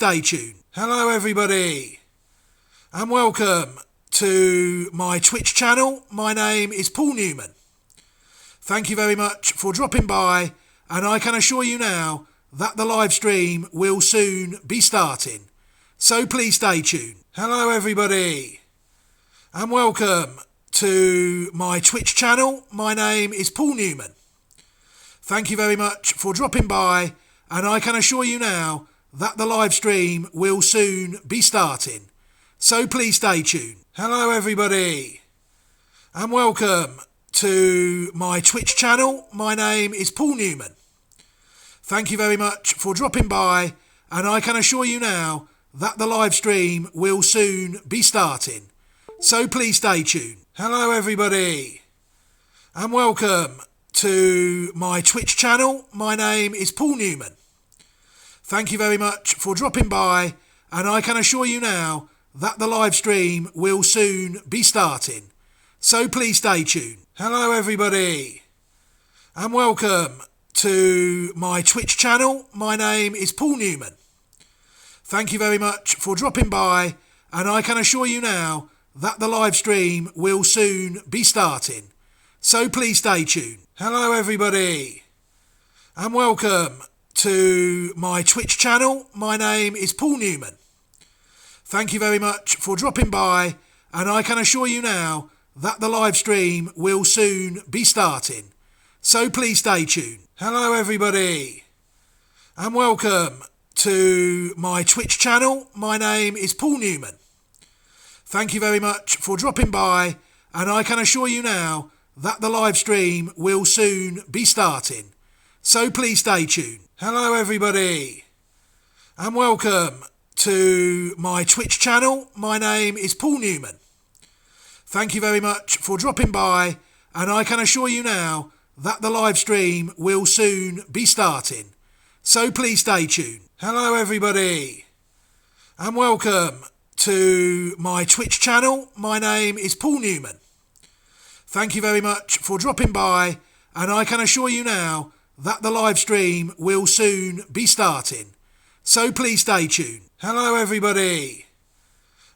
Stay tuned. Hello everybody and welcome to my Twitch channel. My name is Paul Newman. Thank you very much for dropping by, and I can assure you now that the live stream will soon be starting. So please stay tuned. Hello everybody and welcome to my Twitch channel. My name is Paul Newman. Thank you very much for dropping by, and I can assure you now that the live stream will soon be starting. So please stay tuned. Hello everybody and welcome to my Twitch channel. My name is Paul Newman. Thank you very much for dropping by, and I can assure you now that the live stream will soon be starting. So please stay tuned. Hello everybody and welcome to my Twitch channel. My name is Paul Newman. Thank you very much for dropping by, and I can assure you now that the live stream will soon be starting. So please stay tuned. Hello everybody and welcome to my Twitch channel. My name is Paul Newman. Thank you very much for dropping by, and I can assure you now that the live stream will soon be starting. So please stay tuned. Hello everybody and welcome to my Twitch channel. My name is Paul Newman. Thank you very much for dropping by, and I can assure you now that the live stream will soon be starting. So please stay tuned. Hello everybody and welcome to my Twitch channel. My name is Paul Newman. Thank you very much for dropping by, and I can assure you now that the live stream will soon be starting. So please stay tuned. Hello everybody and welcome to my Twitch channel. My name is Paul Newman. Thank you very much for dropping by, and I can assure you now that the live stream will soon be starting. So please stay tuned. Hello everybody and welcome to my Twitch channel. My name is Paul Newman. Thank you very much for dropping by, and I can assure you now that the live stream will soon be starting. So please stay tuned. Hello everybody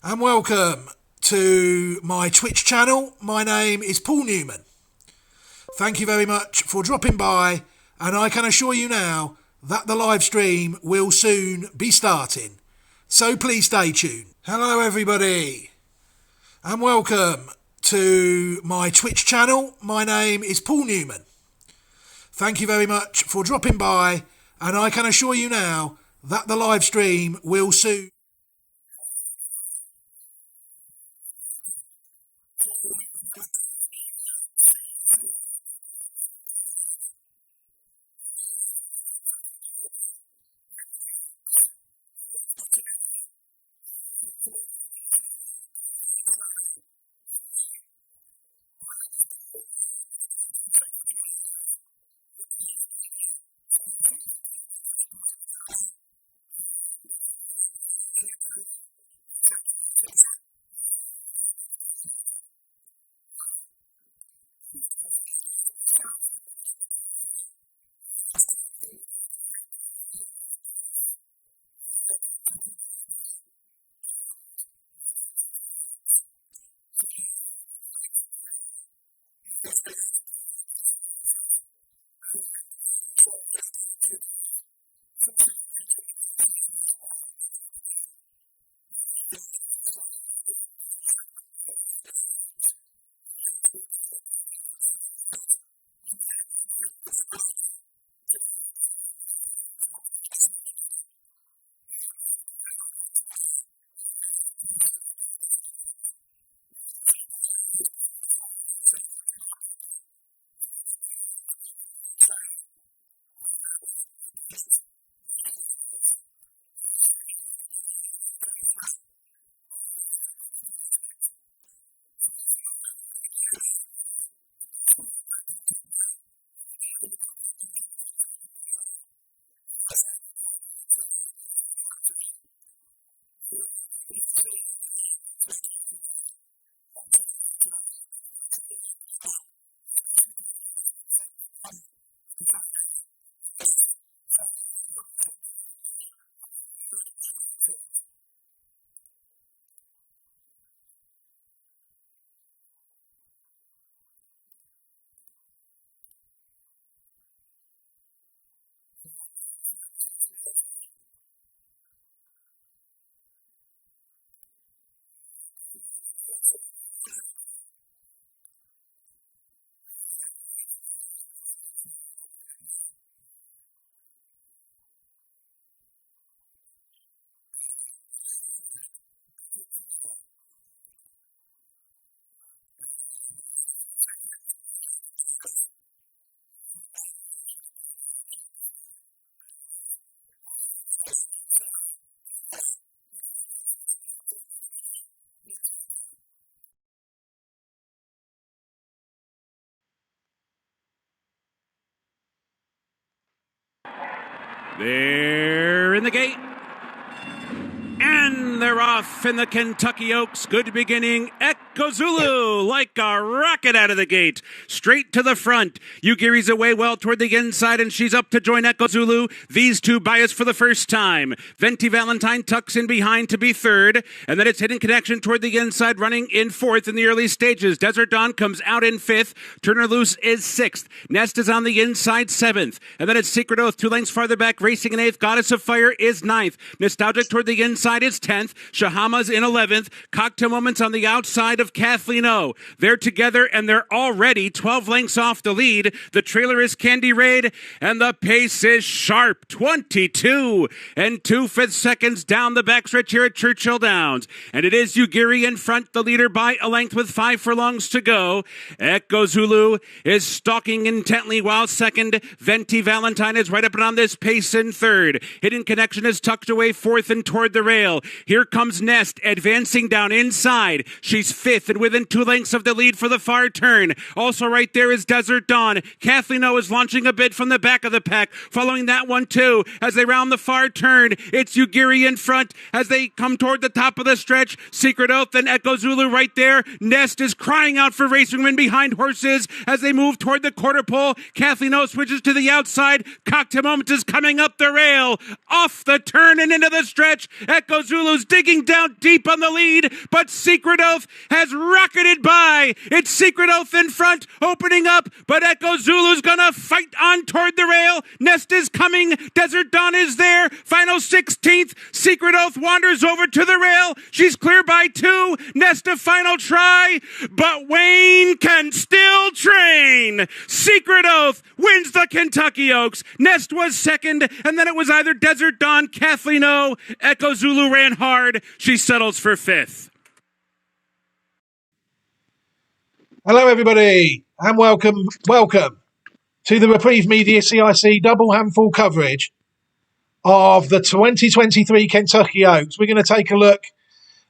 and welcome to my Twitch channel. My name is Paul Newman. Thank you very much for dropping by, and I can assure you now that the live stream will soon be starting. So please stay tuned. Hello everybody and welcome to my Twitch channel. My name is Paul Newman. Thank you very much for dropping by, and I can assure you now that the live stream will soon. They're in the gate. And they're off in the Kentucky Oaks. Good beginning. Echo Zulu like a rocket out of the gate. Straight to the front. Ugiri's away well toward the inside, and she's up to join Echo Zulu. These two bias for the first time. Venti Valentine tucks in behind to be third. And then it's Hidden Connection toward the inside, running in fourth in the early stages. Desert Dawn comes out in fifth. Turner Loose is sixth. Nest is on the inside, seventh. And then it's Secret Oath 2 lengths farther back, racing in eighth. Goddess of Fire is ninth. Nostalgic toward the inside is 10th. Shahama's in 11th. Cocktail Moments on the outside of Kathleen O. They're together and they're already 12 lengths off the lead. The trailer is Candy Raid and the pace is sharp. 22 and 2/5 seconds down the backstretch here at Churchill Downs. And it is Ugiri in front, the leader by a length with 5 furlongs to go. Echo Zulu is stalking intently while second. Venti Valentine is right up and on this pace in third. Hidden Connection is tucked away fourth and toward the rail. Here comes Nest advancing down inside. She's fifth and within 2 lengths of the lead for the far turn. Also right there is Desert Dawn. Kathleen O is launching a bid from the back of the pack. Following that one too as they round the far turn. It's Ugiri in front as they come toward the top of the stretch. Secret Oath and Echo Zulu right there. Nest is crying out for racing men behind horses as they move toward the quarter pole. Kathleen O switches to the outside. Cocktail Moment is coming up the rail. Off the turn and into the stretch. Echo Zulu's digging down deep on the lead, but Secret Oath has rocketed by. It's Secret Oath in front, opening up, but Echo Zulu's gonna fight on toward the rail. Nest is coming. Desert Dawn is there. Final 16th. Secret Oath wanders over to the rail. She's clear by 2. Nest a final try, but Wayne can still train. Secret Oath wins the Kentucky Oaks. Nest was second, and then it was either Desert Dawn, Kathleen O. Echo Zulu ran hard. She settles for 5th. Hello, everybody, and welcome to the Reprieve Media CIC double handful coverage of the 2023 Kentucky Oaks. We're going to take a look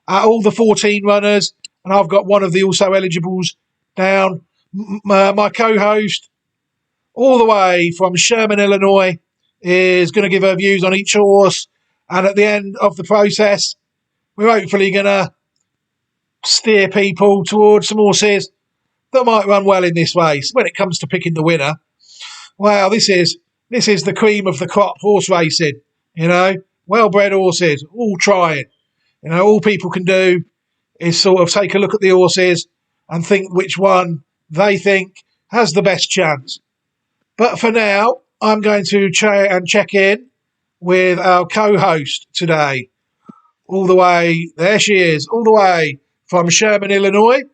at all the 14 runners, and I've got one of the also eligibles down. My co-host, all the way from Sherman, Illinois, is going to give her views on each horse. And at the end of the process, we're hopefully going to steer people towards some horses that might run well in this race. When it comes to picking the winner, wow, this is the cream of the crop horse racing. You know, well-bred horses, all trying. You know, all people can do is sort of take a look at the horses and think which one they think has the best chance. But for now, I'm going to check in with our co-host today. All the way, there she is, all the way from Sherman, Illinois.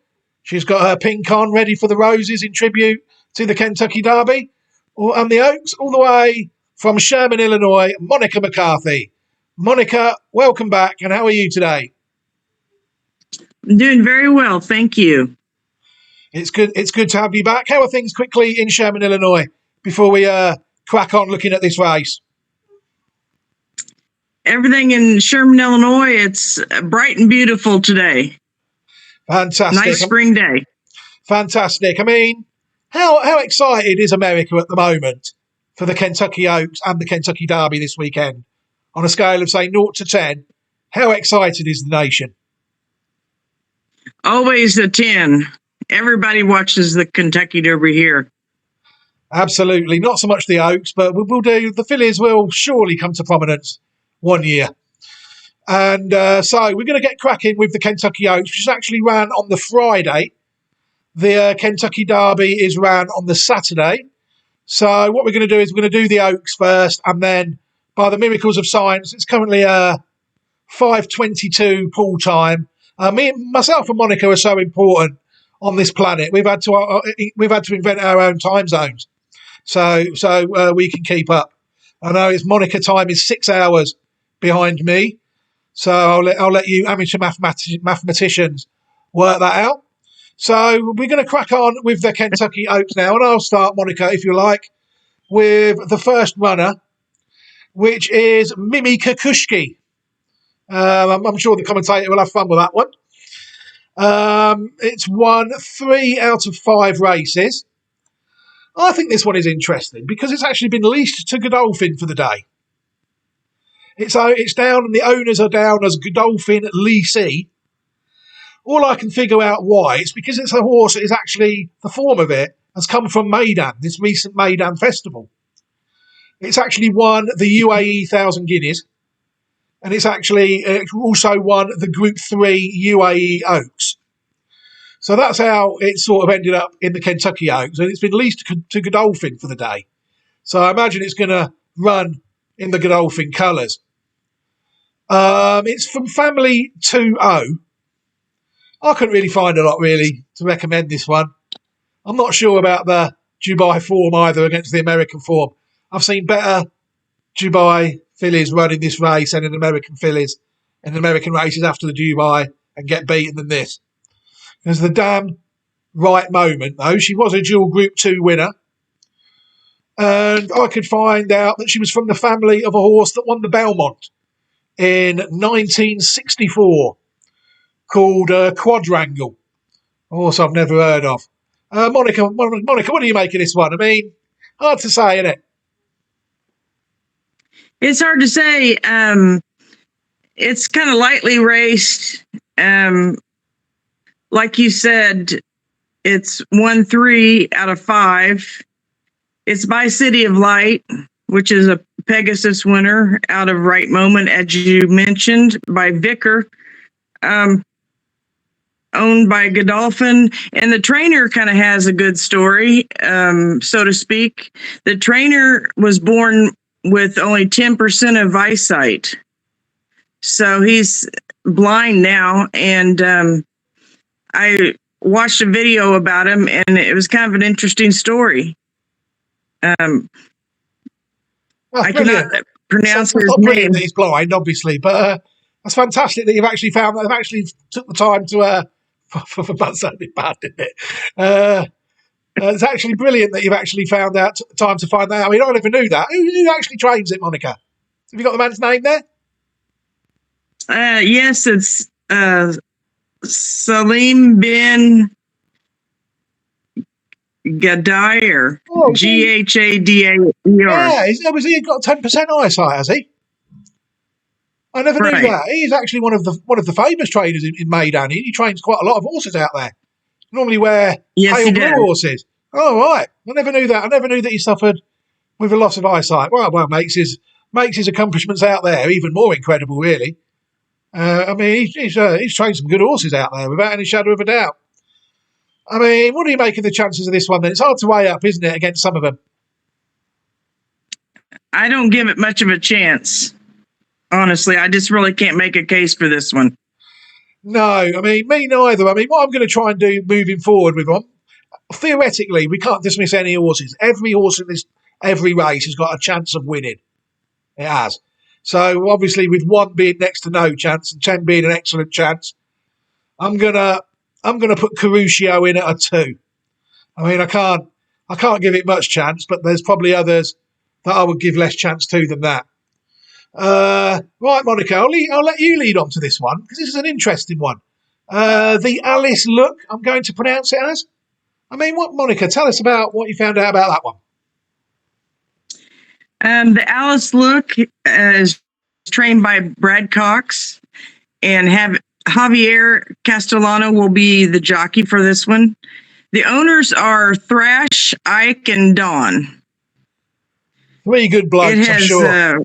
She's got her pink on, ready for the roses in tribute to the Kentucky Derby. And the Oaks, all the way from Sherman, Illinois, Monica McCarthy. Monica, welcome back, and how are you today? I'm doing very well, thank you. It's good to have you back. How are things quickly in Sherman, Illinois, before we crack on looking at this race? Everything in Sherman, Illinois, it's bright and beautiful today. Fantastic. Nice spring day. Fantastic. I mean, how excited is America at the moment for the Kentucky Oaks and the Kentucky Derby this weekend? On a scale of, say, 0 to 10, how excited is the nation? Always a 10. Everybody watches the Kentucky Derby here. Absolutely. Not so much the Oaks, but we'll do. The fillies will surely come to prominence one year. And so we're going to get cracking with the Kentucky Oaks, which is actually ran on the Friday. The Kentucky Derby is ran on the Saturday. So what we're going to do is we're going to do the Oaks first, and then by the miracles of science, it's currently 5:22 pool time. Myself and Monica are so important on this planet. We've had to invent our own time zones, so we can keep up. I know it's Monica time is 6 hours behind me, so I'll let you amateur mathematicians work that out. So we're going to crack on with the Kentucky Oaks now, and I'll start, Monica, if you like, with the first runner, which is Mimi Kukushki. I'm sure the commentator will have fun with that one. It's won 3 out of 5 races. I think this one is interesting because it's actually been leased to Godolphin for the day. It's down, and the owners are down as Godolphin Lee C. All I can figure out why, it's because it's a horse that is actually, the form of it has come from Maidan, this recent Maidan festival. It's actually won the UAE 1,000 Guineas, and it's also won the Group 3 UAE Oaks. So that's how it sort of ended up in the Kentucky Oaks, and it's been leased to Godolphin for the day. So I imagine it's going to run in the Godolphin colours. It's from family 2-0. I couldn't really find a lot, really, to recommend this one. I'm not sure about the Dubai form either against the American form. I've seen better Dubai fillies running this race and in American fillies and American races after the Dubai and get beaten than this. There's the damn right moment, though. She was a dual Group 2 winner. And I could find out that she was from the family of a horse that won the Belmont in 1964 called Quadrangle, a horse I've never heard of. Monica, what do you make of this one? I mean, hard to say, isn't it? It's hard to say. It's kind of lightly raced. Like you said, it's won 3 out of 5. It's by City of Light, which is a Pegasus winner out of Right Moment, as you mentioned, by Vicker, owned by Godolphin. And the trainer kind of has a good story, so to speak. The trainer was born with only 10% of eyesight. So he's blind now. And I watched a video about him, and it was kind of an interesting story. I cannot pronounce his name. That he's blind, obviously, but that's fantastic that you've actually found that. They've actually took the time to, for that sounded bad, didn't it? It's actually brilliant that you've actually found out time to find that out. I mean, I never knew that. Who actually trains it, Monica? Have you got the man's name there? Yes, it's Salim bin Ghadair, Ghadaer. Yeah, has he got 10% eyesight? Has he? I never knew that. He's actually one of the famous trainers in Maidan. He trains quite a lot of horses out there. Normally wear pale blue horses. Oh right, I never knew that. I never knew that he suffered with a loss of eyesight. Well, makes his accomplishments out there even more incredible, really. I mean, he's trained some good horses out there without any shadow of a doubt. I mean, what do you make of the chances of this one then? It's hard to weigh up, isn't it, against some of them? I don't give it much of a chance. Honestly, I just really can't make a case for this one. No, I mean, me neither. I mean, what I'm going to try and do moving forward with one, theoretically, we can't dismiss any horses. Every horse in every race has got a chance of winning. It has. So, obviously, with 1 being next to no chance and 10 being an excellent chance, I'm gonna put Caruccio in at a 2. I mean, I can't give it much chance, but there's probably others that I would give less chance to than that. Right, Monica, I'll let you lead on to this one because this is an interesting one. The Alice Look, I'm going to pronounce it as. I mean, Monica? Tell us about what you found out about that one. The Alice Look is trained by Brad Cox, and Javier Castellano will be the jockey for this one. The owners are Thrash, Ike, and Dawn. 3 good blokes, I'm sure.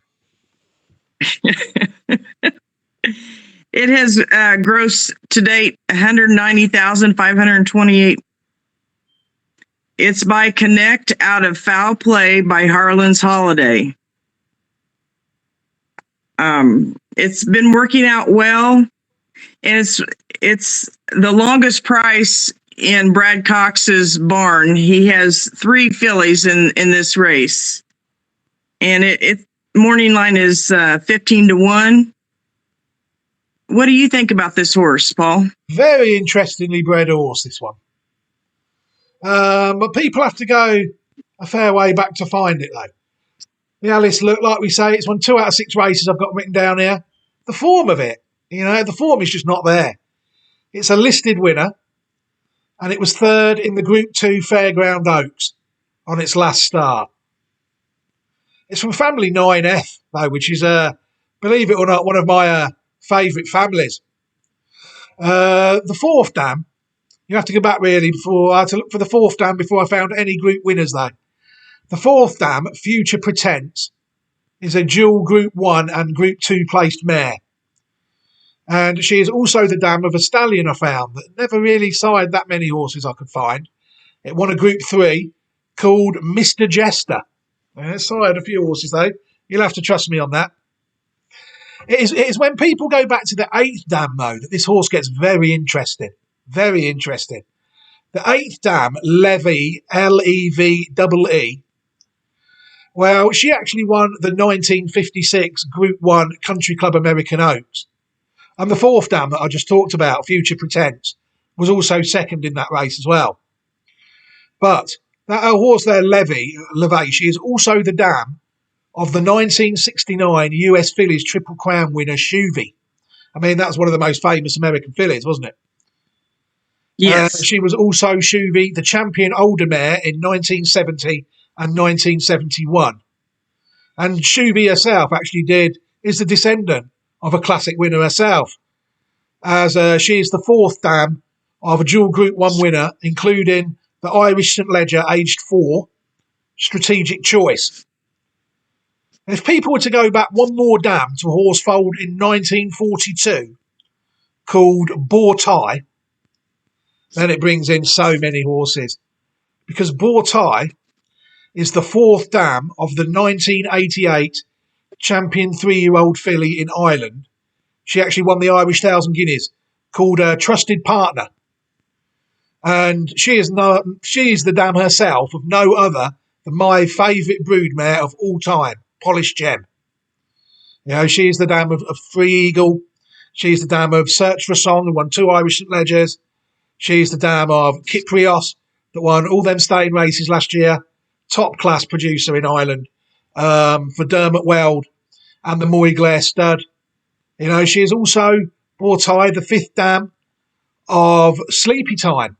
It has grossed to date 190,528. It's by Connect out of Foul Play by Harlan's Holiday. It's been working out well, and it's the longest price in Brad Cox's barn. He has 3 fillies in this race, and it morning line is 15-1. What do you think about this horse, Paul? Very interestingly bred horse, this one. But people have to go a fair way back to find it, though. The Alice Look, like we say, it's won 2 out of 6 races I've got written down here. The form of it, the form is just not there. It's a listed winner, and it was 3rd in the Group 2 Fairground Oaks on its last start. It's from family 9F, though, which is Believe it or not, one of my favourite families. The fourth dam, you have to go back really before I had to look for the fourth dam before I found any group winners though. The fourth dam, Future Pretense, is a dual Group 1 and Group 2 placed mare. And she is also the dam of a stallion I found that never really sired that many horses I could find. It won a Group 3 called Mr. Jester. It sired a few horses though. You'll have to trust me on that. It is when people go back to the 8th dam though that this horse gets very interesting. Very interesting. The 8th dam, Levy, Levee. Well, she actually won the 1956 Group 1 Country Club American Oaks. And the 4th dam that I just talked about, Future Pretense, was also second in that race as well. But that horse there, Levee, she is also the dam of the 1969 US Fillies Triple Crown winner, Shuvi. I mean, that's one of the most famous American fillies, wasn't it? Yes. She was also Shuvi, the champion older mare in 1970 and 1971. And Shuvi herself actually is the descendant of a classic winner herself, as she is the 4th dam of a dual Group 1 winner, including the Irish St Ledger aged 4 Strategic Choice. If people were to go back one more dam to a horse foaled in 1942 called Bortai, then it brings in so many horses, because Bortai is the 4th dam of the 1988 champion 3-year-old filly in Ireland. She actually won the Irish 1,000 Guineas, called a Trusted Partner. And she is the dam herself of no other than my favourite broodmare of all time, Polished Gem. You know, she is the dam of Free Eagle. She's the dam of Search for a Song, who won 2 Irish St Ledgers. She's the dam of Kyprios, that won all them staying races last year. Top class producer in Ireland for Dermot Weld and the Moy-Glare stud. You know, she is also Bortai, the 5th dam of Sleepy Time,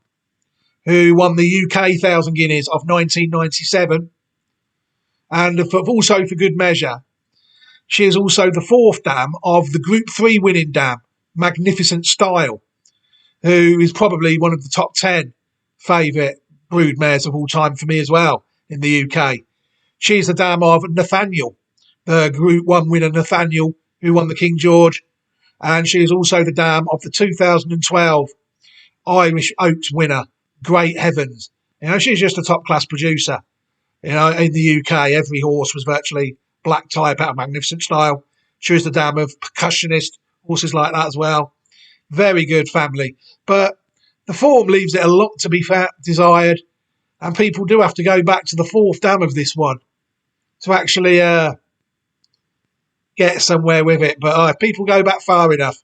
who won the UK 1,000 Guineas of 1997. And also for good measure, she is also the 4th dam of the Group 3 winning dam, Magnificent Style, who is probably one of the top 10 favourite broodmares of all time for me as well in the UK. She's the dam of Nathaniel, the Group 1 winner Nathaniel, who won the King George. And she is also the dam of the 2012 Irish Oaks winner, Great Heavens. You know, she's just a top-class producer. You know, in the UK, every horse was virtually black type out of Magnificent Style. She was the dam of Percussionist, horses like that as well. Very good family. But the form leaves it a lot to be desired. And people do have to go back to the 4th dam of this one to actually get somewhere with it. But if people go back far enough,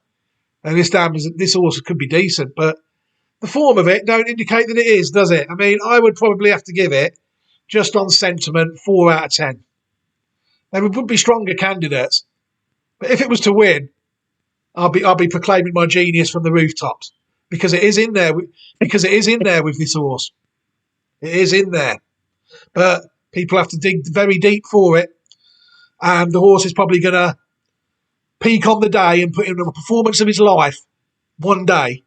and this horse could be decent. But the form of it don't indicate that it is, does it? I mean, I would probably have to give it, just on sentiment, 4 out of 10. There would be stronger candidates. But if it was to win, I'll be proclaiming my genius from the rooftops, because it is in there. Because it is in there with this horse. It is in there. But people have to dig very deep for it. And the horse is probably going to peak on the day and put in a performance of his life one day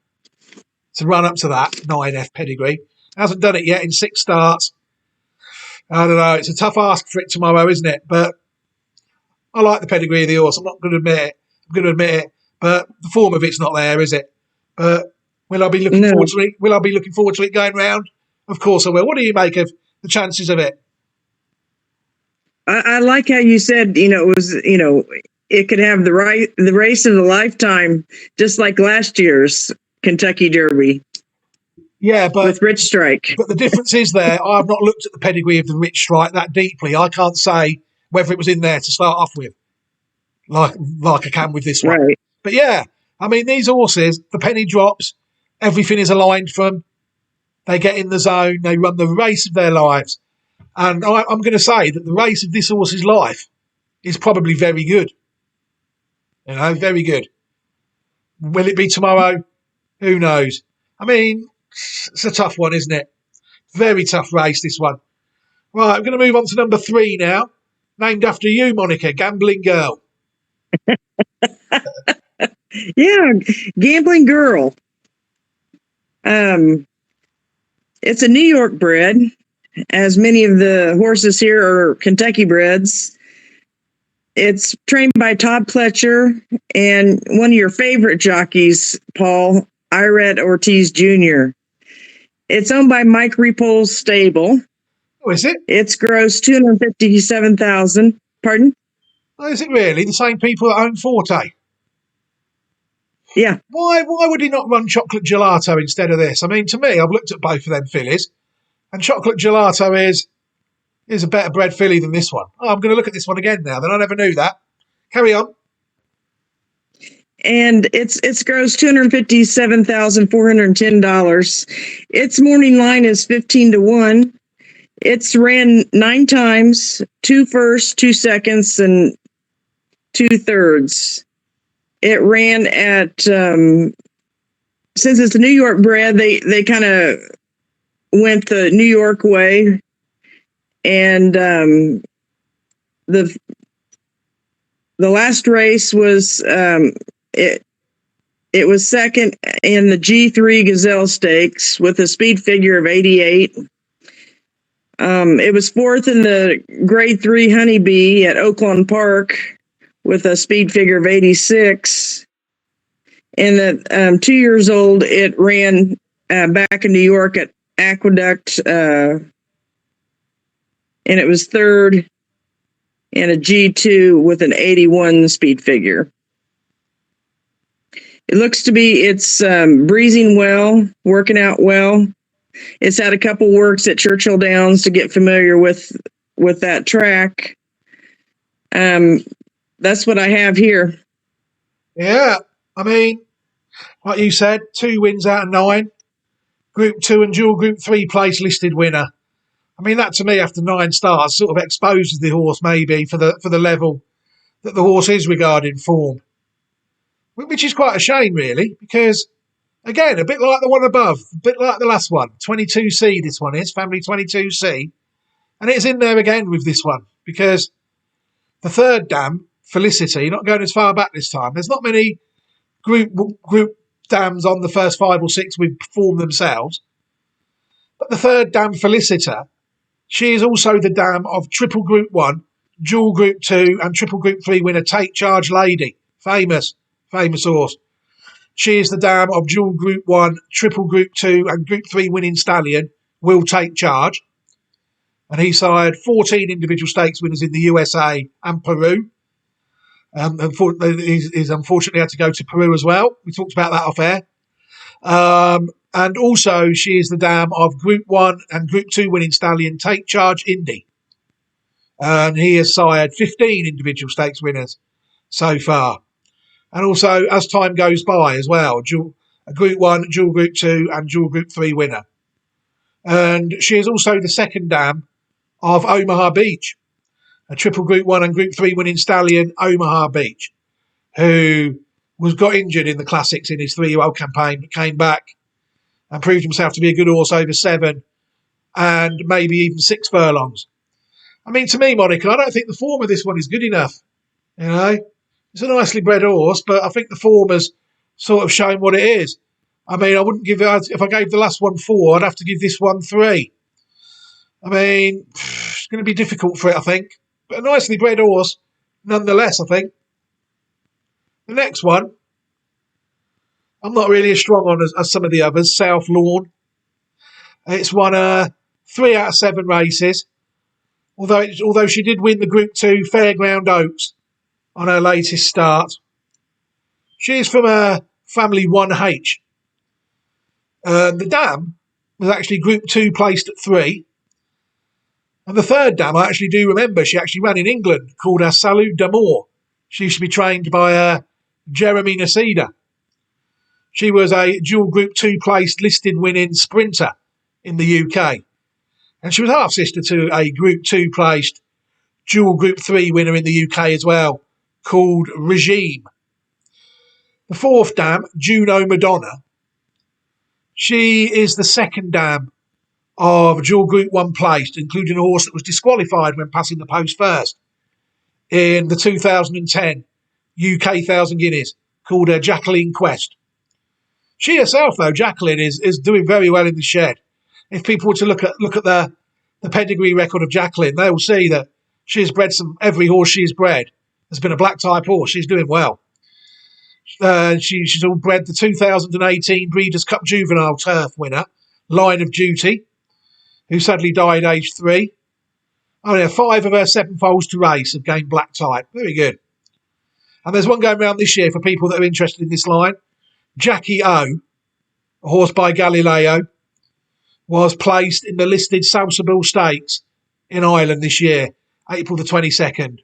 to run up to that 9F pedigree. Hasn't done it yet in 6 starts. I don't know. It's a tough ask for it tomorrow, isn't it? But I like the pedigree of the horse. I'm not going to admit it. But the form of it's not there, is it? But will I be looking forward to it? Will I be looking forward to it going round? Of course I will. What do you make of the chances of it? I like how you said, it was, it could have the race of the lifetime, just like last year's Kentucky Derby. Yeah, but with Rich Strike. But the difference is there. I have not looked at the pedigree of the Rich Strike that deeply. I can't say whether it was in there to start off with, like I can with this one. Right. But yeah, I mean, these horses, the penny drops, everything is aligned for them. They get in the zone. They run the race of their lives. And I'm going to say that the race of this horse's life is probably very good. Very good. Will it be tomorrow? Who knows? I mean, it's a tough one, isn't it? Very tough race, this one. Right, I'm going to move on to number 3 now. Named after you, Monica, Gambling Girl. Yeah, Gambling Girl. It's a New York bred, as many of the horses here are Kentucky breds. It's trained by Todd Pletcher and one of your favorite jockeys, Paul, Iret Ortiz Jr. It's owned by Mike Repol's stable. Oh, is it? It's gross $257,000. Pardon? Oh, is it really? The same people that own Forte? Yeah. Why would he not run Chocolate Gelato instead of this? I mean, to me, I've looked at both of them fillies, and Chocolate Gelato is a better bred filly than this one. Oh, I'm going to look at this one again now. Then I never knew that. Carry on. And it's gross $257,410. Its morning line is 15-1. It's ran 9 times, 2 firsts, 2 seconds, and 2 thirds. It ran at since it's a New York bred, they kind of went the New York way, and the last race was it was second in the G3 Gazelle Stakes with a speed figure of 88. It was fourth in the Grade 3 Honeybee at Oaklawn Park with a speed figure of 86. And at 2 years old, it ran back in New York at Aqueduct, and it was third in a G2 with an 81 speed figure. It looks to be it's breezing well, working out well. It's had a couple works at Churchill Downs to get familiar with that track. That's what I have here. Yeah, I mean, like you said, 2 wins out of 9. Group 2 and dual Group 3 place listed winner. I mean, that to me, after 9 starts, sort of exposes the horse maybe for the level that the horse is regarding form. Which is quite a shame, really, because, again, a bit like the one above, a bit like the last one, 22C this one is, Family 22C. And it's in there again with this one, because the third dam, Felicity, not going as far back this time. There's not many group dams on the first 5 or 6 with form themselves. But the third dam, Felicita, she is also the dam of Triple Group 1, Dual Group 2 and Triple Group 3 winner Take Charge Lady. Famous horse. She is the dam of Dual Group 1, Triple Group 2 and Group 3 winning stallion Will Take Charge. And he sired 14 individual stakes winners in the USA and Peru. He's unfortunately had to go to Peru as well. We talked about that off air. And also, she is the dam of Group 1 and Group 2 winning stallion Take Charge Indy. And he has sired 15 individual stakes winners so far. And also, as time goes by as well, a Group 1, Dual Group 2 and Dual Group 3 winner. And she is also the second dam of Omaha Beach, a Triple Group 1 and Group 3 winning stallion Omaha Beach, who got injured in the Classics in his 3-year-old campaign, but came back and proved himself to be a good horse over 7 and maybe even 6 furlongs. I mean, to me, Monica, I don't think the form of this one is good enough. You know, it's a nicely bred horse, but I think the form has sort of shown what it is. I mean, I wouldn't give it, if I gave the last one 4, I'd have to give this one 3. I mean, it's going to be difficult for it, I think. But a nicely bred horse, nonetheless, I think. The next one, I'm not really as strong on as some of the others. South Lawn. It's won 3 out of 7 races. Although she did win the Group 2 Fairground Oaks on her latest start. She's from a family 1H. The dam was actually Group 2 placed at 3. And the third dam, I actually do remember, she actually ran in England, called her Salut d'Amour. She used to be trained by Jeremy Nasida. She was a dual Group 2 placed listed winning sprinter in the UK. And she was half sister to a Group 2 placed dual Group 3 winner in the UK as well, called Regime. The fourth dam, Juno Madonna, she is the second dam of dual Group 1 placed, including a horse that was disqualified when passing the post first in the 2010 UK 1,000 guineas called Jacqueline Quest. She herself, though, Jacqueline, is doing very well in the shed. If people were to look at the pedigree record of Jacqueline, they will see that she's bred every horse she's bred has been a black type horse. She's doing well. She's all bred the 2018 Breeders' Cup Juvenile Turf winner, Line of Duty, who sadly died aged 3. Oh yeah, 5 of her 7 foals to race have gained black type. Very good. And there's one going around this year for people that are interested in this line. Jackie O, a horse by Galileo, was placed in the listed Salsabil Stakes in Ireland this year, April the 22nd.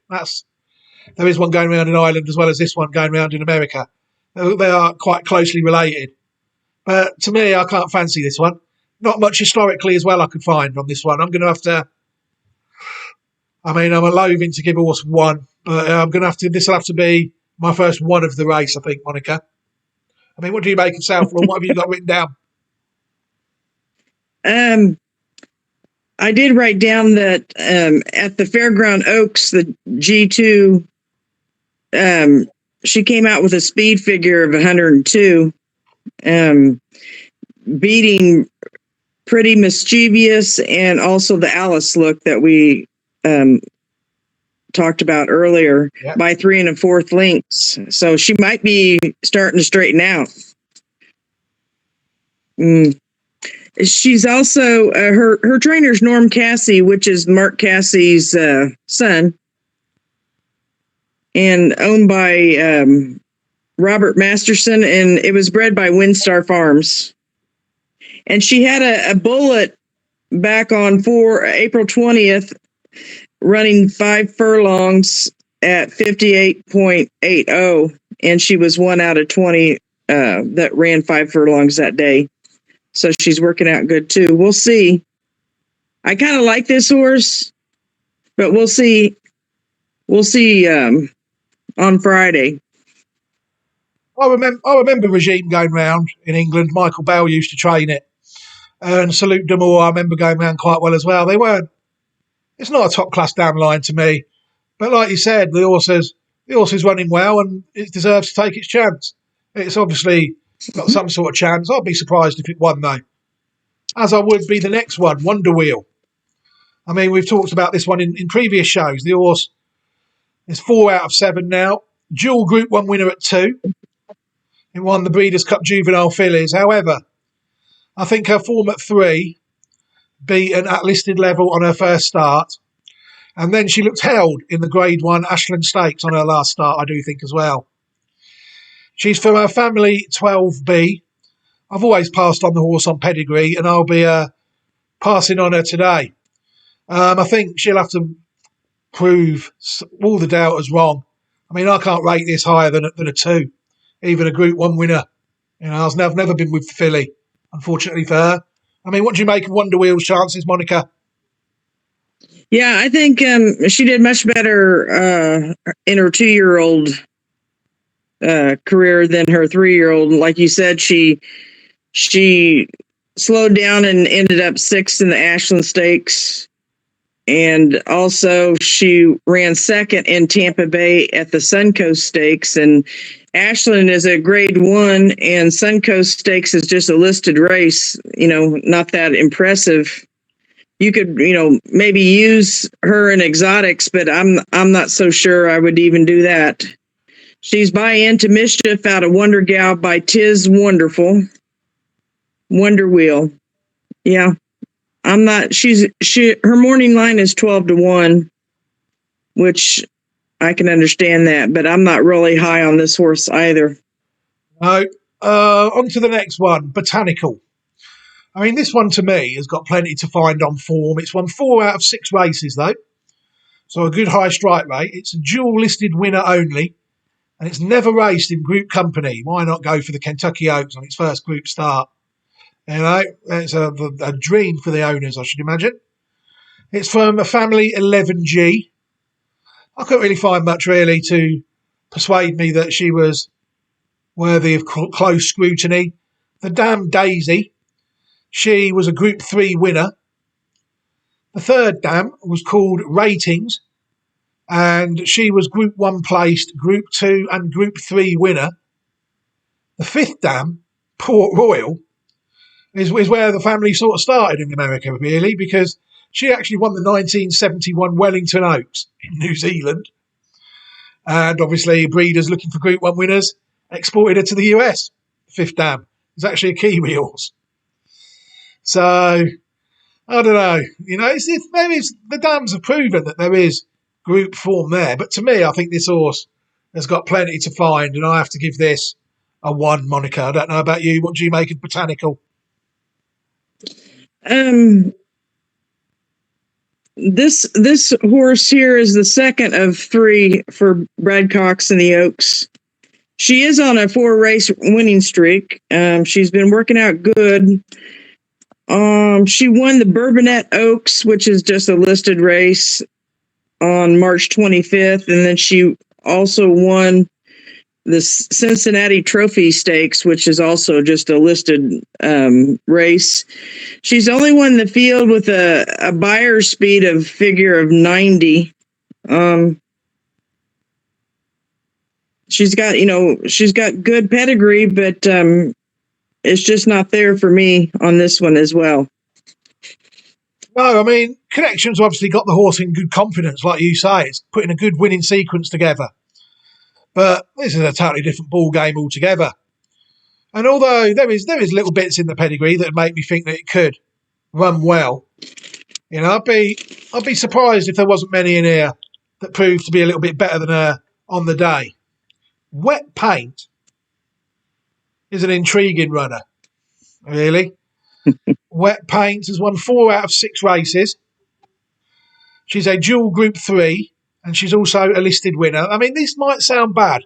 There is one going around in Ireland as well as this one going around in America. They are quite closely related. But to me, I can't fancy this one. Not much historically as well I could find on this one. I'm going to have to... I'm loathing to give a horse 1, but I'm going to have to... This will have to be my first one of the race, I think, Monica. What do you make of Southlaw? What have you got written down? I did write down that at the Fairground Oaks, the G2, she came out with a speed figure of 102, beating Pretty Mischievous and also the Alice look that we talked about earlier. Yep. By 3 1/4 lengths. So she might be starting to straighten out. She's also her trainer's Norm Cassie, which is Mark Cassie's son, and owned by Robert Masterson, and it was bred by Windstar Farms. And she had a bullet back on April 20th, running 5 furlongs at 58.80, and she was 1 out of 20 that ran 5 furlongs that day. So she's working out good too. We'll see. I kind of like this horse, but we'll see. We'll see on Friday. I remember Regime going round in England. Michael Bell used to train it. And Salute d'Amour, I remember going round quite well as well. It's not a top class damn line to me. But like you said, the horse is running well and it deserves to take its chance. It's obviously got some sort of chance. I'd be surprised if it won though. As I would be the next one, Wonder Wheel. We've talked about this one in previous shows. The horse is 4 out of 7 now. Dual Group 1 winner at 2. It won the Breeders' Cup Juvenile Fillies. However, I think her form at 3, beaten at listed level on her first start. And then she looked held in the Grade 1 Ashland Stakes on her last start, I do think, as well. She's from her family 12B. I've always passed on the horse on pedigree, and I'll be passing on her today. I think she'll have to prove all the doubters wrong. I can't rate this higher than a 2, even a Group 1 winner. I've never been with the filly, unfortunately for her. What do you make of Wonder Wheel's chances, Monica? Yeah, I think she did much better in her 2-year-old career than her 3-year-old. Like you said, she slowed down and ended up 6th in the Ashland Stakes. And also she ran 2nd in Tampa Bay at the Suncoast Stakes. And Ashland is a Grade 1 and Suncoast Stakes is just a listed race, not that impressive. You could, maybe use her in exotics, but I'm not so sure I would even do that. She's by Into Mischief out of Wonder Gal by Tis Wonderful. Wonder Wheel. Yeah. I'm not, her morning line is 12-1, which I can understand that, but I'm not really high on this horse either. No. On to the next one, Botanical. This one to me has got plenty to find on form. It's won 4 out of 6 races though. So a good high strike rate. It's a dual listed winner only. And it's never raced in group company. Why not go for the Kentucky Oaks on its first group start? It's a dream for the owners, I should imagine. It's from a family 11G. I couldn't really find much really to persuade me that she was worthy of close scrutiny. The Dam Daisy, she was a Group 3 winner. The third dam was called Ratings, and she was Group 1 placed, Group 2 and Group 3 winner. The fifth dam, Port Royal, is where the family sort of started in America, really, because she actually won the 1971 Wellington Oaks in New Zealand. And obviously, breeders looking for Group 1 winners exported her to the US. Fifth dam is actually a Kiwi horse. So, I don't know. You know, the dams have proven that there is group form there. But to me, I think this horse has got plenty to find, and I have to give this a 1, Monica. I don't know about you. What do you make of Botanical? This horse here is the second of 3 for Brad Cox and the Oaks. She is on a 4-race winning streak. She's been working out good. She won the Bourbonette Oaks, which is just a listed race, on March 25th, and then she also won the Cincinnati Trophy Stakes, which is also just a listed race. She's only won the field with a Beyer speed of figure of 90. She's got good pedigree, but it's just not there for me on this one as well. No, I mean, Connections obviously got the horse in good confidence, like you say. It's putting a good winning sequence together. But this is a totally different ball game altogether. And although there is little bits in the pedigree that make me think that it could run well, you know, I'd be surprised if there wasn't many in here that proved to be a little bit better than her on the day. Wet Paint is an intriguing runner, really. Wet Paint has won 4 out of 6 races. She's a dual Group 3, and she's also a listed winner. I mean, this might sound bad,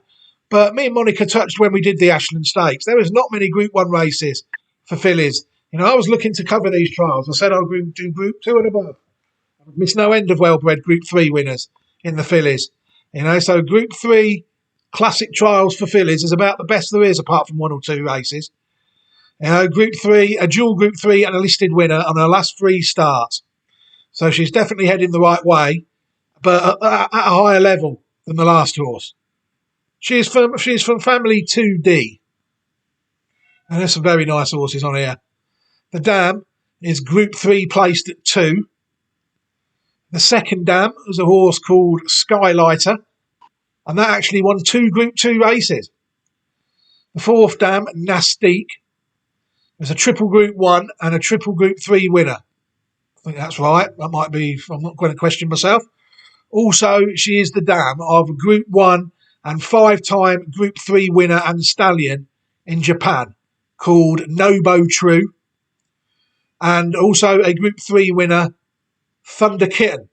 but me and Monica touched when we did the Ashland Stakes. There was not many Group 1 races for fillies. You know, I was looking to cover these trials. I said I'll do Group 2 and above. I've missed no end of well-bred Group 3 winners in the fillies. You know, so Group 3 classic trials for fillies is about the best there is, apart from 1 or 2 races. You know, Group 3, a dual Group 3 and a listed winner on her last 3 starts. So she's definitely heading the right way, but at a higher level than the last horse. She's from family 2D. And there's some very nice horses on here. The dam is Group 3 placed at 2. The second dam is a horse called Skylighter, and that actually won 2 Group 2 races. The fourth dam, Nastique, is a triple Group 1 and a triple Group 3 winner. I think that's right. That might be, I'm not going to question myself. Also, she is the dam of a Group 1 and 5-time Group 3 winner and stallion in Japan called Nobo True. And also a Group 3 winner, Thunder Kitten.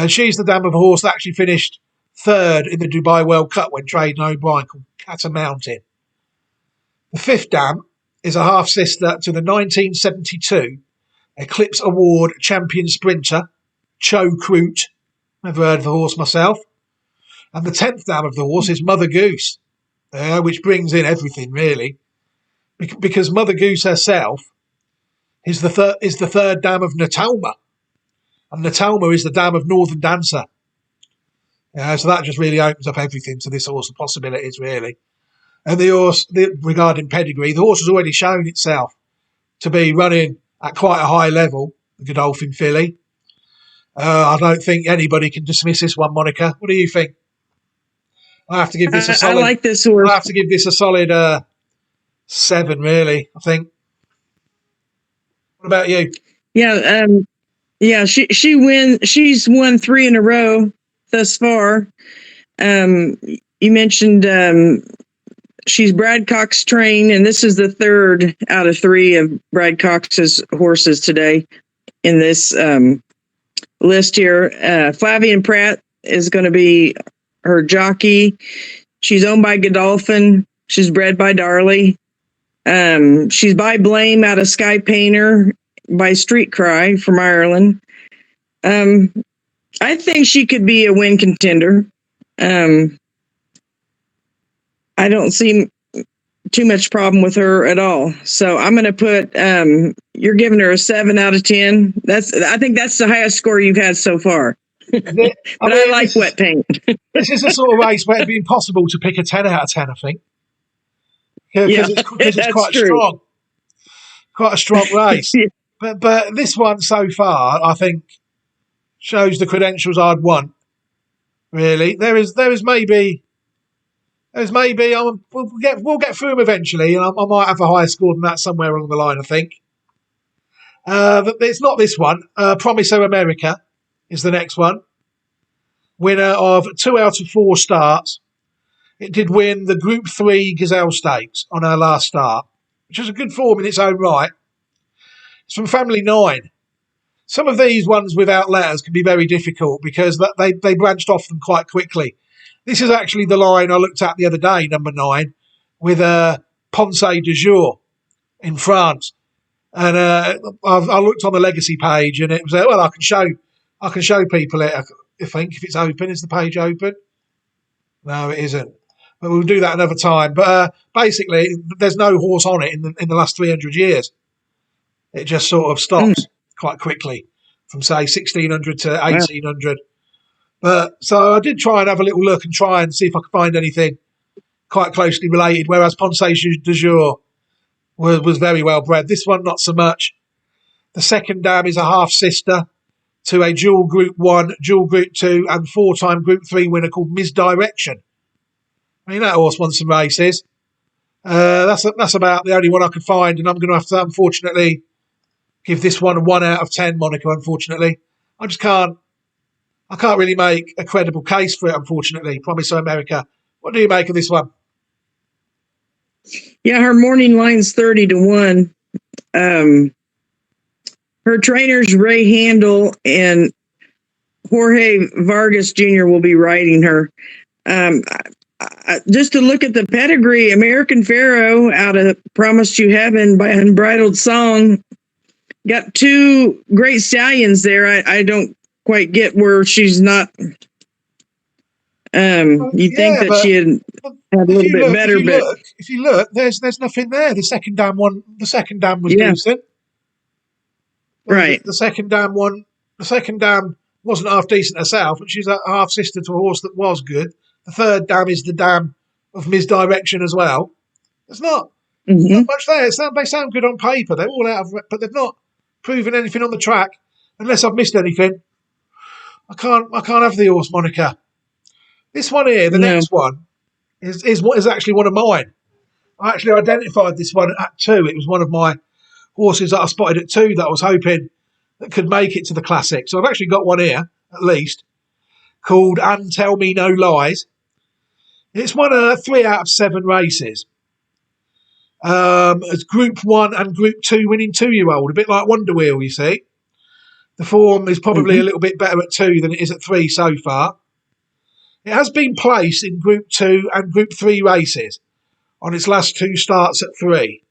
She's the dam of a horse that actually finished 3rd in the Dubai World Cup when Trade O'Brien, called Catamountain. The fifth dam is a half-sister to the 1972 Eclipse Award champion sprinter, Cho Kroot. Never heard of the horse myself. And the 10th dam of the horse is Mother Goose, which brings in everything, really. Because Mother Goose herself is the third dam of Natalma. And Natalma is the dam of Northern Dancer. So that just really opens up everything to this horse, the possibilities, really. And the horse, regarding pedigree, the horse has already shown itself to be running at quite a high level, the Godolphin filly. I don't think anybody can dismiss this one, Monica. What do you think? I have to give this a solid. I like this horse. I have to give this a solid 7, really. I think. What about you? Yeah, she's won 3 in a row thus far. You mentioned she's Brad Cox trained, and this is the 3rd out of 3 of Brad Cox's horses today in this list here. Flavian Pratt is going to be her jockey. She's owned by Godolphin. She's bred by Darley. She's by Blame out of Sky Painter, by Street Cry from Ireland. I think she could be a win contender. I don't see too much problem with her at all. So I'm going to put, you're giving her a 7 out of 10. I think that's the highest score you've had so far. But I like wet paint. This is a sort of race where it'd be impossible to pick a 10 out of 10, I think. Because it's quite true. strong. Quite a strong race. But this one so far, I think, shows the credentials I'd want. Really, there is maybe we'll get through them eventually, and I might have a higher score than that somewhere along the line. I think. But it's not this one. Promiso America is the next one. Winner of 2 out of 4 starts. It did win the Group 3 Gazelle Stakes on her last start, which is a good form in its own right. It's from Family 9. Some of these ones without letters can be very difficult because they branched off them quite quickly. This is actually the line I looked at the other day, number 9, with Ponce de Jour in France. And I looked on the legacy page, and it was well. I can show people it. I think if it's open, is the page open? No, it isn't. But we'll do that another time. But basically, there's no horse on it in the last 300 years. It just sort of stops quite quickly from say 1600 to 1800. But so I did try and have a little look and try and see if I could find anything quite closely related. Whereas Ponce de Jour was very well bred. This one, not so much. The second dam is a half sister to a dual Group 1, dual Group 2, and 4-time Group 3 winner called Misdirection. I mean, that horse won some races. That's about the only one I could find, and I'm going to have to, unfortunately, give this one a 1 out of 10, Monica, unfortunately. I can't really make a credible case for it, unfortunately. Promiso America. What do you make of this one? Yeah, her morning line's 30-1. Her trainers, Ray Handel and Jorge Vargas Jr. will be riding her. Just to look at the pedigree, American Pharaoh out of Promised You Heaven by Unbridled Song got 2 great stallions there. I don't quite get where she's not. You'd think that she had a little bit better, but if you look, there's nothing there. The second dam was decent. Right. The second dam wasn't half decent herself, but she's a half sister to a horse that was good. The third dam is the dam of Misdirection as well. There's not much there. They sound good on paper. They're all out of, but they've not proven anything on the track. Unless I've missed anything, I can't have the horse, Monica. This one here, the next one, is actually one of mine. I actually identified this one at 2. It was one of my horses that I spotted at 2 that I was hoping that could make it to the Classic. So I've actually got one here, at least, called And Tell Me No Lies. It's won 3 out of 7 races. It's Group 1 and Group 2 winning 2-year-old, a bit like Wonder Wheel, you see. The form is probably a little bit better at 2 than it is at 3 so far. It has been placed in Group 2 and Group 3 races on its last 2 starts at 3.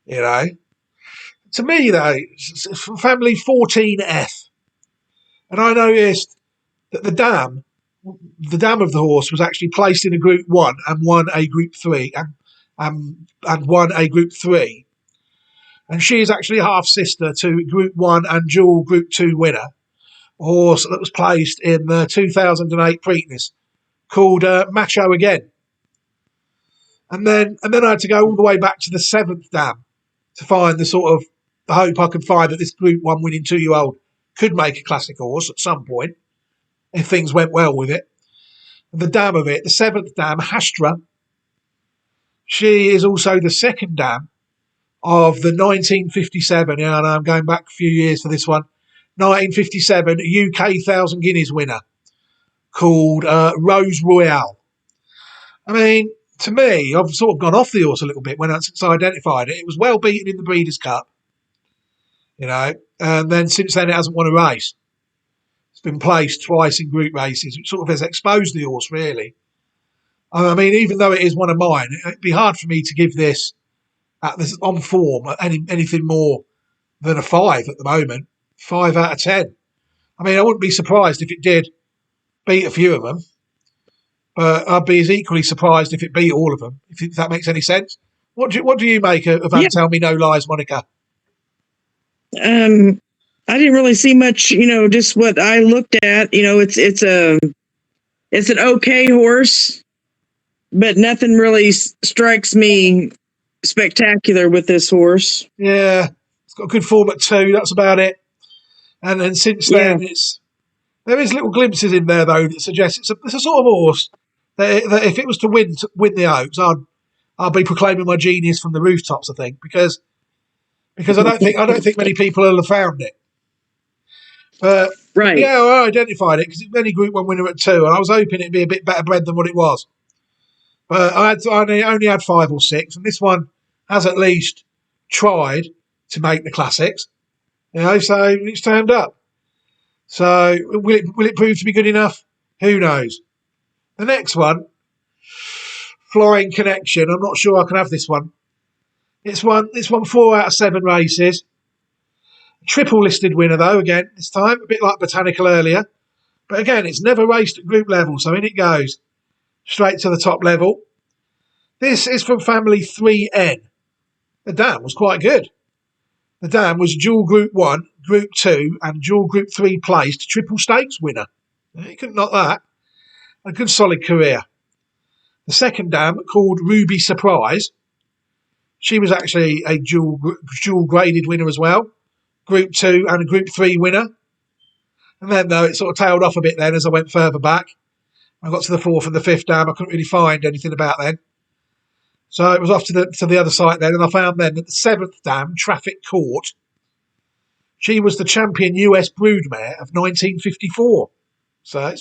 You know, to me though, it's from family 14F, and I noticed that the dam of the horse was actually placed in a Group 1 and won a Group 3 and won a Group 3, and she is actually a half sister to Group 1 and dual Group 2 winner, a horse that was placed in the 2008 Preakness called Macho Again. And then I had to go all the way back to the 7th dam to find the hope I could find that this Group 1 winning 2-year-old could make a Classic horse at some point if things went well with it. And the dam of it, the 7th dam, Hastra, she is also the 2nd dam of the 1957, yeah, I know I'm going back a few years for this one, 1957 UK 1,000 Guineas winner called Rose Royale. I mean, to me, I've sort of gone off the horse a little bit since I identified it. It was well beaten in the Breeders' Cup, you know, and then since then it hasn't won a race. It's been placed twice in group races, which sort of has exposed the horse, really. I mean, even though it is one of mine, it'd be hard for me to give this on form anything more than a 5 at the moment. 5 out of 10. I mean, I wouldn't be surprised if it did beat a few of them, but I'd be as equally surprised if it beat all of them, if that makes any sense. What do you make of And Tell Me No Lies, Monica? I didn't really see much, just what I looked at. It's an okay horse, but nothing really strikes me spectacular with this horse. Yeah, it's got a good form at 2. That's about it. And then since Yeah, then, there is little glimpses in there though that suggest it's a sort of horse that if it was to win the Oaks, I'd be proclaiming my genius from the rooftops. I think because I don't think many people will have found it. But right. yeah, I identified it because it's only Group 1 winner at 2, and I was hoping it'd be a bit better bred than what it was. But I only had 5 or 6, and this one has at least tried to make the classics. So it's turned up. So will it prove to be good enough? Who knows? The next one, Flying Connection. I'm not sure I can have this one. It's won 4 out of 7 races. Triple listed winner though. Again, this time a bit like Botanical earlier, but again it's never raced at group level, so in it goes straight to the top level. This is from family 3N. The dam was quite good. The dam was dual Group 1, Group 2, and dual Group 3 placed triple stakes winner. You couldn't knock that. A good solid career. The second dam, called Ruby Surprise, she was actually a dual graded winner as well. Group 2 and a Group 3 winner. And then, though, it sort of tailed off a bit then as I went further back. I got to the 4th and the 5th dam. I couldn't really find anything about then. So it was off to the other side then, and I found then that the 7th dam, Traffic Court, she was the champion US broodmare of 1954. So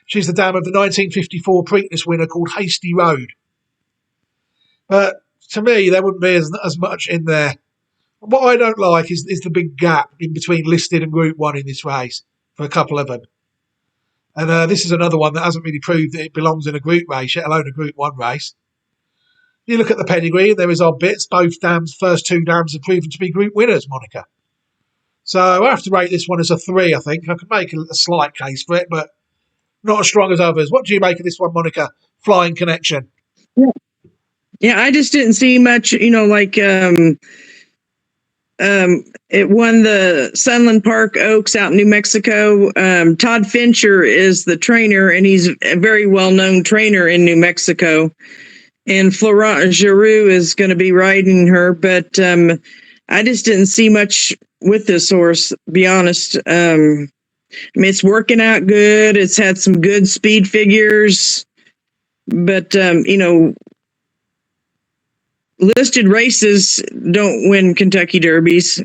she's the dam of the 1954 Preakness winner called Hasty Road. But to me, there wouldn't be as much in there. What I don't like is the big gap in between listed and Group 1 in this race for a couple of them. And this is another one that hasn't really proved that it belongs in a group race, yet alone a Group 1 race. You look at the pedigree, there is odd bits. Both dams, first 2 dams have proven to be group winners, Monica. So I have to rate this one as a 3, I think. I can make a slight case for it, but not as strong as others. What do you make of this one, Monica? Flying Connection. Yeah, I just didn't see much, it won the Sunland Park Oaks out in New Mexico. Todd Fincher is the trainer, and he's a very well-known trainer in New Mexico. And Florent Giroux is going to be riding her, but I just didn't see much with this horse, to be honest. It's working out good. It's had some good speed figures, but listed races don't win Kentucky Derbies.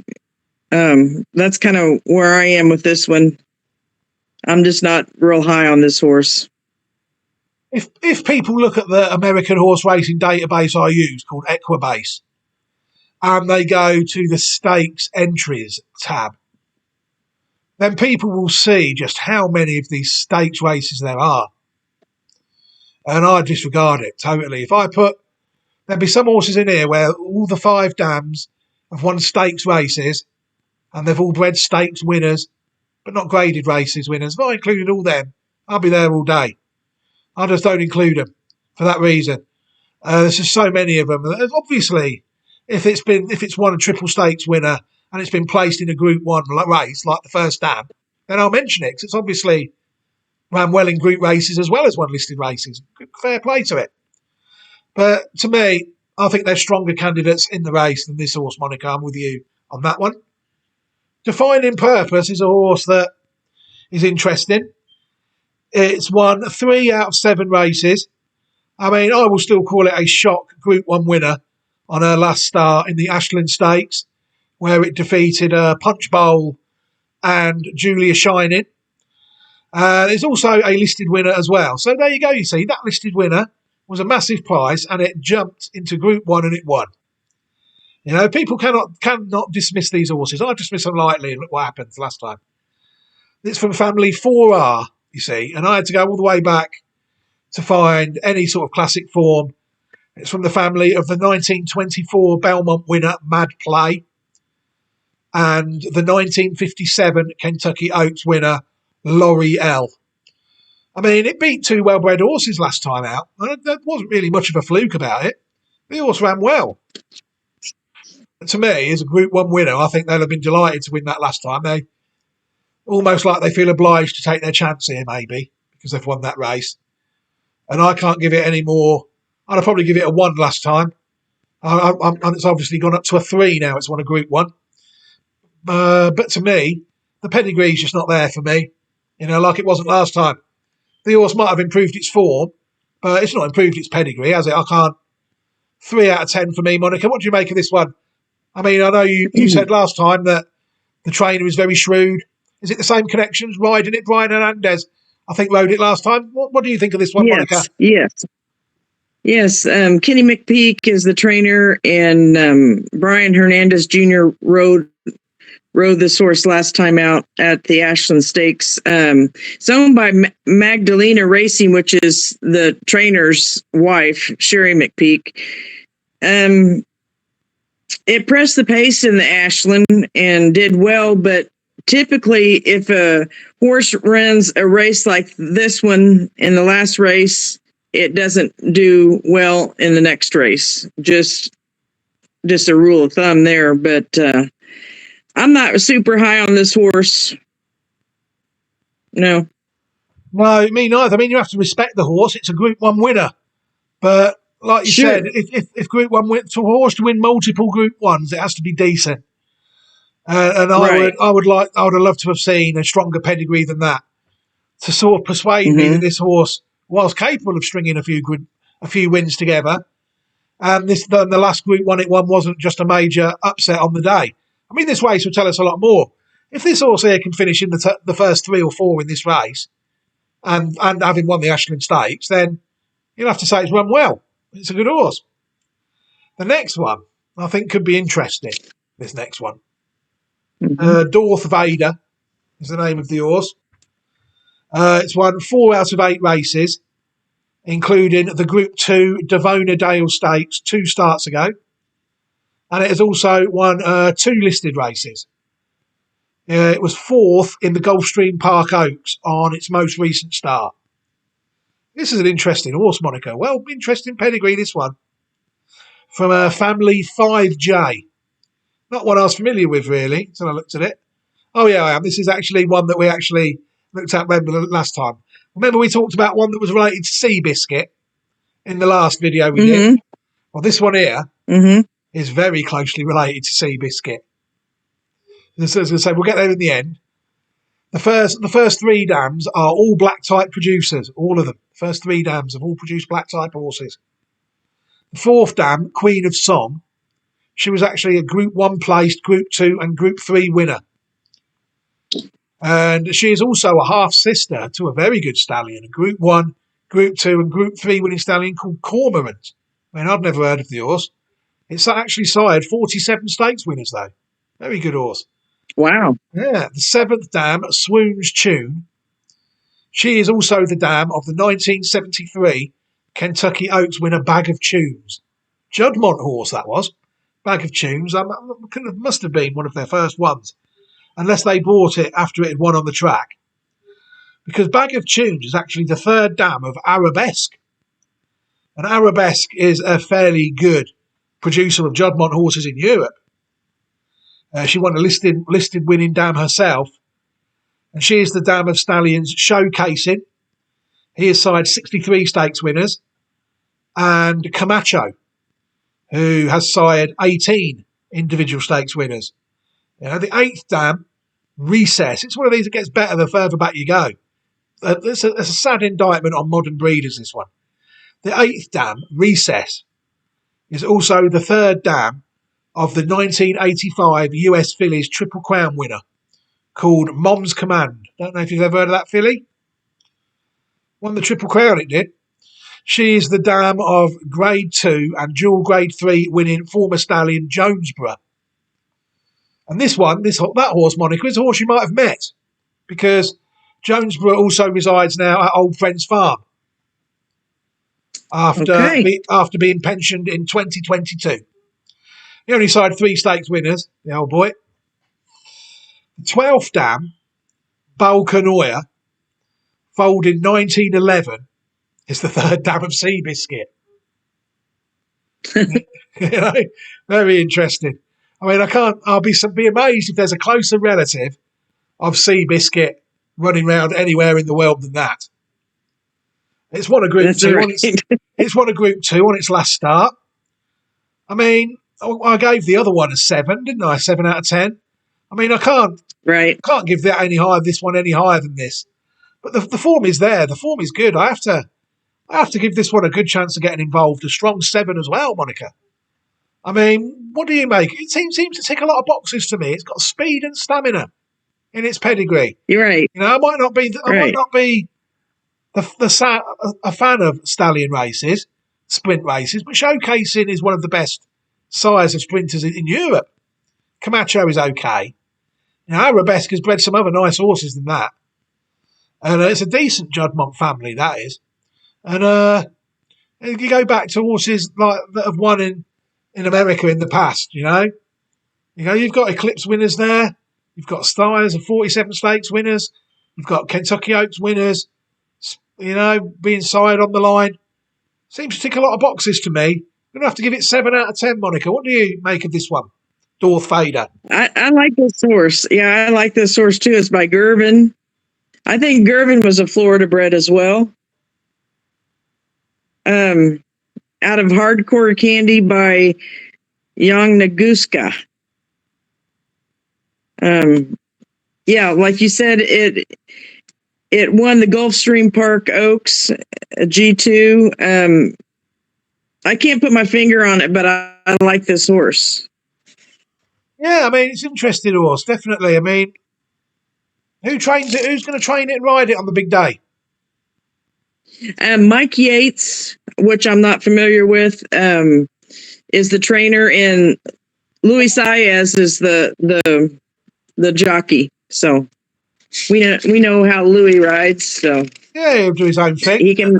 That's kind of where I am with this one. I'm just not real high on this horse. If people look at the American horse racing database I use called Equibase, and they go to the stakes entries tab, then people will see just how many of these stakes races there are. And I disregard it totally. If I put, there'd be some horses in here where all the 5 dams have won stakes races, and they've all bred stakes winners, but not graded races winners. If I included all them, I'll be there all day. I just don't include them for that reason. There's just so many of them. Obviously, if it's won a triple stakes winner and it's been placed in a Group 1 race like the first dam, then I'll mention it because it's obviously ran well in group races as well as won listed races. Fair play to it. But to me, I think there's stronger candidates in the race than this horse, Monica. I'm with you on that one. Defining Purpose is a horse that is interesting. It's won 3 out of 7 races. I mean, I will still call it a shock Group 1 winner on her last start in the Ashland Stakes, where it defeated Punch Bowl and Julia Shining. There's also a listed winner as well. So there you go, you see, that listed winner was a massive price and it jumped into Group 1 and it won. People cannot dismiss these horses. I dismiss them lightly and look what happened last time. It's from family 4R, you see, and I had to go all the way back to find any sort of classic form. It's from the family of the 1924 Belmont winner, Mad Play, and the 1957 Kentucky Oaks winner, Laurie L. I mean, it beat 2 well-bred horses last time out. There wasn't really much of a fluke about it. The horse ran well. to me, as a Group 1 winner, I think they'll have been delighted to win that last time. They almost like they feel obliged to take their chance here, maybe, because they've won that race. And I can't give it any more. I'd probably give it a 1 last time. And it's obviously gone up to a 3 now. It's won a Group 1. But to me, the pedigree's just not there for me. Like it wasn't last time. The horse might have improved its form, but it's not improved its pedigree, has it? I can't. 3 out of 10 for me, Monica. What do you make of this one? I mean, I know you said last time that the trainer is very shrewd. Is it the same connections riding it? Brian Hernandez, I think, rode it last time. What do you think of this one, Monica? Yes. Kenny McPeak is the trainer, and Brian Hernandez Jr. rode this horse last time out at the Ashland Stakes. It's owned by Magdalena Racing, which is the trainer's wife, Sherry McPeak. It pressed the pace in the Ashland and did well, but typically if a horse runs a race like this one in the last race, it doesn't do well in the next race. Just a rule of thumb there, but I'm not super high on this horse. No, me neither. I mean, you have to respect the horse. It's a Group 1 winner. But like you said, if Group 1 wins, for a horse to win multiple Group 1s, it has to be decent. And I would have loved to have seen a stronger pedigree than that to sort of persuade me that this horse was capable of stringing a few wins together. And the last Group 1 it won wasn't just a major upset on the day. I mean, this race will tell us a lot more. If this horse here can finish in the first 3 or 4 in this race, and having won the Ashland Stakes, then you'll have to say it's run well. It's a good horse. The next one, I think, could be interesting. This next one. Darth Vader is the name of the horse. It's won 4 out of 8 races, including the Group 2 Devona Dale Stakes 2 starts ago. And it has also won 2 listed races. It was 4th in the Gulfstream Park Oaks on its most recent start. This is an interesting horse, Monica. Well, interesting pedigree, this one. From a family 5J. Not one I was familiar with, really, until I looked at it. Oh, yeah, I am. This is actually one that we actually looked at last time. Remember we talked about one that was related to Seabiscuit in the last video we did? Well, this one here is very closely related to Seabiscuit. As I say, we'll get there in the end. The first 3 dams are all black type producers, all of them. The first 3 dams have all produced black type horses. The 4th dam, Queen of Song, she was actually a Group 1 placed, Group 2 and Group 3 winner. And she is also a half-sister to a very good stallion, a Group 1, Group 2 and Group 3 winning stallion called Cormorant. I mean, I'd never heard of the horse. It's actually sired 47 stakes winners, though. Very good horse. Wow. Yeah. The 7th dam, Swoon's Tune. She is also the dam of the 1973 Kentucky Oaks winner Bag of Tunes. Juddmonte horse, that was. Bag of Tunes. Must have been one of their first ones, unless they bought it after it had won on the track. Because Bag of Tunes is actually the 3rd dam of Arabesque. And Arabesque is a fairly good producer of Juddmonte horses in Europe. She won a listed winning dam herself. And she is the dam of stallions Showcasing. He has sired 63 stakes winners. And Camacho, who has sired 18 individual stakes winners. The 8th dam, Recess. It's one of these that gets better the further back you go. It's a sad indictment on modern breeders, this one. The 8th dam, Recess, is also the 3rd dam of the 1985 US Fillies Triple Crown winner called Mom's Command. Don't know if you've ever heard of that filly. Won the Triple Crown, it did. She is the dam of Grade 2 and dual Grade 3 winning former stallion Jonesborough. And that horse, Monica, is a horse you might have met, because Jonesborough also resides now at Old Friends Farm after being pensioned in 2022. He only sired 3 stakes winners, the old boy. The 12th dam, Balcanoia, foaled in 1911, is the 3rd dam of Seabiscuit. Very interesting. I mean, I'll be amazed if there's a closer relative of Seabiscuit running around anywhere in the world than that. It's won a Group That's 2 right. it's won a Group 2 on its last start. I mean, I gave the other one a 7, didn't I? 7 out of 10. I mean, I can't give that this one any higher than this. But the form is there. The form is good. I have to give this one a good chance of getting involved. A strong 7 as well, Monica. I mean, what do you make? It seems to tick a lot of boxes to me. It's got speed and stamina in its pedigree. You're right. You know, I might not be a fan of stallion races, sprint races, but Showcasing is one of the best size of sprinters in Europe. Camacho is okay. You know, Arabesque has bred some other nice horses than that. And it's a decent Juddmonte family, that is. And you go back to horses like that have won in America in the past, you know. You've got Eclipse winners there. You've got Styles of 47 Stakes winners. You've got Kentucky Oaks winners, you know, being side on the line. Seems to tick a lot of boxes to me. I'm going to have to give it 7 out of 10, Monica. What do you make of this one? Dorth Fader. I like this horse. Yeah, I like this horse too. It's by Gervin. I think Gervin was a Florida bred as well. Out of Hardcore Candy by Young Naguska. Yeah, like you said, it won the Gulfstream Park Oaks G2. I can't put my finger on it, but I like this horse. Yeah, I mean, it's an interesting horse, definitely. I mean, who trains it? Who's going to train it and ride it on the big day? Mike Yates, which I'm not familiar with, is the trainer, and Louis Saez is the jockey. So we know how Louis rides. So yeah, he'll do his own thing. He can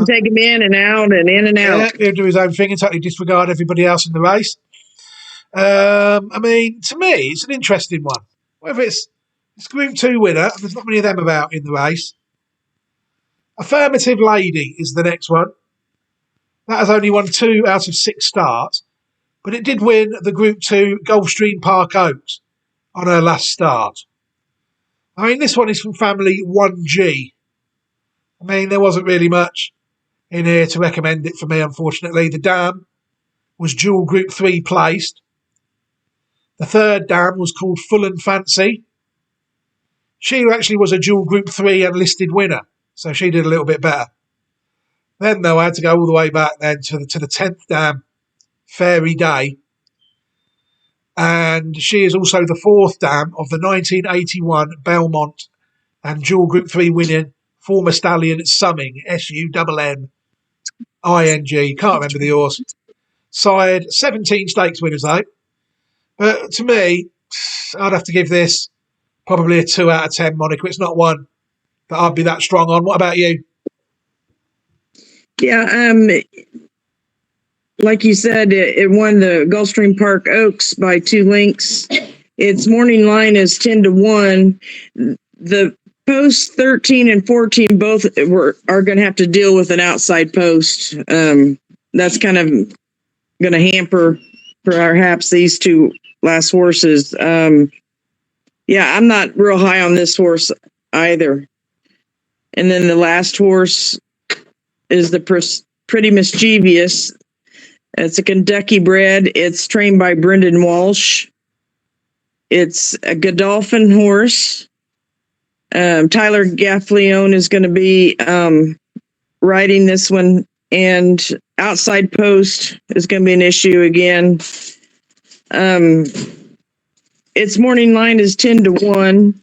take him in and out and in and out. Yeah, he'll do his own thing and totally disregard everybody else in the race. I mean, to me, it's an interesting one. Whether it's Group 2 winner, there's not many of them about in the race. Affirmative Lady is the next one. That has only won 2 out of 6 starts, but it did win the Group 2 Gulfstream Park Oaks on her last start. I mean, this one is from family 1G. I mean, there wasn't really much in here to recommend it for me, unfortunately. The dam was dual Group 3 placed. The third dam was called Full and Fancy. She actually was a dual Group 3 enlisted winner, so she did a little bit better. Then, though, I had to go all the way back then to the 10th dam, Fairy Day. And she is also the 4th dam of the 1981 Belmont and dual Group 3 winning former stallion Summing, Summing. Can't remember the horse. Sired 17 stakes winners, though. But to me, I'd have to give this probably a 2 out of 10, Monica. It's not one that I'd be that strong on. What about you? Yeah, like you said, it won the Gulfstream Park Oaks by 2 lengths. Its morning line is 10-1. The posts 13 and 14 both are going to have to deal with an outside post. That's kind of going to hamper perhaps these 2 last horses. Yeah, I'm not real high on this horse either. And then the last horse is the Pretty Mischievous. It's a Kentucky bred. It's trained by Brendan Walsh. It's a Godolphin horse. Tyler Gaffleone is going to be riding this one, and outside post is going to be an issue again. Its morning line is 10-1.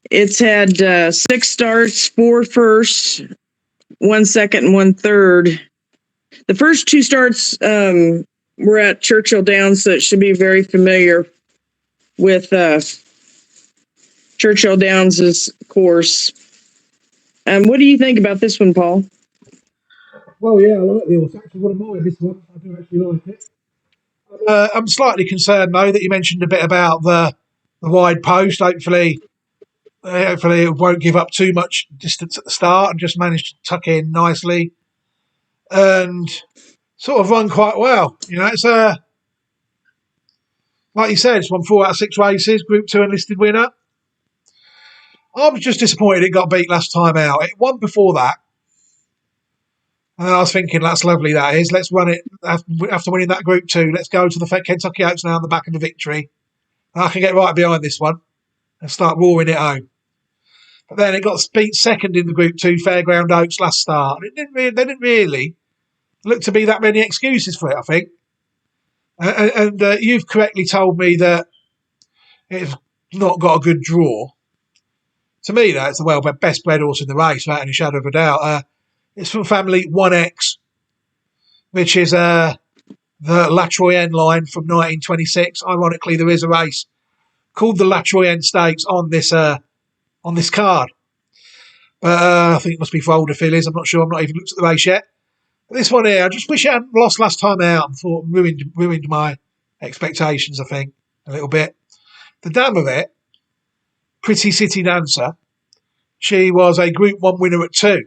It's had 6 starts, 4 firsts, 1 second, and 1 third. The first 2 starts were at Churchill Downs, so it should be very familiar with Churchill Downs' course. What do you think about this one, Paul? Well, yeah, I like the horse. Actually, one of mine, this one. I do actually like it. I'm slightly concerned, though, that you mentioned a bit about the wide post. Hopefully it won't give up too much distance at the start and just manage to tuck in nicely and sort of run quite well. You know, it's like you said, it's won 4 out of 6 races, Group 2 enlisted winner. I was just disappointed it got beat last time out. It won before that. And then I was thinking, that's lovely, that is. Let's run it after winning that Group 2. Let's go to the Kentucky Oaks now on the back of the victory. And I can get right behind this one and start roaring it home. But then it got beat second in the Group 2 Fairground Oaks last start. And they didn't really look to be that many excuses for it, I think. And you've correctly told me that it's not got a good draw. To me, that's the best bred horse in the race, without any shadow of a doubt. It's from family 1X, which is the La Troyenne line from 1926. Ironically, there is a race called the La Troyenne Stakes on this card. But I think it must be for older fillies. I'm not sure. I've not even looked at the race yet. But this one here, I just wish it hadn't lost last time out. I thought ruined my expectations, I think, a little bit. The dam of it, Pretty City Dancer, she was a Group 1 winner at 2.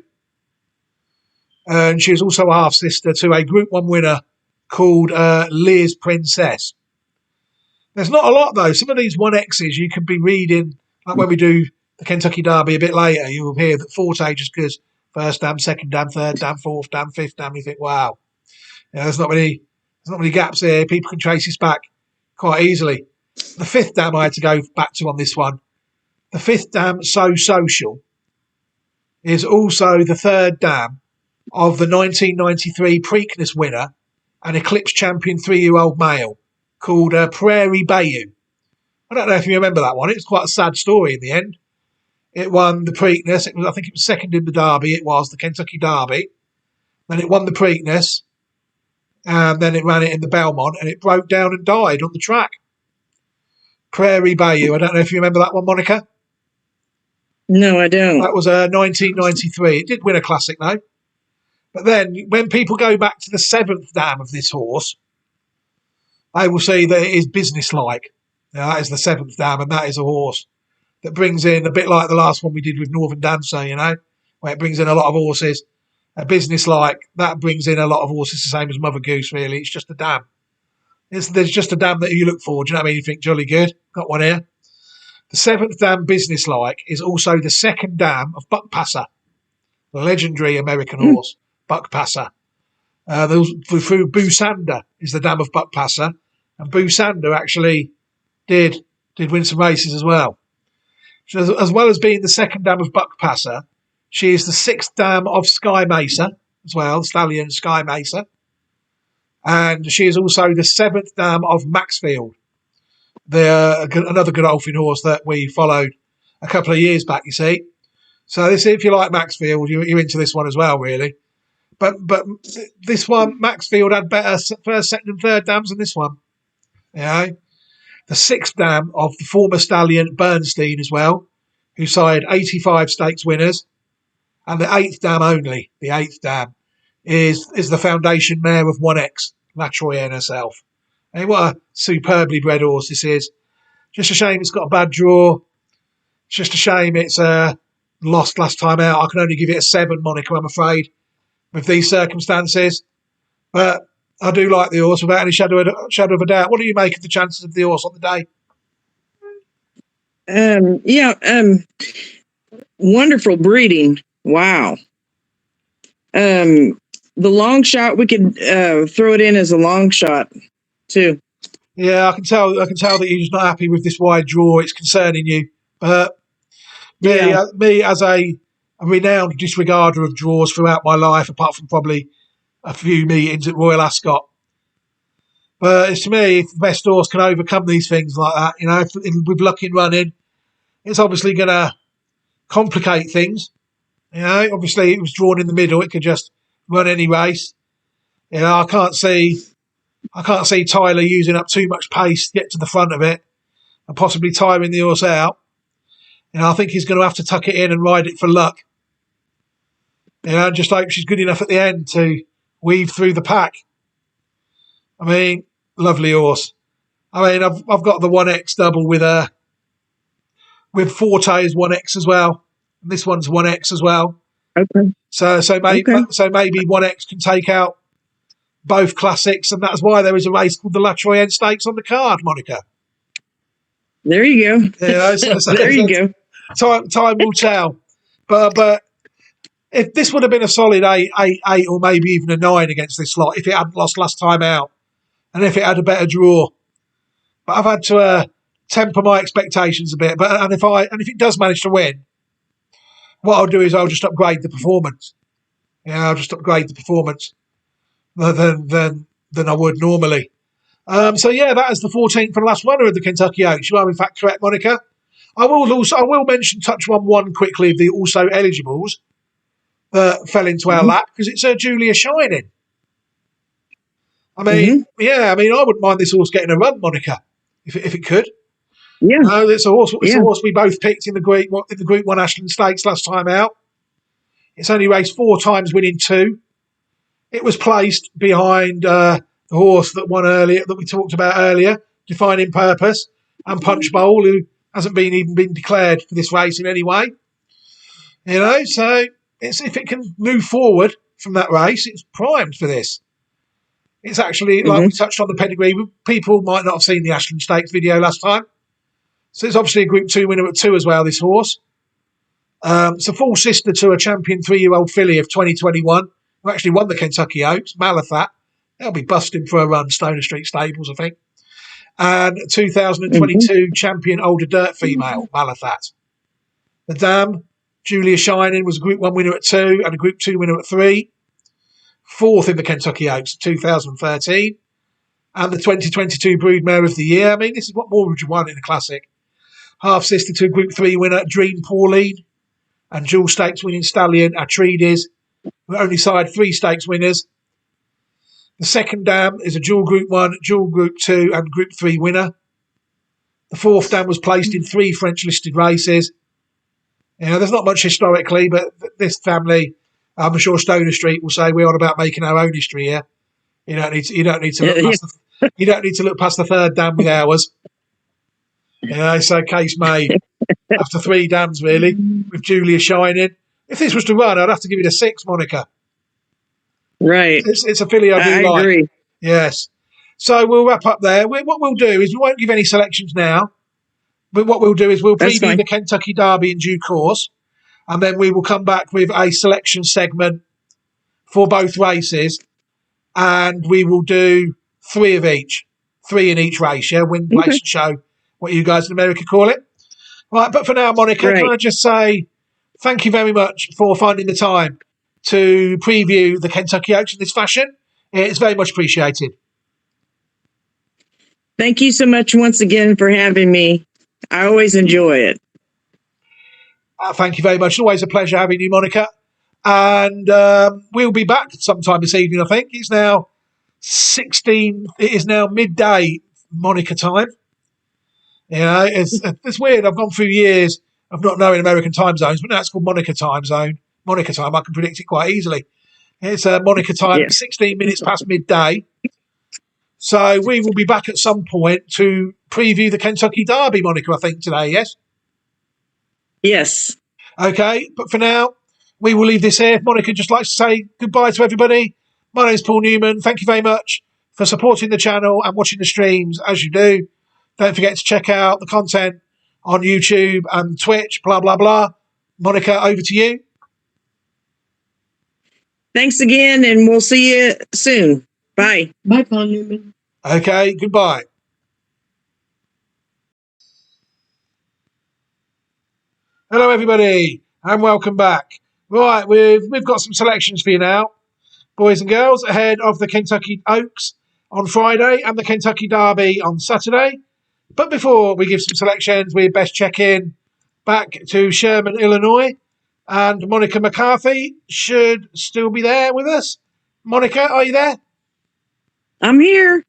And she was also a half-sister to a Group 1 winner called Liz Princess. There's not a lot, though. Some of these 1Xs you could be reading, like when we do the Kentucky Derby a bit later, you will hear that Forte just goes first dam, second dam, third dam, fourth dam, fifth dam. You think, wow, there's not many gaps here. People can trace this back quite easily. The fifth dam I had to go back to on this one. The fifth dam, So Social, is also the third dam of the 1993 Preakness winner and Eclipse champion 3-year-old male called Prairie Bayou. I don't know if you remember that one. It was quite a sad story in the end. It won the Preakness. I think it was second in the Derby. It was the Kentucky Derby. Then it won the Preakness. And then it ran it in the Belmont and it broke down and died on the track. Prairie Bayou. I don't know if you remember that one, Monica. No, I don't. That was 1993. It did win a classic, though. But then when people go back to the 7th dam of this horse, they will see that it is businesslike. Now, that is the 7th dam, and that is a horse that brings in, a bit like the last one we did with Northern Dancer, where it brings in a lot of horses. A businesslike, that brings in a lot of horses, the same as Mother Goose, really. It's just a dam. There's just a dam that you look for. Do you know what I mean? You think, jolly good, got one here. The 7th dam, businesslike, is also the 2nd dam of Buck Passer, the legendary American horse, Buck Passer. Through Boo Sander is the dam of Buck Passer, and Boo Sander actually did win some races as well. So as well as being the 2nd dam of Buck Passer, she is the 6th dam of Sky Mesa as well, stallion Sky Mesa, and she is also the 7th dam of Maxfield, another Godolphin horse that we followed a couple of years back. You see, so this, if you like Maxfield, you're into this one as well, really. But this one, Maxfield had better first, second, and third dams than this one. The 6th dam of the former stallion Bernstein as well, who sired 85 stakes winners, and the 8th dam only. The 8th dam is the foundation mare of 1X, La Troyenne herself. And what a superbly bred horse this is. Just a shame it's got a bad draw. It's just a shame it's lost last time out. I can only give it a 7, Monica, I'm afraid, with these circumstances. But I do like the horse without any shadow of a doubt. What do you make of the chances of the horse on the day? Wonderful breeding. Wow. The long shot, we could throw it in as a long shot too. Yeah, I can tell that you're just not happy with this wide draw. It's concerning you. But me as a renowned disregarder of draws throughout my life, apart from probably a few meetings at Royal Ascot. But it's, to me, if the best horse can overcome these things like that, with luck in running, it's obviously going to complicate things. Obviously it was drawn in the middle. It could just run any race. I can't see Tyler using up too much pace to get to the front of it and possibly tiring the horse out. I think he's going to have to tuck it in and ride it for luck. Just hope she's good enough at the end to weave through the pack. I mean, lovely horse. I mean, I've got the 1X double with Forte's 1X as well. And this one's 1X as well. Okay. So maybe 1X can take out both classics, and that's why there is a race called the La Troyenne Stakes on the card, Monica. There you go. Yeah, There you go. time will tell. But if this would have been a solid eight, or maybe even a 9 against this lot, if it hadn't lost last time out, and if it had a better draw. But I've had to temper my expectations a bit. And if it does manage to win, what I'll do is I'll just upgrade the performance. Yeah, I'll just upgrade the performance than I would normally. So yeah, that is the 14th and last winner of the Kentucky Oaks. You are in fact correct, Monica. I will mention touch one quickly of the also eligibles that fell into our lap, because it's Julia Shining. I mean, I wouldn't mind this horse getting a run, Monica, if it could. Yeah. It's a horse. It's a horse we both picked in the Group 1 Ashland Stakes last time out. It's only raced 4 times, winning 2. It was placed behind the horse that won earlier, that we talked about earlier, Defining Purpose, and Punch Bowl, who hasn't even been declared for this race in any way. So if it can move forward from that race, it's primed for this. It's actually, like we touched on the pedigree, people might not have seen the Ashland Stakes video last time. So it's obviously a Group 2 winner at 2 as well, this horse. It's a full sister to a champion 3-year-old filly of 2021, who actually won the Kentucky Oaks, Malathat. They'll be busting for a run, Stoner Street Stables, I think. And 2022 champion older dirt female, Malathat. The dam, Julia Shining, was a Group 1 winner at 2 and a Group 2 winner at 3. 4th in the Kentucky Oaks, 2013. And the 2022 Broodmare of the Year. I mean, this is what more would you want in a classic? Half sister to a Group 3 winner, Dream Pauline. And dual stakes winning stallion, Atreides, who only side 3 stakes winners. The second dam is a dual Group 1, dual Group 2 and Group 3 winner. The 4th dam was placed in 3 French listed races. There's not much historically, but this family, I'm sure Stoner Street will say we're on about making our own history here. You don't need to look past the 3rd dam with ours. So case made. After 3 dams, really, with Julia Shining. If this was to run, I'd have to give it a 6, Monica. Right. It's a filly I do like. Agree. Yes. So we'll wrap up there. What we'll do is we won't give any selections now, but what we'll do is we'll preview the Kentucky Derby in due course, and then we will come back with a selection segment for both races, and we will do 3 of each, 3 in each race, win, place, and show, what you guys in America call it. Right, but for now, Monica, can I just say thank you very much for finding the time to preview the Kentucky Oaks in this fashion. It's very much appreciated. Thank you so much once again for having me. I always enjoy it. Thank you very much. It's always a pleasure having you, Monica. And we'll be back sometime this evening, I think. It is now midday Monica time. It's weird. I've gone through years of not knowing American time zones, but now it's called Monica time zone. Monica time, I can predict it quite easily. It's Monica time, 16 minutes past midday. So we will be back at some point to preview the Kentucky Derby, Monica, I think, today, yes? Yes. Okay, but for now, we will leave this here. Monica just likes to say goodbye to everybody. My name is Paul Newman. Thank you very much for supporting the channel and watching the streams as you do. Don't forget to check out the content on YouTube and Twitch, blah, blah, blah. Monica, over to you. Thanks again, and we'll see you soon. Bye. Bye, Paul Newman. Okay, goodbye. Hello, everybody, and welcome back. Right, we've got some selections for you now, boys and girls, ahead of the Kentucky Oaks on Friday and the Kentucky Derby on Saturday. But before we give some selections, we best check in back to Sherman, Illinois. And Monica McCarthy should still be there with us. Monica, are you there? I'm here.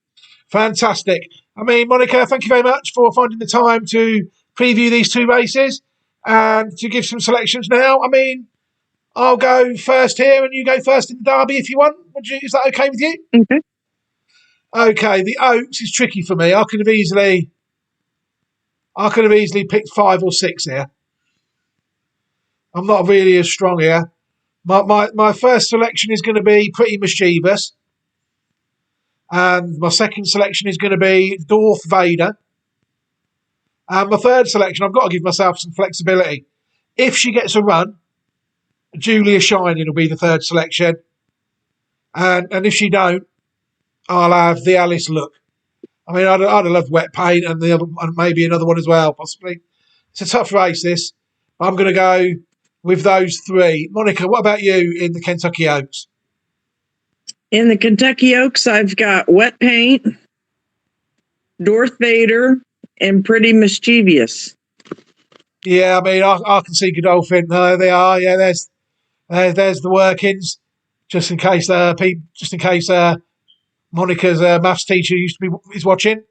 Fantastic. I mean, Monica, thank you very much for finding the time to preview these 2 races and to give some selections now. I mean, I'll go first here and you go first in the Derby if you want. Is that okay with you? Okay. Okay, the Oaks is tricky for me. I could have easily picked 5 or 6 here. I'm not really as strong here. My first selection is going to be Pretty Mischievous. And my second selection is going to be Darth Vader. My third selection, I've got to give myself some flexibility. If she gets a run, Julia Shining will be the third selection. And if she don't, I'll have the Alice Look. I mean, I'd have loved Wet Paint and the other, and maybe another one as well, possibly. It's a tough race, this. But I'm going to go with those three. Monica, what about you in the Kentucky Oaks? In the Kentucky Oaks, I've got Wet Paint, Darth Vader, and Pretty Mischievous. Yeah, I mean, I can see Godolphin. There they are. Yeah, there's the workings. Just in case Monica's maths teacher is watching.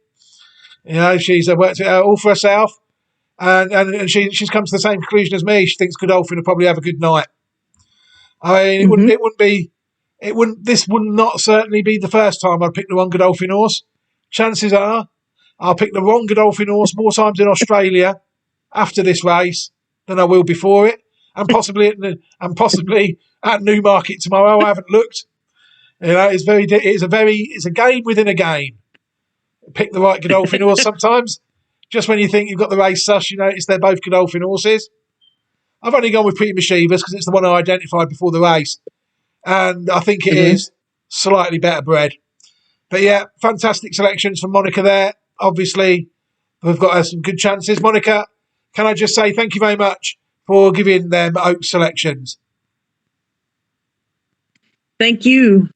You know, she's worked it out all for herself, and she's come to the same conclusion as me. She thinks Godolphin will probably have a good night. I mean, this would not certainly be the first time I'd pick the wrong Godolphin horse. Chances are, I'll pick the wrong Godolphin horse more times in Australia after this race than I will before it, and possibly at Newmarket tomorrow. I haven't looked. You know, it's a game within a game. Pick the right Godolphin horse sometimes. Just when you think you've got the race suss, you notice they're both Godolphin horses. I've only gone with Pretty Mischievous because it's the one I identified before the race. And I think it is slightly better bred. But yeah, fantastic selections from Monica there. Obviously, we've got some good chances. Monica, can I just say thank you very much for giving them Oak selections. Thank you.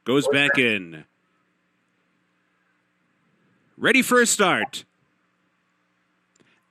Goes back in. Ready for a start.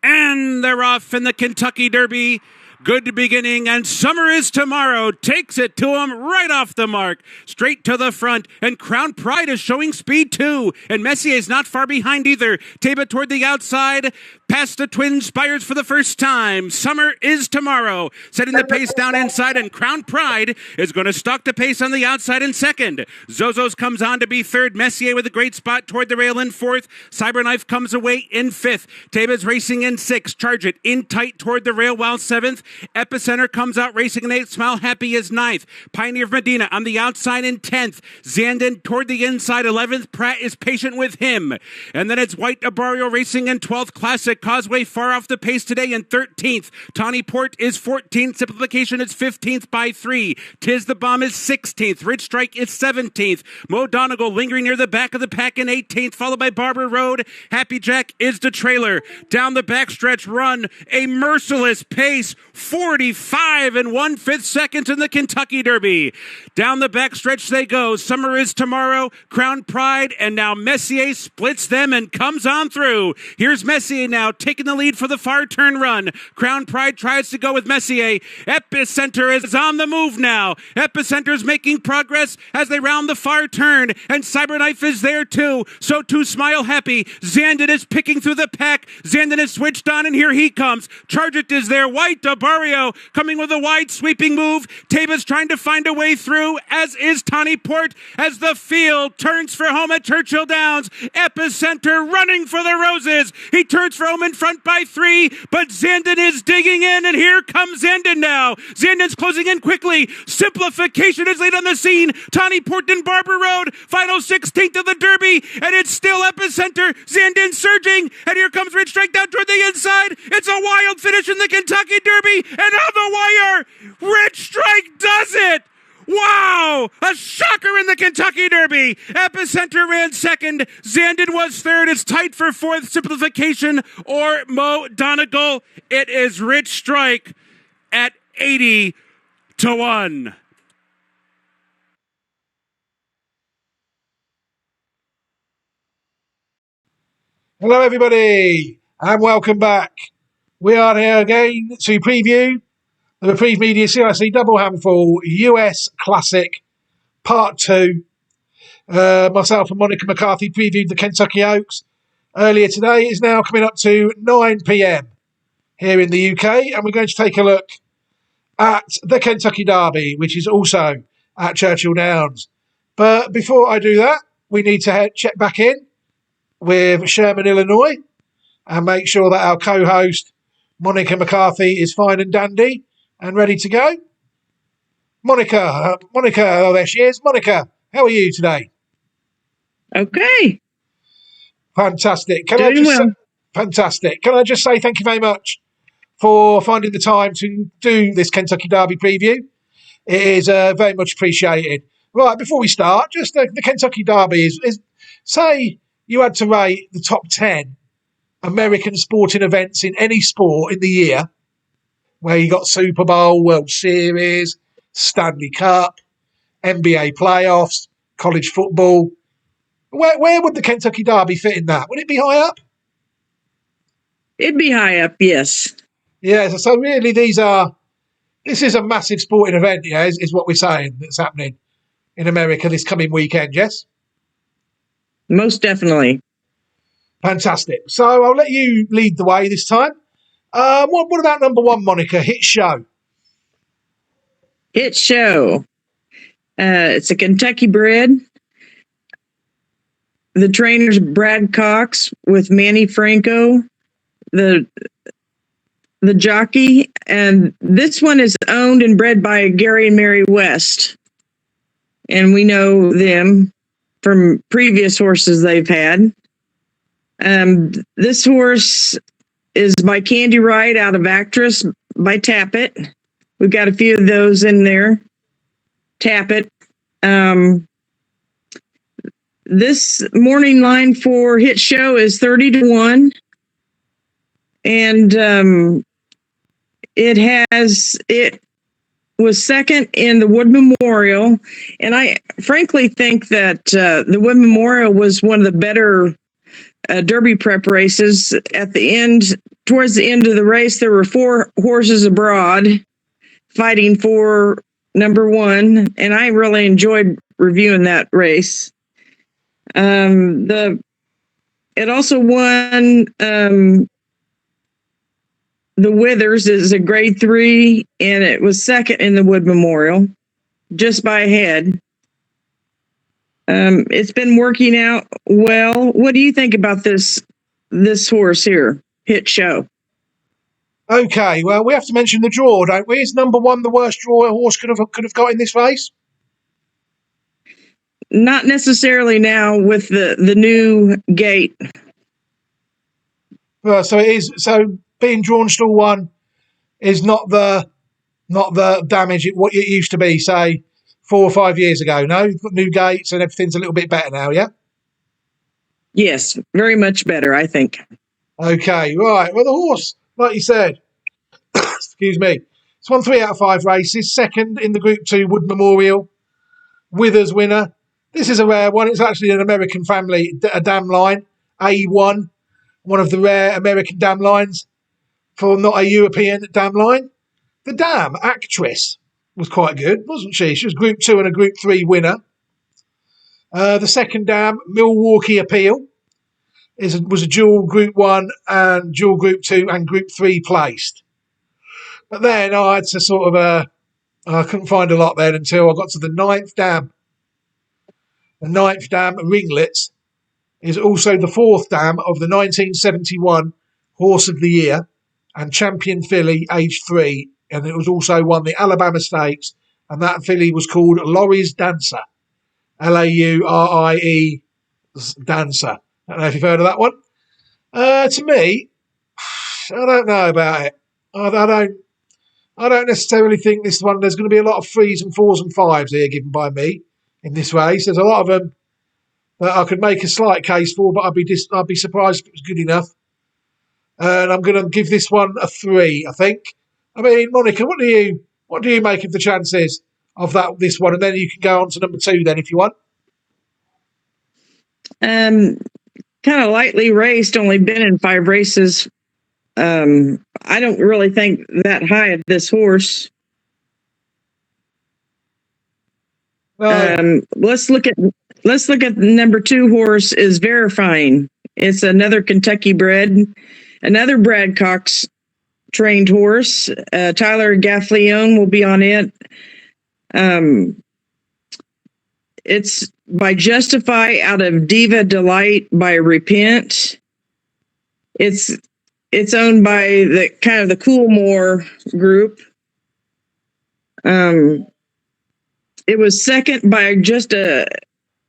And they're off in the Kentucky Derby. Good beginning, and Summer is Tomorrow takes it to him right off the mark. Straight to the front, and Crown Pride is showing speed too. And Messier is not far behind either. Taba toward the outside, past the Twin Spires for the first time. Summer is Tomorrow, setting the pace down inside, and Crown Pride is going to stalk the pace on the outside in second. Zozos comes on to be third. Messier with a great spot toward the rail in fourth. Cyberknife comes away in fifth. Taba's racing in sixth. Charge It in tight toward the rail while seventh. Epicenter comes out racing in eighth. Smile Happy is ninth. Pioneer of Medina on the outside in 10th. Zandon toward the inside 11th. Pratt is patient with him. And then it's White Abario racing in 12th. Classic Causeway far off the pace today in 13th. Tawny Port is 14th. Simplification is 15th by 3. Tis the Bomb is 16th. Rich Strike is 17th. Mo Donegal lingering near the back of the pack in 18th, followed by Barber Road. Happy Jack is the trailer. Down the backstretch run, a merciless pace, 45 and 1/5 seconds in the Kentucky Derby. Down the backstretch they go. Summer is Tomorrow, Crown Pride, and now Messier splits them and comes on through. Here's Messier now taking the lead for the far turn run. Crown Pride tries to go with Messier. Epicenter is on the move now. Epicenter's making progress as they round the far turn, and Cyberknife is there too. So too Smile Happy. Zandon is picking through the pack. Zandon is switched on, and here he comes. Charge It is there. White Abario coming with a wide sweeping move. Taba's trying to find a way through, as is Tawny Port, as the field turns for home at Churchill Downs. Epicenter running for the roses. He turns for home in front by 3, but Zandon is digging in, and here comes Zandon now. Zandon's closing in quickly. Simplification is late on the scene. Tawny Port and Barber Road, final 16th of the Derby, and it's still Epicenter. Zandon surging, and here comes Rich Strike down toward the inside. It's a wild finish in the Kentucky Derby, and on the wire, Rich Strike does it! Wow! A shocker in the Kentucky Derby. Epicenter ran second. Zandon was third. It's tight for fourth. Simplification or Mo Donegal. It is Rich Strike at 80-1. Hello, everybody, and welcome back. We are here again to preview the Reprieve Media CIC Double Handful US Classic Part 2. Myself and Monica McCarthy previewed the Kentucky Oaks earlier today. It's now coming up to 9 p.m. here in the UK, and we're going to take a look at the Kentucky Derby, which is also at Churchill Downs. But before I do that, we need to check back in with Sherman, Illinois, and make sure that our co-host, Monica McCarthy, is fine and dandy and ready to go. Monica, oh, there she is. Monica, how are you today? Okay. Fantastic. Fantastic. Can I just say thank you very much for finding the time to do this Kentucky Derby preview. It is very much appreciated. Right, before we start, just the Kentucky Derby is, say you had to rate the top 10 American sporting events in any sport in the year, where you got Super Bowl, World Series, Stanley Cup, NBA playoffs, college football. Where would the Kentucky Derby fit in that? Would it be high up? It'd be high up, yes. Yeah, so really this is a massive sporting event, yeah, is what we're saying that's happening in America this coming weekend, yes? Most definitely. Fantastic. So I'll let you lead the way this time. What about number 1, Monica? Hit Show. Hit Show. It's a Kentucky bred. The trainer's Brad Cox with Manny Franco, the jockey. And this one is owned and bred by Gary and Mary West. And we know them from previous horses they've had. This horse is by Candy Wright out of Actress by Tappet. We've got a few of those in there. Tappet. This morning line for Hit Show is 30-1. And it was second in the Wood Memorial. And I frankly think that the Wood Memorial was one of the better Derby prep races. At the end, towards the end of the race, there were 4 horses abroad fighting for number 1, and I really enjoyed reviewing that race. It also won the Withers is a grade 3, and it was second in the Wood Memorial, just by a head. It's been working out well. What do you think about this horse here, Hit Show? Okay, well, we have to mention the draw, don't we? Is number 1 the worst draw a horse could have got in this race? Not necessarily now with the new gate. Well, so it is. So being drawn stall 1 is not the damage what it used to be, say 4 or 5 years ago. No, you've got new gates and everything's a little bit better now. Yeah. Yes, very much better, I think. Okay, right. Well, the horse, like you said, excuse me, it's won 3 out of 5 races. Second in the Group 2 Wood Memorial. Withers winner. This is a rare one. It's actually an American family, a dam line, A1, one of the rare American dam lines for not a European dam line. The dam actress was quite good, wasn't she? She was Group 2 and a Group 3 winner. The second dam, Milwaukee Appeal, was a dual Group 1 and dual Group 2 and Group 3 placed. But then I had to sort of, I couldn't find a lot then until I got to the 9th dam. The 9th dam, Ringlets, is also the 4th dam of the 1971 Horse of the Year and Champion filly, age 3. And it was also won the Alabama Stakes. And that filly was called Laurie's Dancer. Laurie Dancer. I don't know if you've heard of that one. To me, I don't know about it. I don't necessarily think this one, there's going to be a lot of 3s and 4s and 5s here given by me in this race. There's a lot of them that I could make a slight case for, but I'd be surprised if it was good enough. And I'm going to give this one a 3, I think. I mean, Monica, what do you make of the chances of this one? And then you can go on to number 2 then if you want. Kind of lightly raced, only been in 5 races. I don't really think that high of this horse. Let's look at the number 2 horse is Verifying. It's another Kentucky bred, another Brad Cox trained horse. Tyler Gaffleone will be on it. It's by Justify out of Diva Delight by Repent. It's owned by the kind of the Coolmore group. It was second by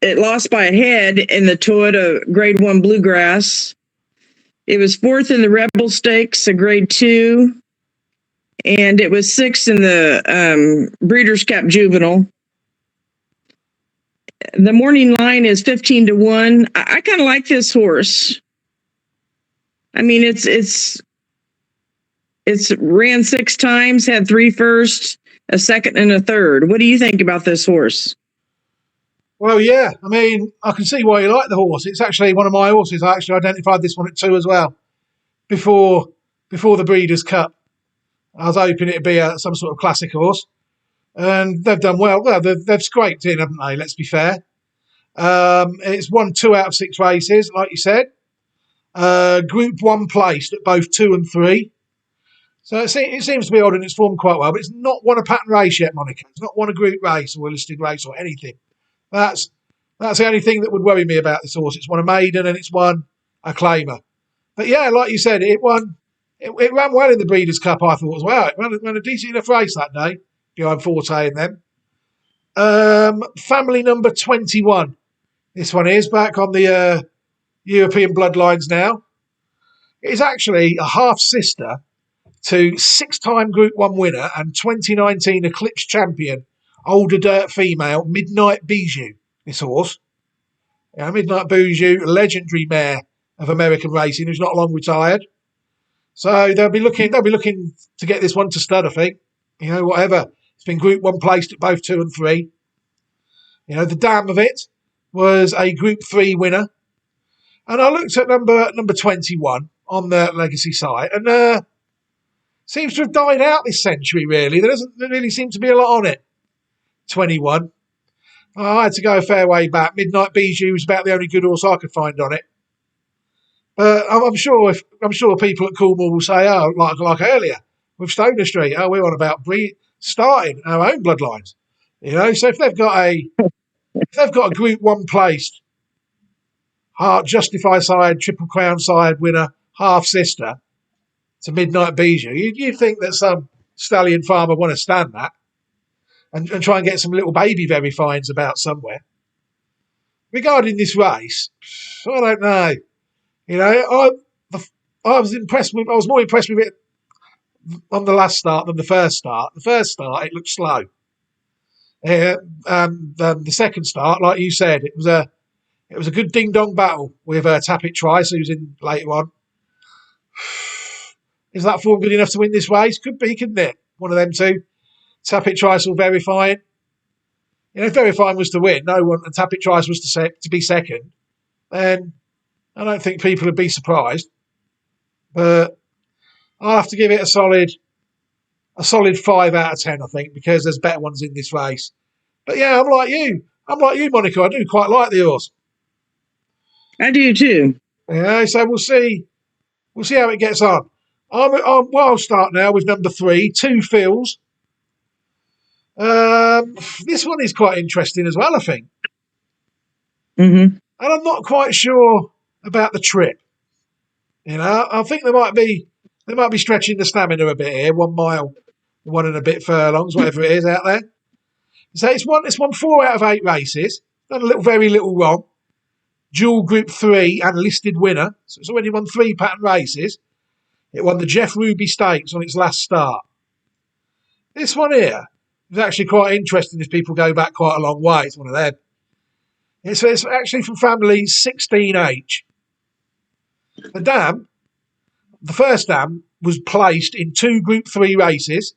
it lost by a head in the Toyota Grade 1 Bluegrass. It was 4th in the Rebel Stakes, a Grade 2. And it was 6th in the Breeders' Cup Juvenile. The morning line is 15-1. I kind of like this horse. I mean, it's ran 6 times, had 3 firsts, a 2nd, and a 3rd. What do you think about this horse? Well, yeah. I mean, I can see why you like the horse. It's actually one of my horses. I actually identified this one at 2 as well. Before the Breeders' Cup, I was hoping it'd be some sort of classic horse, and they've done well. Well, they've scraped in, haven't they? Let's be fair. It's won 2 out of 6 races, like you said. Group 1 placed at both 2 and 3. So it seems to be holding its form quite well, but it's not won a pattern race yet, Monica. It's not won a group race or a listed race or anything. That's the only thing that would worry me about this horse. It's won a maiden and it's won a claimer. But yeah, like you said, it ran well in the Breeders' Cup, I thought as well. It ran a decent enough race that day behind Forte and them. Family number 21. This one is back on the European bloodlines now. It is actually a half-sister to 6-time Group 1 winner and 2019 Eclipse champion, older dirt female, Midnight Bijou, this horse. Yeah, Midnight Bijou, a legendary mare of American racing who's not long retired. So they'll be looking to get this one to stud, I think. You know, whatever. It's been Group 1 placed at both 2 and 3. You know, the dam of it was a Group 3 winner. And I looked at number 21. on the Legacy site, and seems to have died out this century, really. There really seem to be a lot on it. 21. I had to go a fair way back. Midnight Bijou was about the only good horse I could find on it. I'm sure people at Coolmore will say, oh, like earlier with Stoner Street, oh, we're on about starting our own bloodlines. So if they've got a Group 1 placed Heart Justify side, Triple Crown side winner, half sister to Midnight Bijou, you'd think that some stallion farmer want to stand that and try and get some little baby verifyings about somewhere. Regarding this race, I don't know. I was more impressed with it on the last start than the first start. The first start, it looked slow. The second start, like you said, it was a good ding dong battle with Tappet Trice, who's in later on. Is that form good enough to win this race? Could be, couldn't it? One of them two. Tappet Trice will verify it. If verifying was to win, no one, and Tappet Trice was to be second, then I don't think people would be surprised. But I'll have to give it a solid 5 out of 10, I think, because there's better ones in this race. But yeah, I'm like you, Monica. I do quite like the horse. I do too. So we'll see how it gets on. I'll start now with number 3, Two Fills. This one is quite interesting as well, I think. Mm-hmm. And I'm not quite sure about the trip. I think they might be stretching the stamina a bit here. 1 mile, 1 and a bit furlongs, whatever it is out there. So it's won 4 out of 8 races. Done very little wrong. Dual Group 3 and listed winner. So it's already won 3 pattern races. It won the Jeff Ruby Stakes on its last start. This one here is actually quite interesting if people go back quite a long way. It's one of them. It's actually from family 16H. The first dam, was placed in 2 Group 3 races.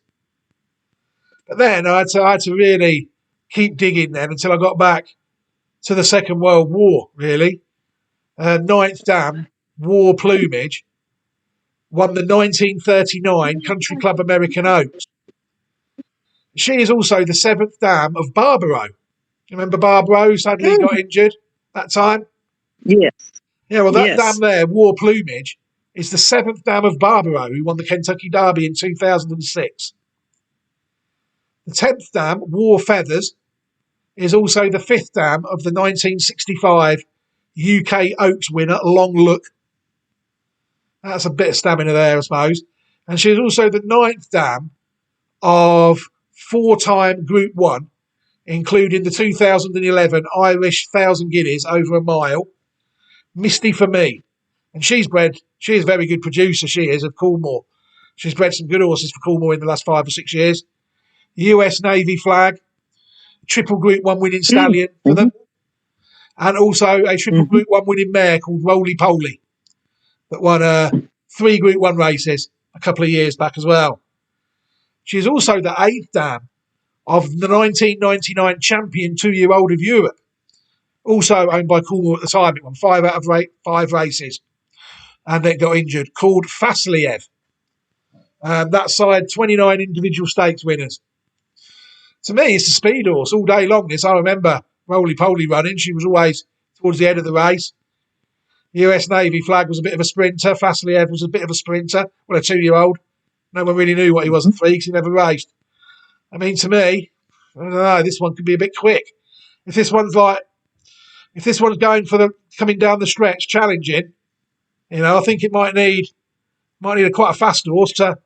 But then I had to really keep digging then until I got back to the Second World War, really. 9th dam, War Plumage, won the 1939 Country Club American Oaks. She is also the 7th dam of Barbaro. You remember Barbaro sadly got injured that time? Yes. Yeah, well, that dam there, War Plumage, is the 7th dam of Barbaro, who won the Kentucky Derby in 2006. The 10th dam, War Feathers, is also the 5th dam of the 1965 UK Oaks winner, Long Look. That's a bit of stamina there, I suppose. And she's also the 9th dam of 4-time Group 1, including the 2011 Irish 1,000 guineas over a mile, Misty for Me. And she is a very good producer, she is, of Coolmore. She's bred some good horses for Coolmore in the last 5 or 6 years. US Navy flag, triple Group 1 winning stallion for them. And also a triple Group 1 winning mare called Roly Poly that won 3 Group 1 races a couple of years back as well. She's also the 8th dam of the 1999 champion 2-year-old of Europe, also owned by Coolmore at the time. It won 5 out of 5 races and then got injured, called Vasiliev. That side, 29 individual stakes winners. To me, it's a speed horse all day long. I remember Roly Poly running. She was always towards the end of the race. US Navy flag was a bit of a sprinter. Vasiliev was a bit of a sprinter. Well, a 2-year-old. No one really knew what he was at 3 because he never raced. I mean, to me, I don't know, this one could be a bit quick. If this one's going for the coming down the stretch, challenging, I think it might need quite a fast horse to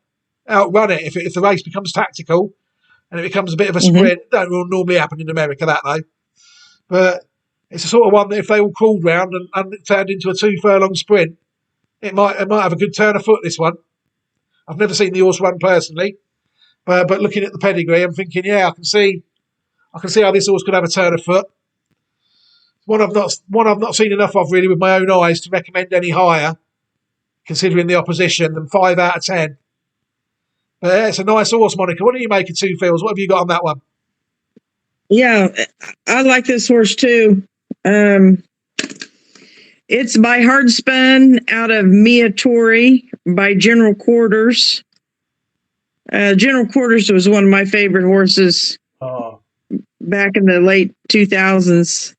outrun it if the race becomes tactical and it becomes a bit of a sprint. Don't normally happen in America, that though. But it's a sort of one that if they all called round and it turned into a 2-furlong sprint, it might have a good turn of foot, this one. I've never seen the horse run personally, but looking at the pedigree, I'm thinking, yeah, I can see how this horse could have a turn of foot. One I've not seen enough of really with my own eyes to recommend any higher, considering the opposition, than 5 out of 10. But yeah, it's a nice horse, Monica. What do you make of Two Fields? What have you got on that one? Yeah, I like this horse too. It's by Hard Spun out of Miatori by General Quarters. General Quarters was one of my favorite horses Oh, back in the late 2000s.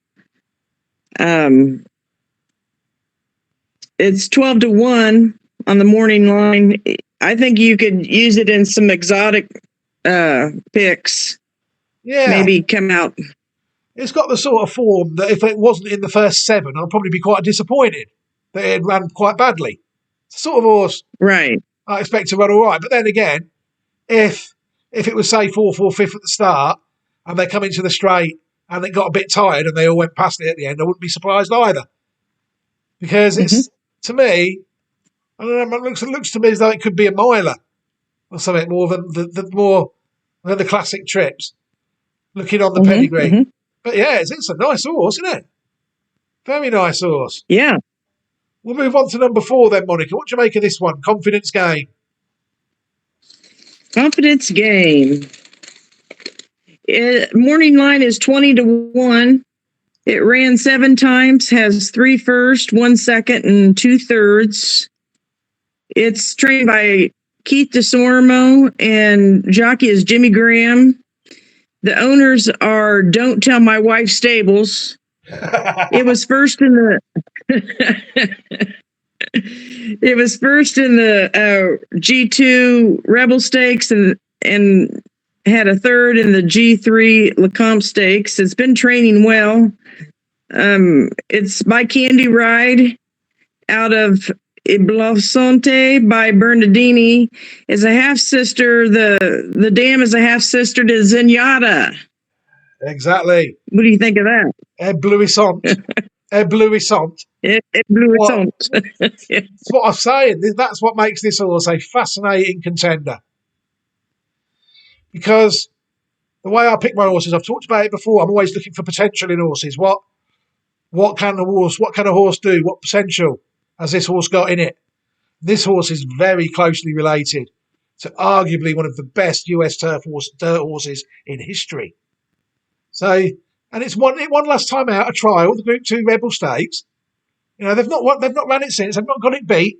It's 12-1 on the morning line. I think you could use it in some exotic picks. yeah. Maybe come out. It's got the sort of form that if it wasn't in the first 7, I'd probably be quite disappointed that it ran quite badly. It's the sort of horse Right. I expect to run all right. But then again, if it was, say, 4th or 5th at the start and they come into the straight and it got a bit tired and they all went past it at the end, I wouldn't be surprised either. Because it's, to me, I don't know, it looks to me as though it could be a miler or something more than the classic trips, looking on the pedigree. But yeah, it's a nice horse, isn't it? Very nice horse. Yeah. We'll move on to number 4 then, Monica. What do you make of this one? Confidence Game. Confidence Game. Morning line is 20-1. It ran 7 times, has 3 first, 1 second, and 2 thirds. It's trained by Keith DeSormo and jockey is Jimmy Graham. The owners are Don't Tell My Wife Stables. It was first in the G2 Rebel Stakes and had a third in the G3 Lecomte Stakes. It's been training well. It's by Candy Ride out of Iblosonte by Bernardini. Is a half sister. The dam is a half sister to Zenyatta. Exactly. What do you think of that? Éblouissant. Éblouissant. Éblouissant. That's what I'm saying. That's what makes this horse a fascinating contender. Because the way I pick my horses, I've talked about it before, I'm always looking for potential in horses. What can a horse do? What potential has this horse got in it? This horse is very closely related to arguably one of the best US dirt horses in history. So, and it won last time out a trial, the Group 2 Rebel Stakes. You know, they've not run it since. They've not got it beat.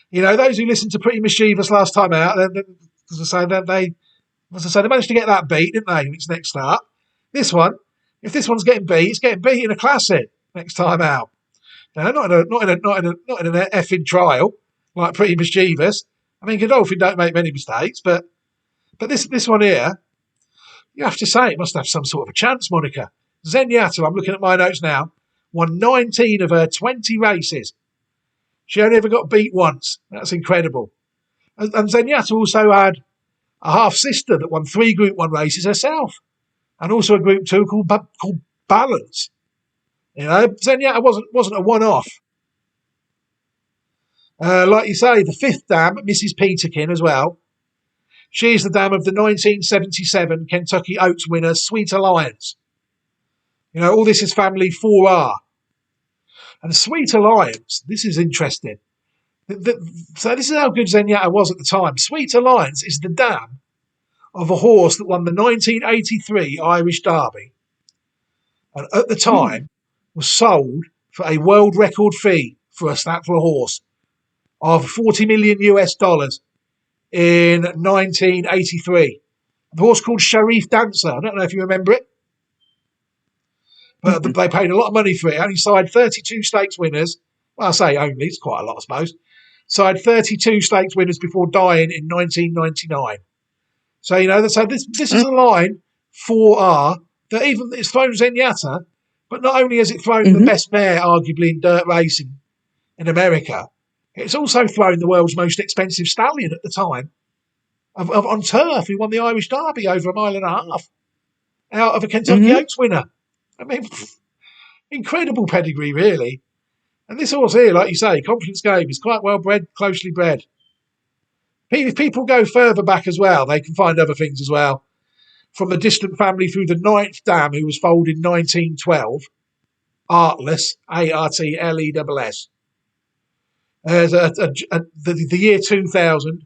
You know, those who listened to Pretty Mischievous last time out, as I say, they managed to get that beat, didn't they? In its next start. This one, if this one's getting beat, it's getting beat in a classic next time out. No, not in an effing trial like Pretty Mischievous. I mean, Godolphin don't make many mistakes, but this one here, you have to say it must have some sort of a chance, Monica. Zenyatta, I'm looking at my notes now, won 19 of her 20 races. She only ever got beat once. That's incredible. And Zenyatta also had a half sister that won 3 Group 1 races herself, and also a Group 2 called Balance. You know, Zenyatta wasn't a one-off. Like you say, the 5th dam, Mrs. Peterkin as well. She's the dam of the 1977 Kentucky Oaks winner, Sweet Alliance. You know, all this is family 4R. And Sweet Alliance, this is interesting. So this is how good Zenyatta was at the time. Sweet Alliance is the dam of a horse that won the 1983 Irish Derby. And at the time was sold for a world record fee for a horse of $40 million in 1983. The horse called Sharif Dancer. I don't know if you remember it. But they paid a lot of money for it. Only side 32 stakes winners. Well, I say only, it's quite a lot, I suppose. Side 32 stakes winners before dying in 1999. So, you know, so this is a line 4R that even it's thrown Zenyatta, but not only has it thrown the best mare, arguably, in dirt racing in America, it's also thrown the world's most expensive stallion at the time on turf, who won the Irish Derby over a mile and a half out of a Kentucky Oaks winner. I mean, incredible pedigree, really. And this horse here, like you say, Confidence Game, is quite well bred, closely bred. If people go further back as well, they can find other things as well. From the distant family through the 9th dam, who was foaled in 1912, Artless, Artless. There's the year 2000,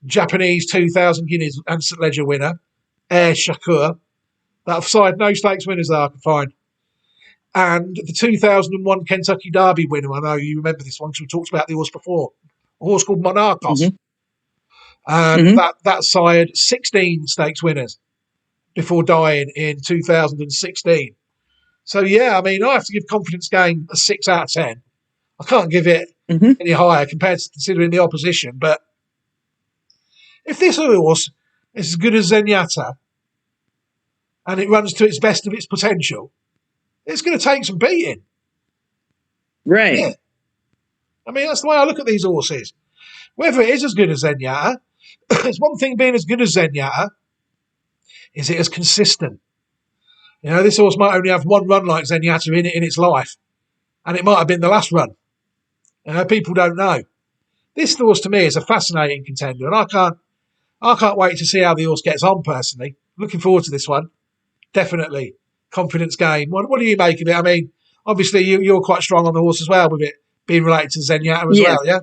Japanese 2,000 guineas and St. Ledger winner, Air Shakur. That side, no stakes winners there I can find. and the 2001 Kentucky Derby winner. I know you remember this one because we talked about the horse before. A horse called Monarchos. And that sired 16 stakes winners before dying in 2016. So, yeah, I mean, I have to give Confidence Game a 6 out of 10. I can't give it any higher compared to considering the opposition. But if this horse is as good as Zenyatta and it runs to its best of its potential, it's going to take some beating. Right. Yeah. I mean, that's the way I look at these horses. Whether it is as good as Zenyatta, it's one thing being as good as Zenyatta, is it as consistent? You know, this horse might only have one run like Zenyatta in its life, and it might have been the last run. You know, people don't know. This horse to me is a fascinating contender, and I can't wait to see how the horse gets on. Personally, looking forward to this one. Definitely, Confidence Game. What do you make of it? I mean, obviously you're quite strong on the horse as well, with it being related to Zenyatta as well, yeah.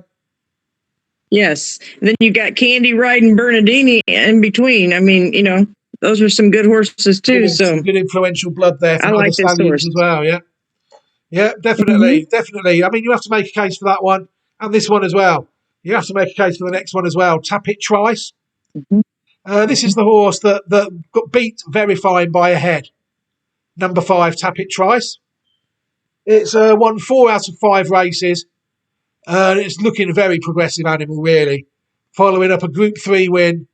Yes. And then you got Candy riding Bernardini in between. I mean, you know, those are some good horses too. Some good influential blood there for I like this horse as well. Yeah, yeah, definitely, definitely. I mean, you have to make a case for that one and this one as well. You have to make a case for the next one as well. Tap It Trice. This is the horse that got beat very fine by a head. Number 5, Tap It Trice. It's won 4 out of 5 races. It's looking a very progressive animal, really. Following up a Group 3 win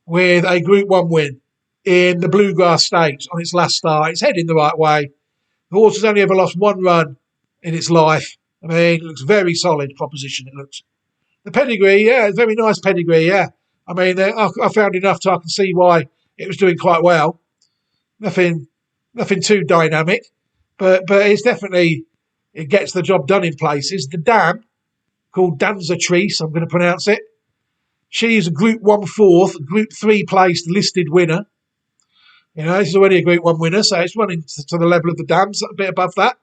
with a Group 1 win in the Bluegrass Stakes on its last start. It's heading the right way. The horse has only ever lost 1 run in its life. I mean, it looks very solid proposition, it looks. The pedigree, yeah, very nice pedigree, yeah. I mean, I found enough to I can see why it was doing quite well. Nothing too dynamic, but it's definitely, it gets the job done in places. The dam, called Danza Treese, I'm going to pronounce it. She's a Group 1 fourth, Group 3 placed listed winner. You know, she's already a Group 1 winner, so it's running to the level of the dams, a bit above that.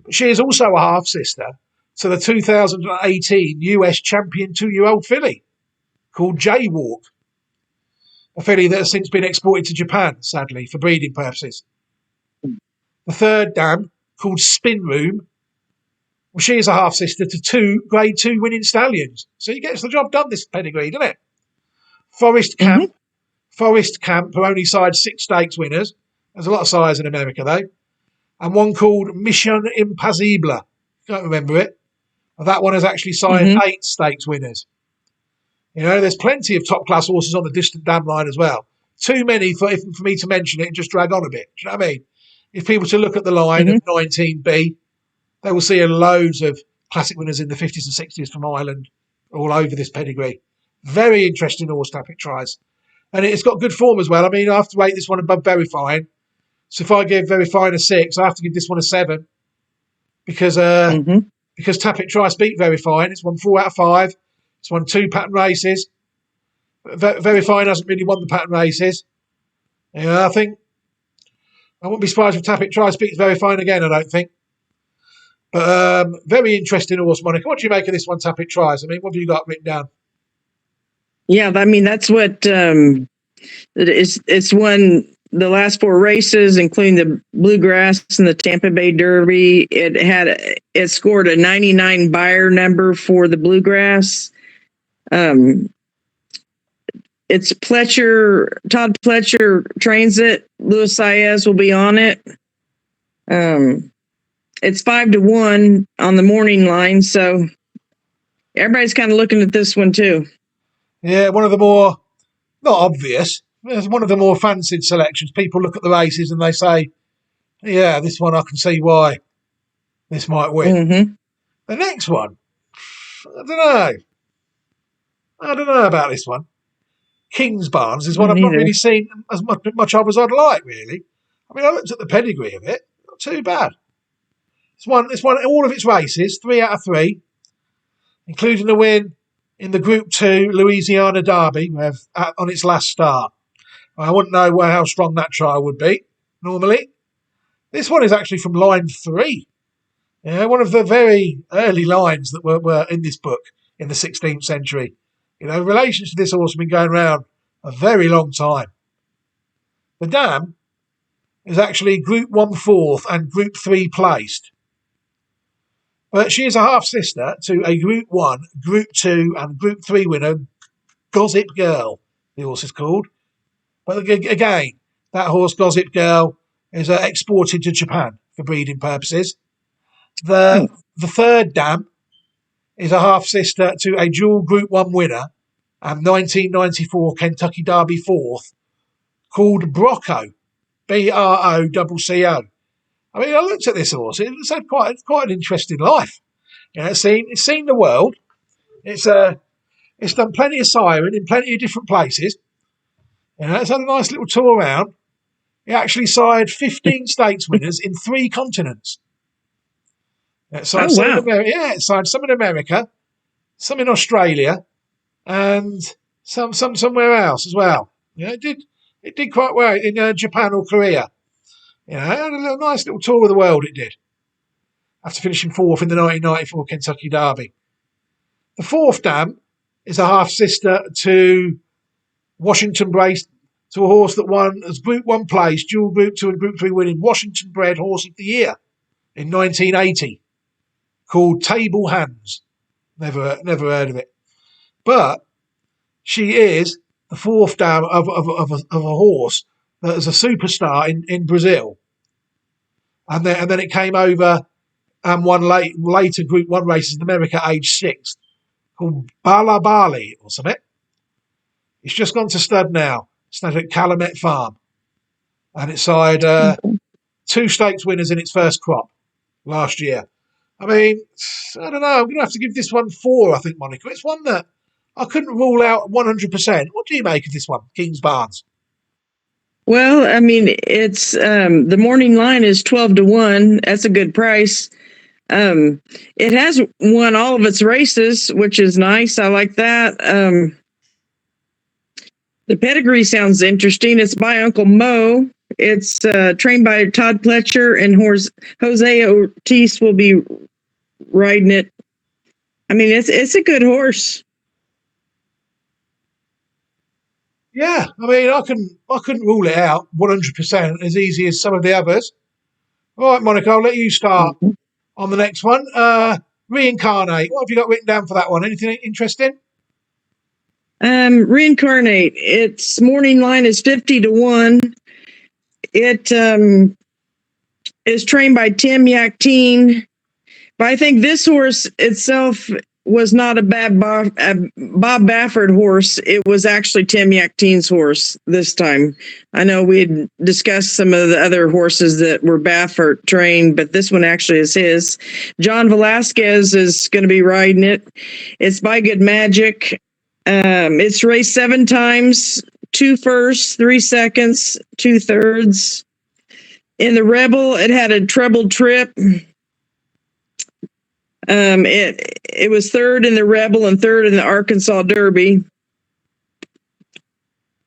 But she is also a half-sister to the 2018 US champion 2-year-old filly called Jaywalk, a filly that has since been exported to Japan, sadly, for breeding purposes. The third dam, called Spin Room, well, she is a half-sister to 2 Grade 2 winning stallions. So he gets the job done, this pedigree, doesn't it? Forest Camp, who only side 6 stakes winners. There's a lot of sires in America, though. And one called Mission Impossible. Can't remember it. That one has actually signed 8 stakes winners. You know, there's plenty of top-class horses on the distant dam line as well. Too many for me to mention it and just drag on a bit. Do you know what I mean? If people to look at the line of 19B, they will see loads of classic winners in the 50s and 60s from Ireland all over this pedigree. Very interesting horse, Tap It Trice. And it's got good form as well. I mean, I have to rate this one above Verifying. So if I give Verifying a 6, I have to give this one a 7. Because Tap It Trice beat Verifying. It's won 4 out of 5. It's won 2 pattern races. Verifying hasn't really won the pattern races. Yeah, I think I wouldn't be surprised if Tap It Trice beats Verifying again, I don't think. But very interesting horse, Monica. What do you make of this one, Tap It Trice? I mean, what have you got written down? Yeah, I mean, that's what it's won the last 4 races, including the Bluegrass and the Tampa Bay Derby. It scored a 99 buyer number for the Bluegrass. It's Todd Pletcher trains it. Luis Saez will be on it. It's 5-1 on the morning line, so everybody's kind of looking at this one too. Yeah, one of the more, not obvious, it's one of the more fancied selections. People look at the races and they say, yeah, this one I can see why this might win. The next one, I don't know about this one. King's Barnes is one I've not really seen as much of as I'd like, really. I mean, I looked at the pedigree of it, not too bad. It's won all of its races, 3 out of 3, including a win in the Group 2 Louisiana Derby on its last start. I wouldn't know how strong that trial would be, normally. This one is actually from line 3. Yeah, one of the very early lines that were in this book in the 16th century. You know, relations to this horse have been going around a very long time. The dam is actually Group 1 fourth and Group 3 placed. But she is a half sister to a Group 1, Group 2, and Group 3 winner, Gossip Girl, the horse is called. But again, that horse, Gossip Girl, is exported to Japan for breeding purposes. The third dam is a half sister to a dual Group 1 winner and 1994 Kentucky Derby fourth called Brocco, Brocco. I mean, I looked at this horse. It's had quite an interesting life. You know, it's seen the world. It's done plenty of siren in plenty of different places. You know, it's had a nice little tour around. It actually sired 15 stakes winners in 3 continents. It sired it sired some in America, some in Australia, and some somewhere else as well. You know, it did quite well in Japan or Korea. You know, it had a nice little tour of the world. It did, after finishing fourth in the 1994 Kentucky Derby. The fourth dam is a half sister to Washington Brace, to a horse that won as Group 1 place, dual Group 2 and Group 3 winning Washington Bred Horse of the Year in 1980, called Table Hands. Never heard of it. But she is the fourth dam of a horse that is a superstar in Brazil. And then it came over and won later Group 1 races in America, age 6, called Balabali or something. It's just gone to stud now. Stud at Calumet Farm. And it sired 2 stakes winners in its first crop last year. I mean, I don't know. I'm going to have to give this one 4, I think, Monica. It's one that I couldn't rule out 100%. What do you make of this one, Kings Barnes? Well, I mean, it's the morning line is 12-1. That's a good price. It has won all of its races, which is nice. I like that. The pedigree sounds interesting. It's by Uncle Mo. It's trained by Todd Pletcher, and Jose Ortiz will be riding it. I mean, it's a good horse. Yeah, I mean, I couldn't rule it out 100% as easy as some of the others. All right, Monica, I'll let you start on the next one. Reincarnate. What have you got written down for that one? Anything interesting? Reincarnate. Its morning line is 50-1. It is trained by Tim Yakteen. But I think this horse itself was not a bad Bob Baffert horse. It was actually Tim Yakteen's horse this time. I know we had discussed some of the other horses that were Baffert trained, but this one actually is his. John Velasquez is going to be riding it. It's by Good Magic. It's raced 7 times, 2 firsts, 3 seconds, 2 thirds. In the Rebel, it had a treble trip. It was 3rd in the Rebel and 3rd in the Arkansas Derby.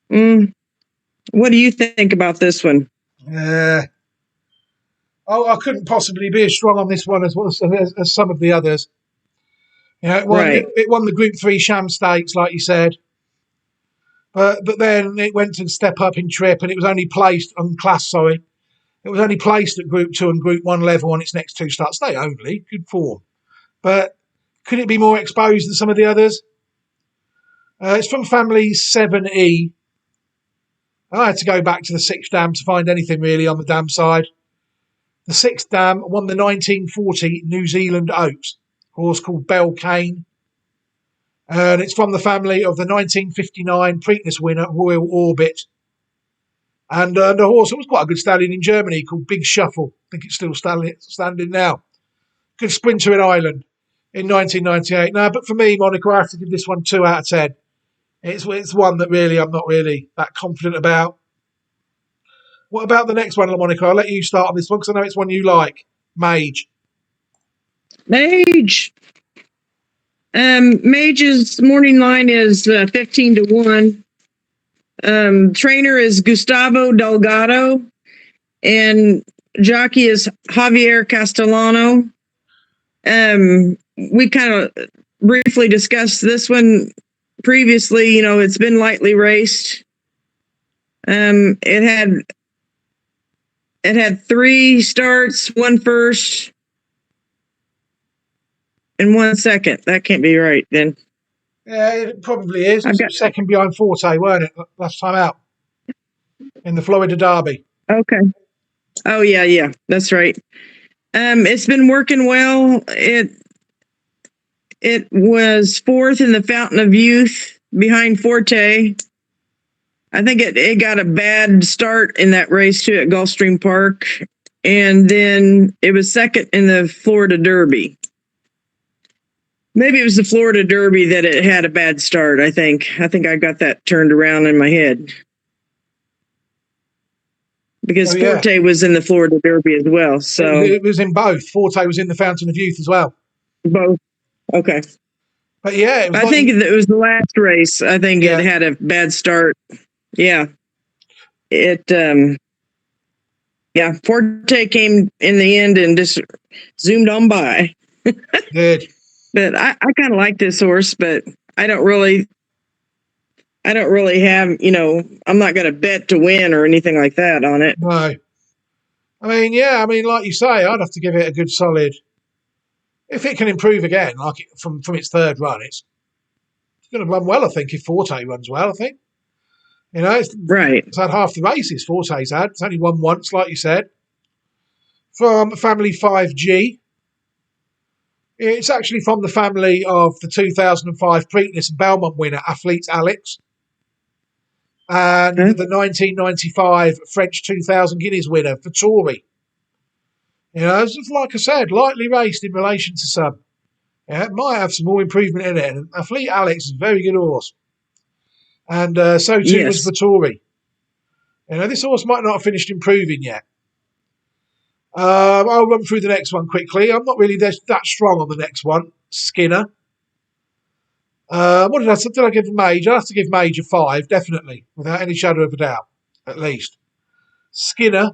What do you think about this one? I couldn't possibly be as strong on this one as some of the others. You know, it won the Group 3 Sham Stakes, like you said. But then it went to step up in trip, and it was only placed on class, sorry. It was only placed at Group 2 and Group 1 level on its next 2 starts. They only, good form. But could it be more exposed than some of the others? It's from family 7E. I had to go back to the 6th dam to find anything really on the dam side. The 6th dam won the 1940 New Zealand Oaks, a horse called Bell Cane. And it's from the family of the 1959 Preakness winner, Royal Orbit. And the horse, it was quite a good stallion in Germany called Big Shuffle. I think it's still standing now. Good sprinter in Ireland in 1998. No, but for me, Monica, I have to give this one 2 out of 10. It's one that really I'm not really that confident about. What about the next one, Monica? I'll let you start on this one because I know it's one you like. Mage. Mage's morning line is 15-1. Trainer is Gustavo Delgado, and jockey is Javier Castellano. We kind of briefly discussed this one previously. You know, it's been lightly raced. It had it had 3 starts, 1 first, and 1 second. That can't be right then. Yeah, it probably is. I've It got was second behind Forte, weren't it, last time out in the Florida Derby? okay. Oh yeah, that's right. It's been working well. It was 4th in the Fountain of Youth behind Forte. I think it got a bad start in that race too at Gulfstream Park, and then it was second in the Florida Derby. Maybe it was the Florida Derby that it had a bad start. I think I got that turned around in my head because Oh, yeah. Forte was in the Florida Derby as well. So It was in both. Forte was in the Fountain of Youth as well. both. Okay. But yeah, it was I think it was the last race. I think Yeah. it had a bad start. Yeah. It yeah, Forte came in the end and just zoomed on by. Good. But I kind of like this horse, but I don't really have, I'm not going to bet to win or anything like that on it. No. I mean, like you say, I'd have to give it a good solid. If it can improve again, like from its third run, it's going to run well, I think, if Forte runs well, I think. Right. It's had half the races Forte's had. It's only won once, like you said. From Family 5G. It's actually from the family of the 2005 Preakness and Belmont winner, Athletes Alex. And the 1995 French 2000 Guineas winner, Vittori. Just like I said, lightly raced in relation to some. Yeah, it might have some more improvement in it. And Athlete Alex is a very good horse. And so too was Vittori. This horse might not have finished improving yet. I'll run through the next one quickly. I'm not really that strong on the next one. Skinner. What did I give Mage? I have to give Mage a 5, definitely, without any shadow of a doubt, at least. Skinner.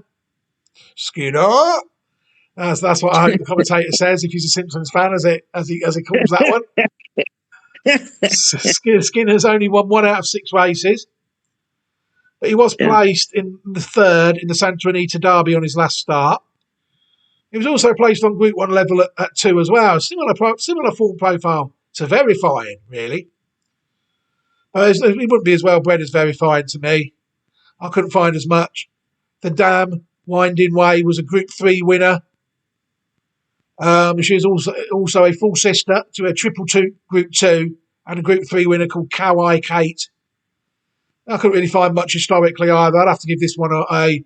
That's what I hope the commentator says if he's a Simpsons fan, as he calls that one. Skinner's only won 1 out of 6 races, but he was placed in the 3rd in the Santa Anita Derby on his last start. He was also placed on Group 1 level at 2 as well. Similar form profile to Verifying, really. He wouldn't be as well bred as Verifying to me. I couldn't find as much. The Dam Winding Way was a Group 3 winner. She is also a full sister to a Triple Two Group 2 and a Group 3 winner called Cow-Eye Kate. I couldn't really find much historically either. I'd have to give this one a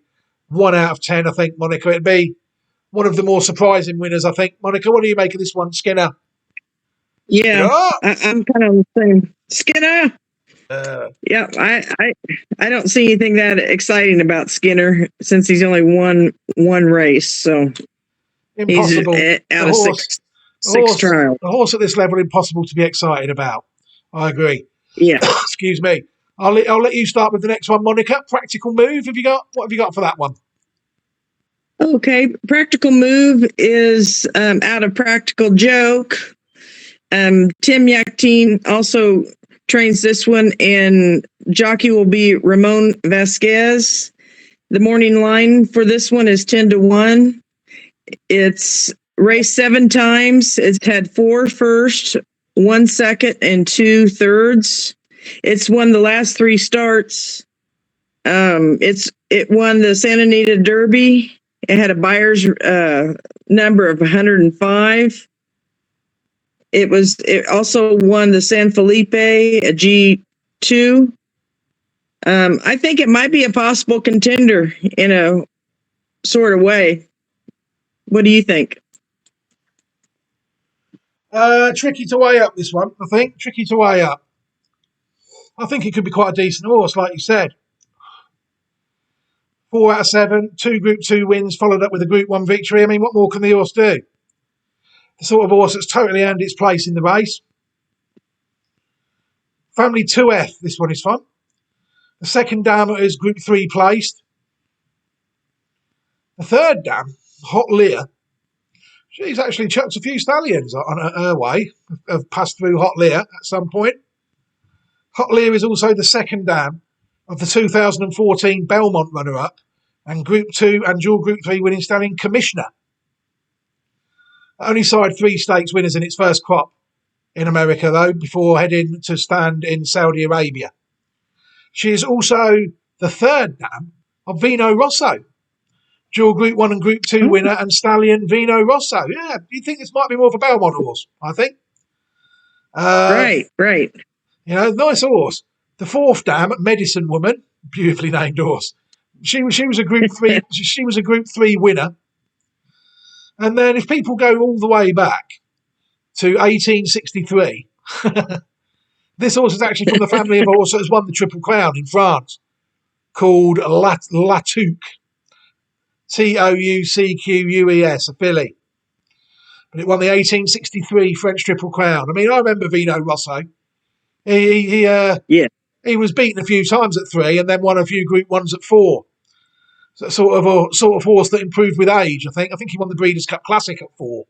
1 out of 10, I think, Monica. It'd be one of the more surprising winners, I think. Monica, what do you make of this one, Skinner? Yeah, I'm kind of the same. Skinner. Yeah, I don't see anything that exciting about Skinner since he's only won 1 race, so impossible. He's out of six trials. A horse at this level, impossible to be excited about. I agree. Yeah. Excuse me. I'll let you start with the next one, Monica. Practical Move. What have you got for that one? Okay, Practical Move is out of Practical Joke. Tim Yakteen also trains this one, and jockey will be Ramon Vasquez. The morning line for this one is 10-1. It's raced 7 times. It's had 4 first, 1 second, and 2 thirds. It's won the last 3 starts. It won the Santa Anita Derby. It had a buyer's number of 105. It also won the San Felipe, a G2. I think it might be a possible contender in a sort of way. What do you think? Tricky to weigh up, this one, I think. Tricky to weigh up. I think it could be quite a decent horse, like you said. 4 out of 7, 2 Group 2 wins, followed up with a Group 1 victory. I mean, what more can the horse do? The sort of horse that's totally earned its place in the race. Family 2F, this one is fun. The second dam is Group 3 placed. The third dam, Hot Lear, she's actually chucked a few stallions on her way, have passed through Hot Lear at some point. Hot Lear is also the second dam of the 2014 Belmont runner-up, And Group 2 and dual Group 3 winning stallion Commissioner. Only side 3 stakes winners in its first crop in America, though, before heading to stand in Saudi Arabia. She is also the third dam of Vino Rosso, dual Group 1 and Group 2 winner and stallion Vino Rosso. Yeah, you think this might be more of a Belmont horse, I think. Right. Nice horse. The fourth dam, Medicine Woman, beautifully named horse. She was a Group 3. She was a Group 3 winner. And then if people go all the way back to 1863, this horse is actually from the family of horse that has won the Triple Crown in France, called Latouque. Toucqueus, a filly. But it won the 1863 French Triple Crown. I mean, I remember Vino Rosso. He was beaten a few times at 3 and then won a few Group 1s at 4. So sort of horse that improved with age, I think. I think he won the Breeders' Cup Classic at 4.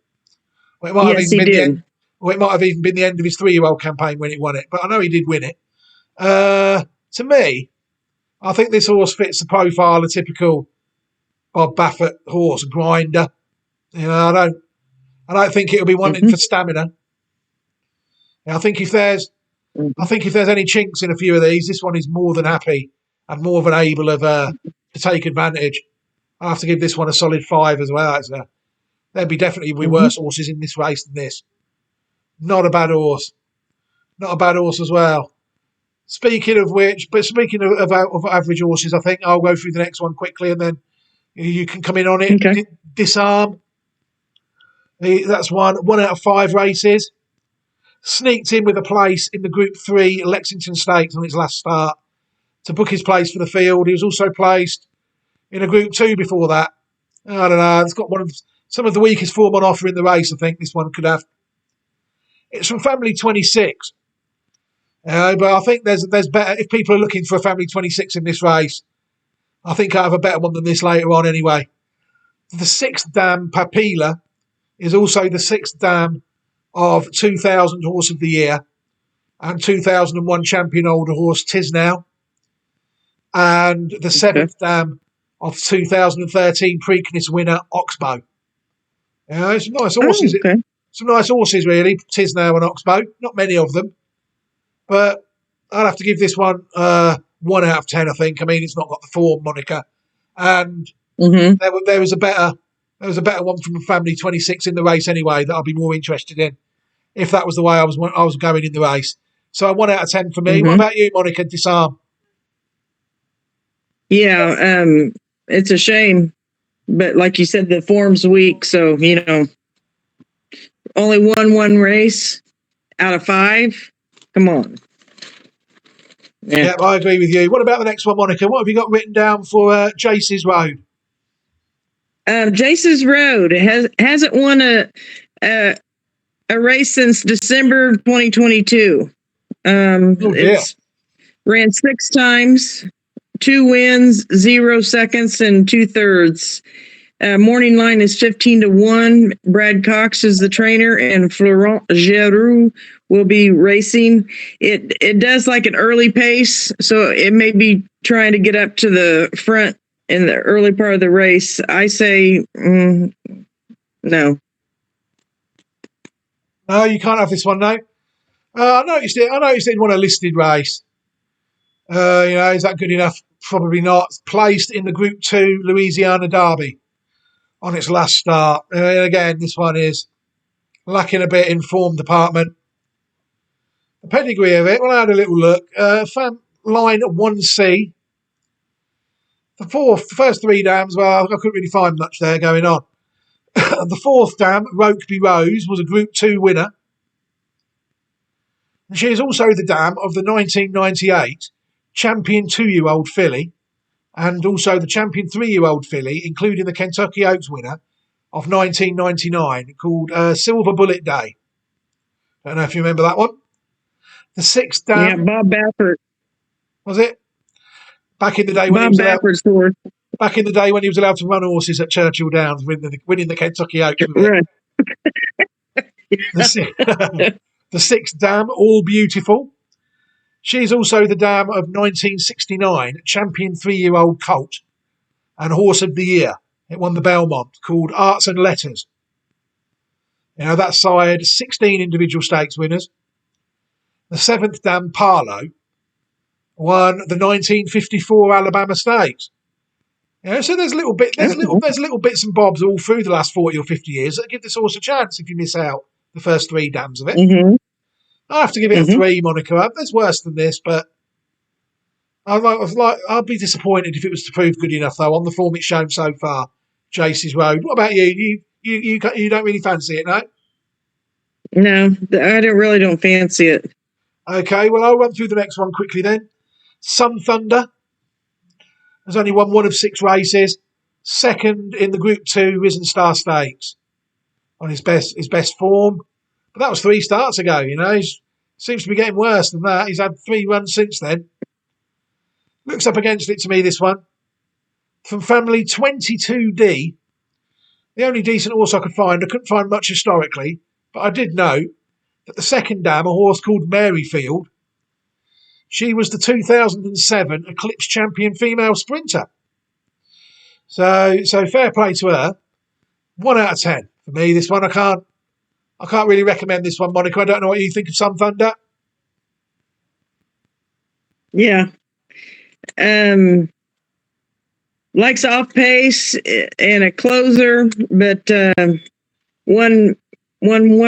Well, it might have even been the end of his 3-year-old campaign when he won it, but I know he did win it. To me, I think this horse fits the profile of typical Bob Baffert horse, grinder. I don't think it'll be wanting for stamina. I think if there's any chinks in a few of these, this one is more than happy and more than able to take advantage. I have to give this one a solid 5 as well. There'd be definitely worse horses in this race than this. Not a bad horse. Not a bad horse as well. Speaking of average horses, I think I'll go through the next one quickly and then you can come in on it. Okay. Disarm. That's one out of 5 races. Sneaked in with a place in the Group 3 Lexington Stakes on his last start to book his place for the field. He was also placed in a Group 2 before that. I don't know. It's got some of the weakest form on offer in the race, I think this one could have. It's from Family 26. But I think there's better. If people are looking for a Family 26 in this race, I think I have a better one than this later on anyway. The 6th dam, Papila, is also the 6th dam of 2000 Horse of the Year and 2001 champion older horse Tisnow, and the 7th dam of 2013 Preakness winner Oxbow. Some nice horses. Some nice horses, really, Tisnow and Oxbow. Not many of them, but I'll have to give this one 1 out of 10, I think. I mean, it's not got the form moniker. And there was a better one from Family 26 in the race anyway that I'd be more interested in if that was the way I was going in the race. So 1 out of 10 for me. What about you, Monica? Disarm. Yeah, it's a shame. But like you said, the form's weak. So, only won 1 race out of 5. Come on. Yeah, I agree with you. What about the next one, Monica? What have you got written down for Jace's Road? Jace's Road hasn't won a race since December 2022. It's ran 6 times, 2 wins, 0 seconds, and 2/3. Morning line is 15-1. Brad Cox is the trainer, and Florent Giroux will be racing. It does like an early pace, so it may be trying to get up to the front in the early part of the race. I say no. No, you can't have this one, no. I noticed it. It won a listed race. Is that good enough? Probably not. Placed in the Group 2 Louisiana Derby on its last start. Again, this one is lacking a bit in form department. The pedigree of it, well, I had a little look. Line 1C. The first 3 dams, well, I couldn't really find much there going on. The 4th dam, Rokeby Rose, was a Group 2 winner. And she is also the dam of the 1998 champion 2-year-old filly and also the champion 3-year-old filly, including the Kentucky Oaks winner of 1999 called Silver Bullet Day. Don't know if you remember that one. The 6th dam. Yeah, Bob Baffert. Was it? Back in the day when he was allowed to run horses at Churchill Downs, winning the Kentucky Oaks. Right. The 6th dam, All Beautiful. She's also the dam of 1969 champion 3-year-old colt and Horse of the Year. It won the Belmont, called Arts and Letters. That sired 16 individual stakes winners. The 7th dam, Parlo, won the 1954 Alabama Stakes. So there's little bits and bobs all through the last 40 or 50 years that give this horse a chance if you miss out the first 3 dams of it. Mm-hmm. I have to give it a 3, Monica. There's worse than this, but I'd be disappointed if it was to prove good enough, though, on the form it's shown so far. Jayce's Road. What about you? You don't really fancy it, no? No, I don't fancy it. Okay, well, I'll run through the next one quickly then. Sun Thunder has only won 1 of 6 races. Second in the Group 2 Risen Star Stakes on his best form. But that was 3 starts ago, He seems to be getting worse than that. He's had 3 runs since then. Looks up against it to me, this one. From family 22D, the only decent horse I could find. I couldn't find much historically, but I did know that the 2nd dam, a horse called Maryfield, she was the 2007 Eclipse champion female sprinter. So fair play to her. 1 out of 10 for me. This one I can't really recommend this one, Monica. I don't know what you think of Sun Thunder. Yeah. Likes off pace and a closer, but one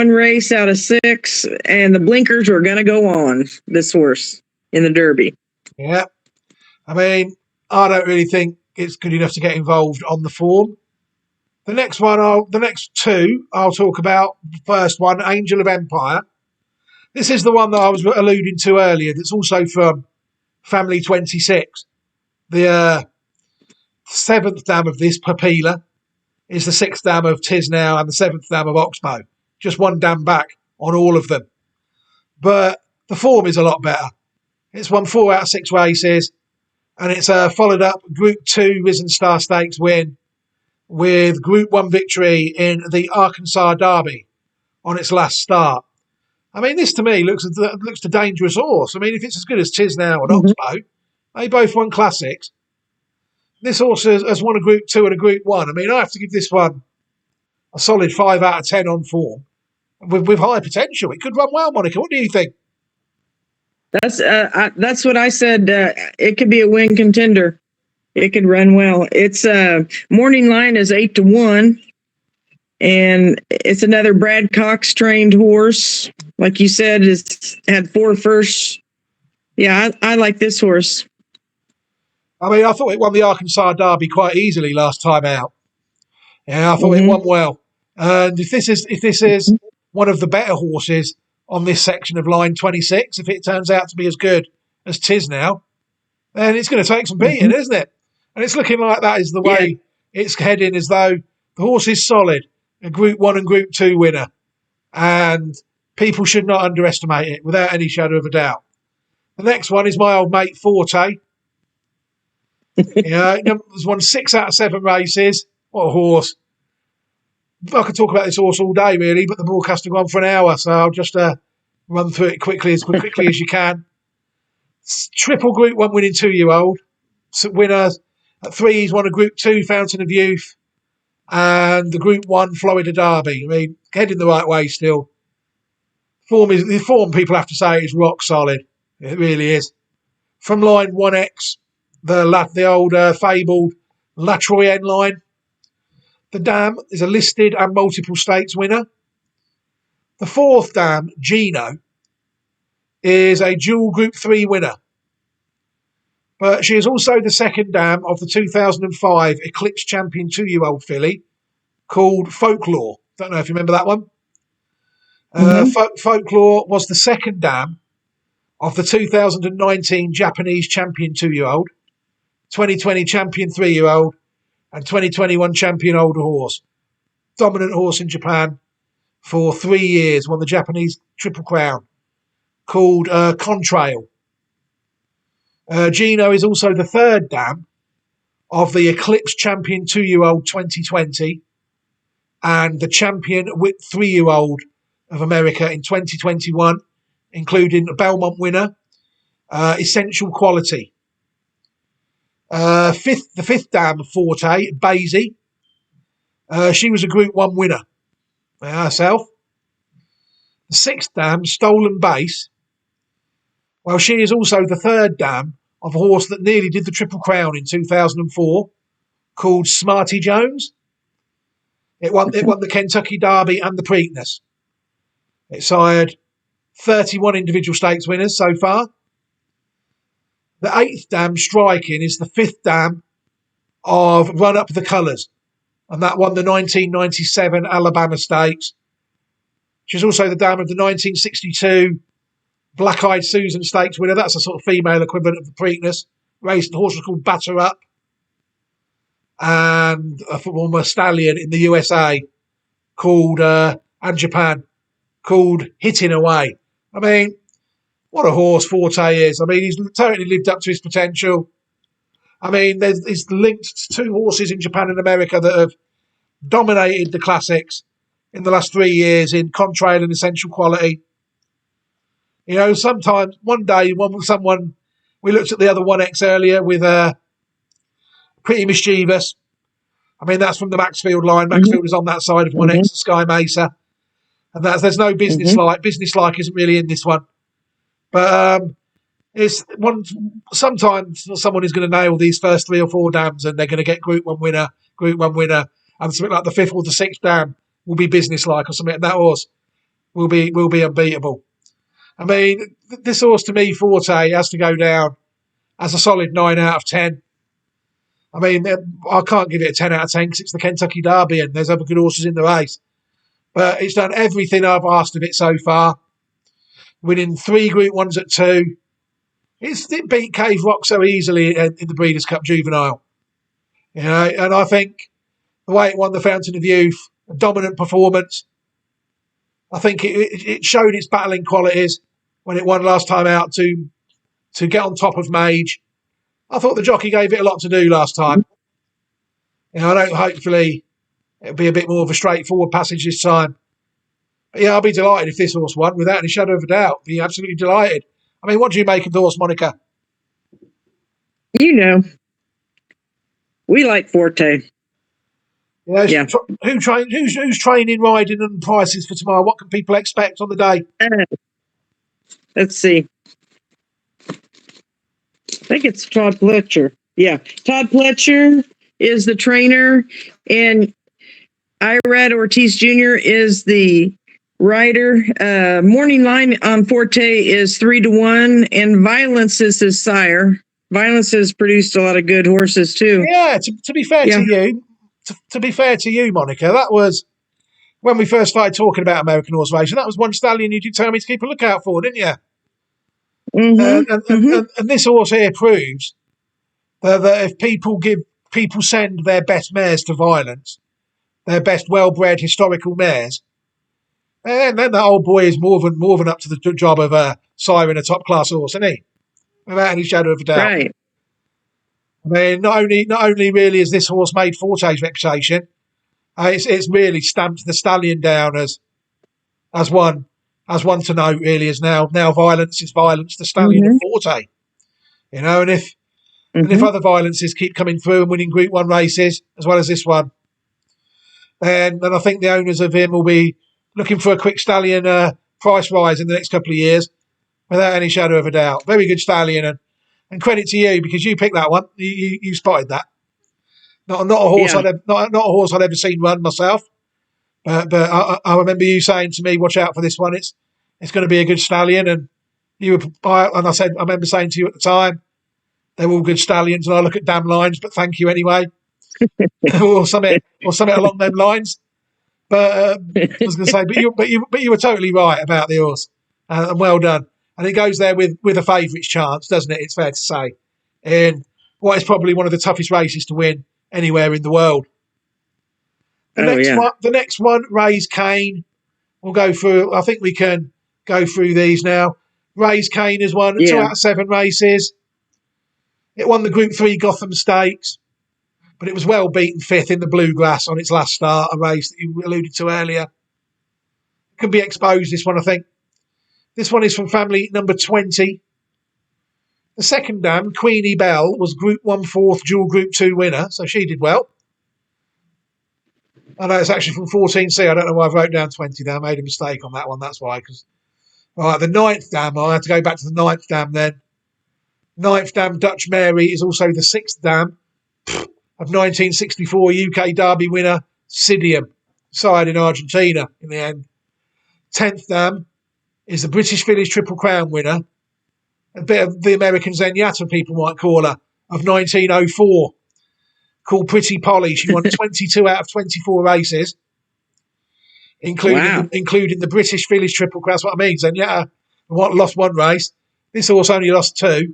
race out of 6, and the blinkers are going to go on this horse in the Derby. Yeah. I mean, I don't really think it's good enough to get involved on the form. The next 2 I'll talk about. The first one, Angel of Empire. This is the one that I was alluding to earlier. That's also from Family 26. The 7th dam of this, Papila, is the 6th dam of Tisnow and the 7th dam of Oxbow. Just 1 dam back on all of them. But the form is a lot better. It's won 4 out of 6 races, and it's followed up Group 2 Risen Star Stakes win with Group 1 victory in the Arkansas Derby on its last start. I mean, this to me looks a dangerous horse. I mean, if it's as good as Tisnow and Oxbow, they both won classics. This horse has won a Group 2 and a Group 1. I mean, I have to give this one a solid 5 out of 10 on form with high potential. It could run well, Monica. What do you think? That's what I said. It could be a win contender. It could run well. It's morning line is 8-1, and it's another Brad Cox trained horse. Like you said, it's had 4 firsts. Yeah, I like this horse. I mean, I thought it won the Arkansas Derby quite easily last time out. Yeah, I thought it won well. And if this is one of the better horses on this section of line 26, if it turns out to be as good as Tisnow, then it's going to take some beating, isn't it? And it's looking like that is the way it's heading, as though the horse is solid, a Group 1 and Group 2 winner. And people should not underestimate it without any shadow of a doubt. The next one is my old mate Forte. There's won 6 out of 7 races. What a horse. I could talk about this horse all day, really, but the broadcast will go on for an hour, so I'll just run through it quickly as you can. Triple Group 1 winning 2-year-old. Winner at 3, he's won a Group 2 Fountain of Youth and the Group 1 Florida Derby. I mean, heading the right way still. The form, people have to say, is rock solid. It really is. From line 1X, the old fabled La Troyenne line. The dam is a listed and multiple stakes winner. The 4th dam, Gino, is a dual Group 3 winner. But she is also the 2nd dam of the 2005 Eclipse champion 2-year-old filly called Folklore. Don't know if you remember that one. Folklore was the 2nd dam of the 2019 Japanese champion 2-year-old, 2020 champion 3-year-old, and 2021 champion older horse. Dominant horse in Japan for 3 years, won the Japanese Triple Crown, called Contrail. Gino is also the 3rd dam of the Eclipse champion 2-year-old 2020 and the champion 3-year-old of America in 2021, including a Belmont winner, Essential Quality. The fifth dam, Forte, Basie. She was a Group 1 winner herself. The sixth dam, Stolen Base. Well, she is also the third dam of a horse that nearly did the Triple Crown in 2004, called Smarty Jones. It won the Kentucky Derby and the Preakness. It sired 31 individual stakes winners so far. The eighth dam, Striking, is the fifth dam of Run Up the Colours, and that won the 1997 Alabama Stakes. She's also the dam of the 1962 Black Eyed Susan Stakes winner. That's a sort of female equivalent of the Preakness. Raced the horse was called Batter Up. And a former stallion in the USA called, and Japan, called Hitting Away. I mean, what a horse Forte is. I mean, he's totally lived up to his potential. I mean, he's linked to two horses in Japan and America that have dominated the classics in the last 3 years in Contrail and Essential Quality. You know, sometimes, one day, we looked at the other 1X earlier with Pretty Mischievous. I mean, that's from the Maxfield line. Maxfield is on that side of 1X, Sky Mesa. And there's no business like. Business like isn't really in this one. But it's one. Sometimes someone is going to nail these first 3 or 4 dams and they're going to get Group 1 winner. And something like the 5th or the 6th dam will be business like or something. And that horse will be unbeatable. I mean, this horse to me, Forte, has to go down as a solid 9 out of 10. I mean, I can't give it a 10 out of 10 because it's the Kentucky Derby and there's other good horses in the race. But it's done everything I've asked of it so far. Winning 3 Group 1s at 2. It beat Cave Rock so easily in the Breeders' Cup Juvenile. You know, and I think the way it won the Fountain of Youth, a dominant performance. I think it showed its battling qualities when it won last time out to get on top of Mage. I thought the jockey gave it a lot to do last time. You know, hopefully it'll be a bit more of a straightforward passage this time. But yeah, I'll be delighted if this horse won, without any shadow of a doubt. Be absolutely delighted. I mean, what do you make of the horse, Monica? You know, we like Forte. Yeah. Who's training, riding, and prices for tomorrow? What can people expect on the day? Let's see. I think it's Todd Pletcher. Yeah, Todd Pletcher is the trainer, and Irad Ortiz Jr. is the rider. Morning line on Forte is 3-1, and Violence is his sire. Violence has produced a lot of good horses too. Yeah, to be fair to you, to be fair to you, Monica, that was when we first started talking about American horse racing. That was one stallion you did tell me to keep a lookout for, didn't you? And this horse here proves that if people send their best mares to Violence, their best well-bred historical mares, then that old boy is more than up to the job of siring a top-class horse, isn't he? Without any shadow of a doubt. Right. I mean, not only really has this horse made Forte's reputation, it's really stamped the stallion down as one to note. Really, is now Violence is Violence, the stallion of Forte. You know, and if other Violences keep coming through and winning Group 1 races as well as this one, then I think the owners of him will be looking for a quick stallion price rise in the next couple of years, without any shadow of a doubt. Very good stallion, and credit to you because you picked that one. You spotted that. Not a horse not a horse I'd ever seen run myself, but I remember you saying to me, "Watch out for this one. It's going to be a good stallion." And I remember saying to you at the time, "They're all good stallions," and I look at damn lines, but thank you anyway, or something along them lines. But I was going to say, but you were totally right about the horse, and well done. And it goes there with a favourites chance, doesn't it? It's fair to say, in what is probably one of the toughest races to win anywhere in the world. The next one, Ray's Cane. We'll go through. I think we can go through these now. Ray's Cane has won 2 out of 7 races. It won the Group 3 Gotham Stakes, but it was well beaten 5th in the Bluegrass on its last start, a race that you alluded to earlier. Could be exposed, this one, I think. This one is from family number 20. The second dam, Queenie Bell, was Group 1/4 dual Group 2 winner, so she did well. I know it's actually from 14C. I don't know why I wrote down 20 there. I made a mistake on that one. That's why. Right, the ninth dam, I had to go back to the ninth dam then. Ninth dam, Dutch Mary, is also the sixth dam of 1964 UK Derby winner, Sidium, side in Argentina in the end. 10th dam is the British Village Triple Crown winner, a bit of the American Zenyatta, people might call her, of 1904, called Pretty Polly. She won 22 out of 24 races, including the British Village Triple Crown. That's what I mean. Zenyatta lost one race. This horse only lost two.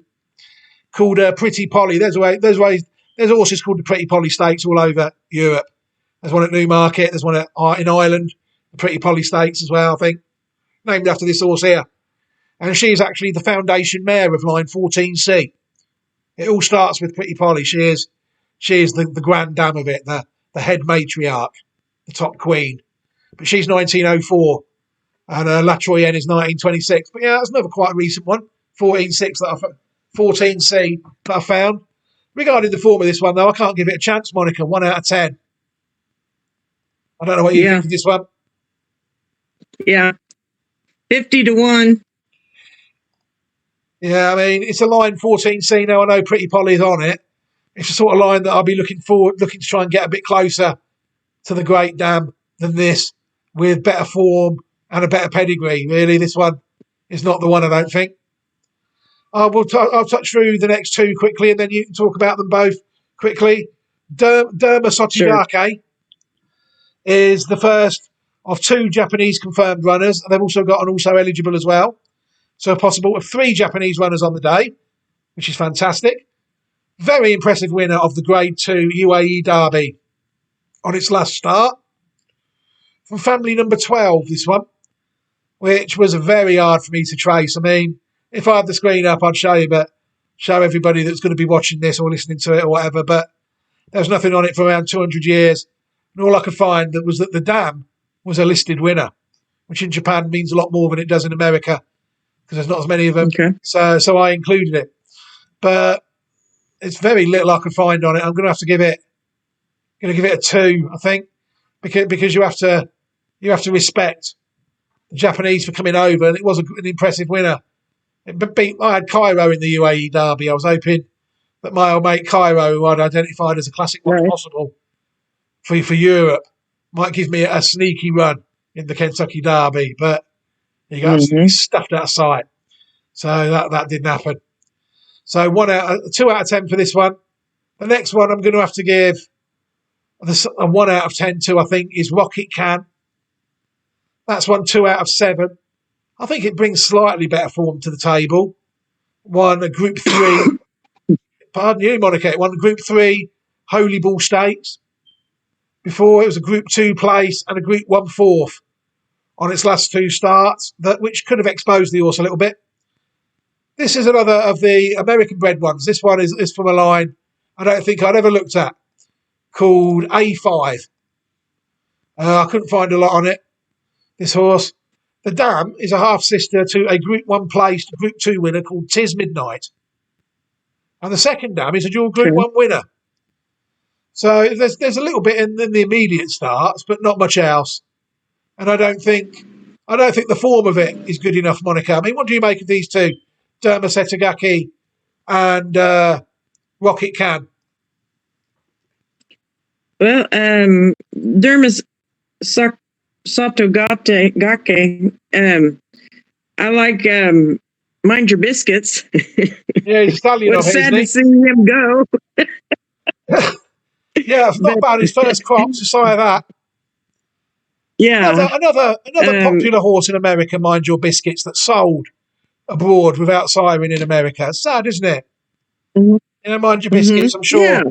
Called Pretty Polly. There's horses called the Pretty Polly Stakes all over Europe. There's one at Newmarket. There's one in Ireland, the Pretty Polly Stakes as well, I think, named after this horse here. And she's actually the foundation mare of line 14C. It all starts with Pretty Polly. She is the grand dam of it, the head matriarch, the top queen. But she's 1904, and La Troyenne is 1926. But yeah, that's another quite recent one, 14C that I found. Regarding the form of this one, though, I can't give it a chance, Monica. 1 out of 10. I don't know what you think of this one. Yeah. 50-1. Yeah, I mean, it's a line 14C now. I know Pretty Polly's on it. It's the sort of line that I'll be looking to try and get a bit closer to the Great Dam than this, with better form and a better pedigree. Really, this one is not the one, I don't think. I'll touch through the next two quickly, and then you can talk about them both quickly. Derma Sotigake is the first of 2 Japanese confirmed runners. They've also got an also eligible as well. So a possible of 3 Japanese runners on the day, which is fantastic. Very impressive winner of the Grade 2 UAE Derby on its last start. From family number 12, this one, which was very hard for me to trace. I mean, if I had the screen up, I'd show everybody that's going to be watching this or listening to it or whatever, but there's nothing on it for around 200 years. And all I could find was that the dam was a listed winner, which in Japan means a lot more than it does in America, because there's not as many of them. Okay. So I included it. But it's very little I could find on it. I'm going to give it a 2, I think, because you have to respect the Japanese for coming over, and it was an impressive winner. I had Cairo in the UAE Derby. I was hoping that my old mate Cairo, who I'd identified as a classic one possible for Europe, might give me a sneaky run in the Kentucky Derby, but he got absolutely stuffed out of sight. So that didn't happen. So 2 out of 10 for this one. The next one I'm going to have to give a 1 out of 10 to, I think, is Rocket Can. That's 2 out of 7. I think it brings slightly better form to the table. Won a Group 3. Pardon you, Monica. It won a Group 3 Holy Ball Stakes. Before, it was a Group 2 place and a Group 1/4 on its last 2 starts, which could have exposed the horse a little bit. This is another of the American-bred ones. This one is from a line I don't think I'd ever looked at, called A5. I couldn't find a lot on it, this horse. The dam is a half-sister to a Group 1 placed Group 2 winner called Tis Midnight. And the second dam is a dual Group 1 winner. So there's a little bit in the immediate starts, but not much else. And I don't think the form of it is good enough, Monica. I mean, what do you make of these two? Derma Setagaki and Rocket Can. Well, Derma Sotogake. I like Mind Your Biscuits. Yeah, he's stallion of it, sad isn't he? to see him go. Yeah, it's not bad. His first crop, to say that. Yeah. Another popular horse in America, Mind Your Biscuits, that sold abroad without siren in America. It's sad, isn't it? Mm-hmm. You know, Mind Your Biscuits. Mm-hmm.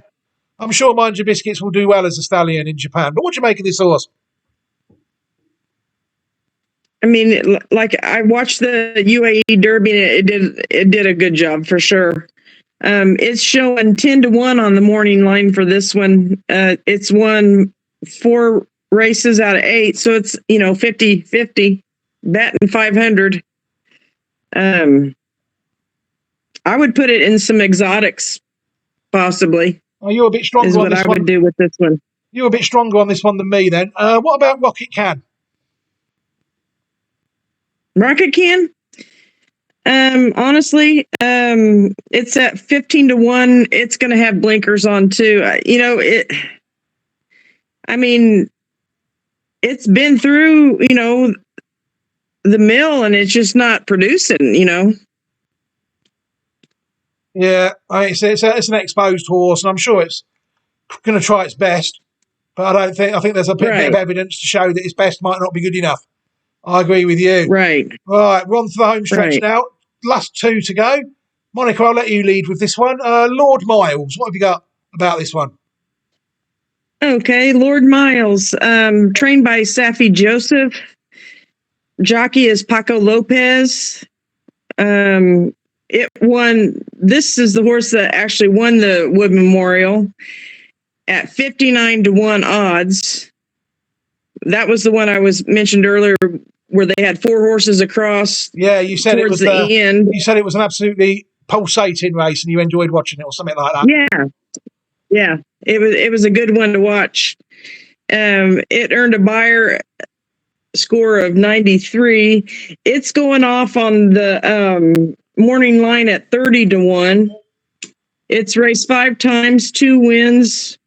I'm sure Mind Your Biscuits will do well as a stallion in Japan. But what do you make of this horse? I mean, like, I watched the UAE Derby, and it did a good job for sure. It's showing 10-1 on the morning line for this one. It's won 4 races out of 8, so it's 50-50, batting 500. I would put it in some exotics, possibly. Oh, you're a bit stronger Is on what this I one. would do with this one. You're a bit stronger on this one than me then. What about Rocket Can? Rocket Can? Honestly, it's at 15-1. It's going to have blinkers on too. I mean, it's been through, the mill and it's just not producing. Yeah, it's an exposed horse, and I'm sure it's going to try its best. But I think there's a bit of evidence to show that its best might not be good enough. I agree with you. Right. Right, we're on to the home stretch now. Last two to go. Monica, I'll let you lead with this one. Lord Miles, what have you got about this one? Okay, Lord Miles, trained by Safi Joseph. Jockey is Paco Lopez. It won. This is the horse that actually won the Wood Memorial at 59-1 odds. That was the one I was mentioned earlier, where they had four horses across. Yeah, you said it was the end. You said it was an absolutely pulsating race, and you enjoyed watching it, or something like that. Yeah, it was a good one to watch. It earned a buyer score of 93. It's going off on the morning line at 30-1. It's raced 5 times, 2 wins,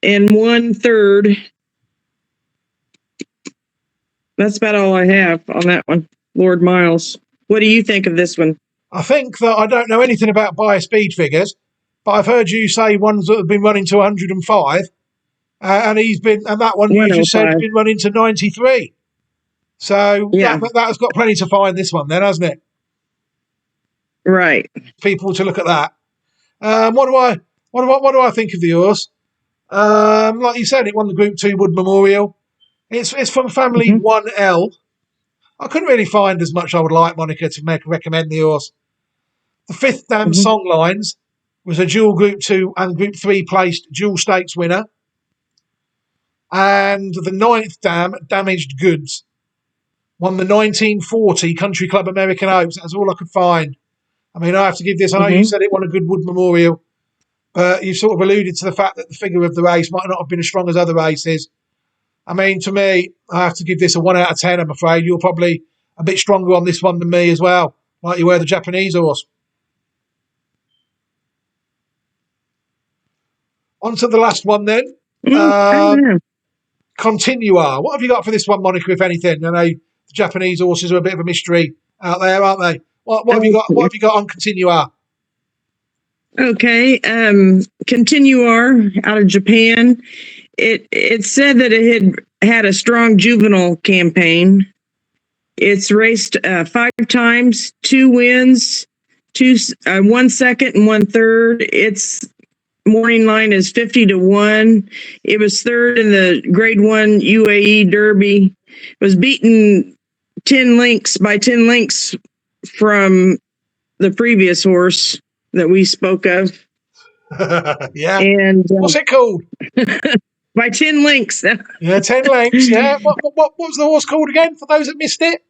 and 1/3. That's about all I have on that one, Lord Miles. What do you think of this one? I think that I don't know anything about buyer speed figures, but I've heard you say ones that have been running to 105, and that one you just said has been running to 93. So that has got plenty to find this one then, hasn't it? Right. People to look at that. What do I think of the horse? Like you said, it won the Group 2 Wood Memorial. It's from family 1L. I couldn't really find as much I would like, Monica, to recommend the horse. The fifth dam Songlines was a dual Group 2 and Group 3 placed dual stakes winner. And the ninth dam, Damaged Goods, won the 1940 Country Club American Oaks. That's all I could find. I mean, I have to give this. I know you said it won a good Wood Memorial, but you sort of alluded to the fact that the figure of the race might not have been as strong as other races. I mean, to me, I have to give this a 1 out of 10, I'm afraid. You're probably a bit stronger on this one than me as well, like you were the Japanese horse. On to the last one then. Continua. What have you got for this one, Monica, if anything? I know the Japanese horses are a bit of a mystery out there, aren't they? What have you got? What have you got on Continua? Okay, Continua out of Japan. It said that it had a strong juvenile campaign. It's raced 5 times, 2 wins, 1 second and 1/3. Its morning line is 50-1. It was third in the Grade 1 UAE Derby. It was beaten 10 lengths from the previous horse that we spoke of. Yeah. And what's it called? By 10 lengths. Yeah, 10 lengths. Yeah. What was the horse called again for those that missed it?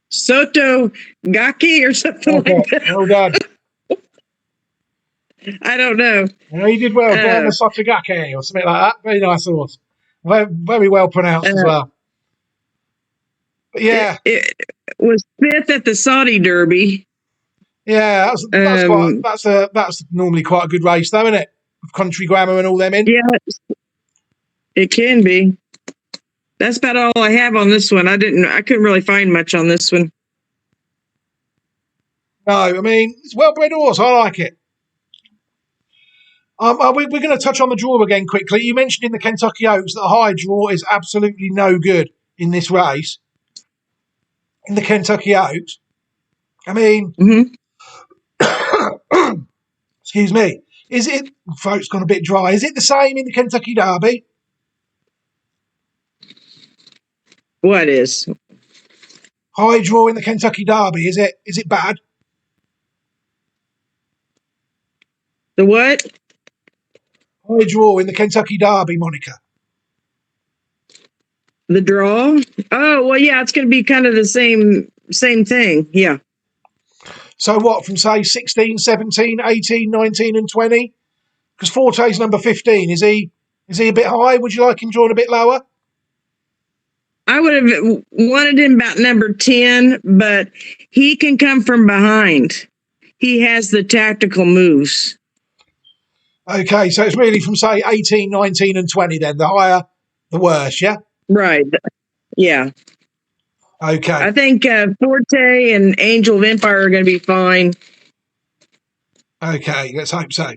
Soto Gaki or something like that. Well done. I don't know. Yeah, you did well. Grandma Sotogake or something like that. Very nice horse. Very well pronounced as well. But yeah. It was 5th at the Saudi Derby. Yeah, that's normally quite a good race, though, isn't it? With Country Grammar and all them in. Yeah, it can be. That's about all I have on this one. I couldn't really find much on this one. No, I mean, it's a well-bred horse. I like it. We're going to touch on the draw again quickly. You mentioned in the Kentucky Oaks that the high draw is absolutely no good in this race. In the Kentucky Oaks, I mean, excuse me, is it, throat's gone a bit dry, is it the same in the Kentucky Derby? What is? High draw in the Kentucky Derby, is it bad? The what? High draw in the Kentucky Derby, Monica. The draw? Oh, well, yeah, it's going to be kind of the same thing. Yeah. So what, from say 16, 17, 18, 19 and 20? Because Forte's number 15. Is he a bit high? Would you like him drawn a bit lower? I would have wanted him about number 10, but he can come from behind. He has the tactical moves. Okay, so it's really from, say, 18, 19 and 20 then. The higher, the worse, yeah? Right. Yeah. Okay. I think Forte and Angel of Empire are going to be fine. Okay, let's hope so.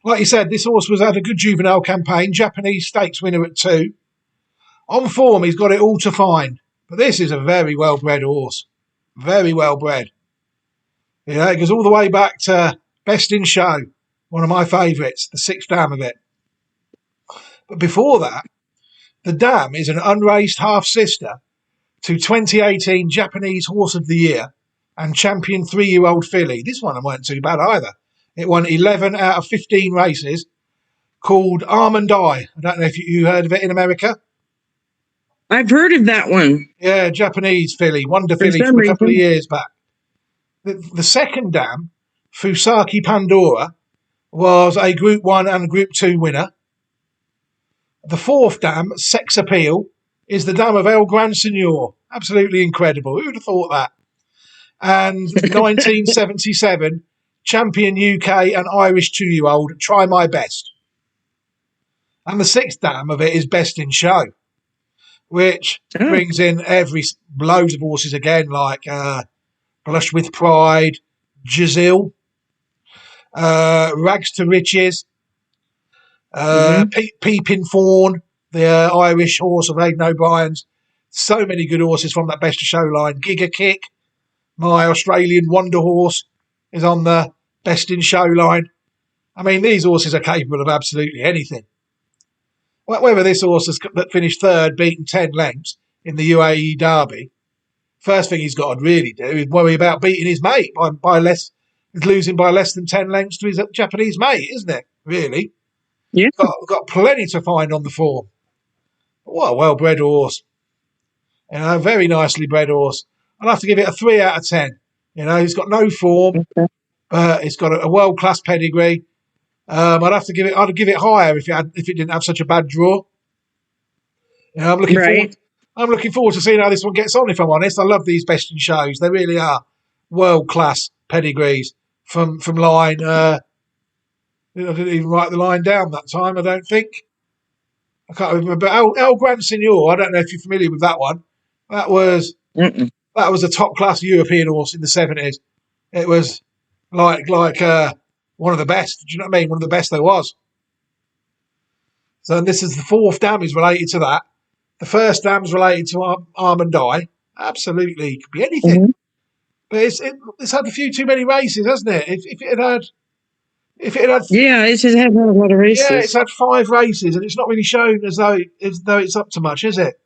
Like you said, this horse had a good juvenile campaign. Japanese stakes winner at 2. On form, he's got it all to find. But this is a very well-bred horse. Very well-bred. You know, it goes all the way back to Best in Show, one of my favourites, the 6th dam of it. But before that, the dam is an unraced half-sister to 2018 Japanese Horse of the Year and champion 3-year-old filly. This one wasn't too bad either. It won 11 out of 15 races, called Almond Eye. I don't know if you heard of it in America. I've heard of that one. Yeah, Japanese filly, Wonder filly from a couple of years back. The second dam, Fusaki Pandora, was a Group 1 and Group 2 winner. The fourth dam, Sex Appeal, is the dam of El Gran Senor. Absolutely incredible. Who would have thought that? And 1977, champion UK and Irish 2-year-old, Try My Best. And the sixth dam of it is Best in Show, which brings in loads of horses again, like Blush with Pride, Giselle, Rags to Riches, Peeping Fawn, the Irish horse of Aidan O'Brien's. So many good horses from that Best of Show line. Giga Kick, my Australian wonder horse, is on the Best in Show line. I mean, these horses are capable of absolutely anything. Whether this horse that finished third, beaten 10 lengths in the UAE Derby, first thing he's got to really do is worry about beating his mate losing by less than 10 lengths to his Japanese mate, isn't it? Really? Yeah. Got plenty to find on the form. But what a well-bred horse. You know, very nicely bred horse. I'd have to give it a 3 out of 10. You know, he's got no form, but it's got a world-class pedigree. I'd give it higher if it didn't have such a bad draw. You know, I'm looking forward to seeing how this one gets on, if I'm honest. I love these Best in Shows. They really are world-class pedigrees from line. I didn't even write the line down that time, I don't think. I can't remember. El Gran Senor, I don't know if you're familiar with that one. That was a top-class European horse in the 70s. It was like one of the best. Do you know what I mean? One of the best there was. So this is the fourth dam is related to that. The first dam's related to Almond Eye. Absolutely, could be anything. But it's had a few too many races, hasn't it? If it had, yeah, it's just had a lot of races. Yeah, it's had 5 races, and it's not really shown as though it's up to much, is it?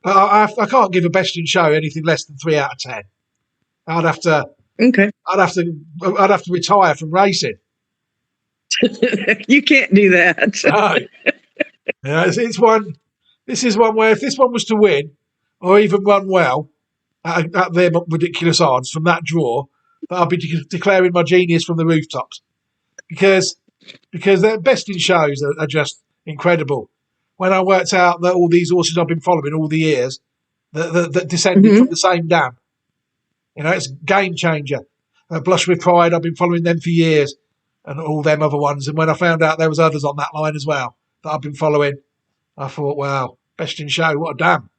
But I can't give a Best in Show anything less than 3 out of 10. I'd have to. Okay. I'd have to retire from racing. You can't do that. No. Yeah, it's one. This is one where if this one was to win, or even run well, at their ridiculous odds from that draw, that I'll be declaring my genius from the rooftops, because their Best in Shows are just incredible. When I worked out that all these horses I've been following all the years that descended from the same dam, you know, it's a game changer. Blush with Pride, I've been following them for years, and all them other ones. And when I found out there was others on that line as well that I've been following, I thought, wow, Best in Show, what a dam.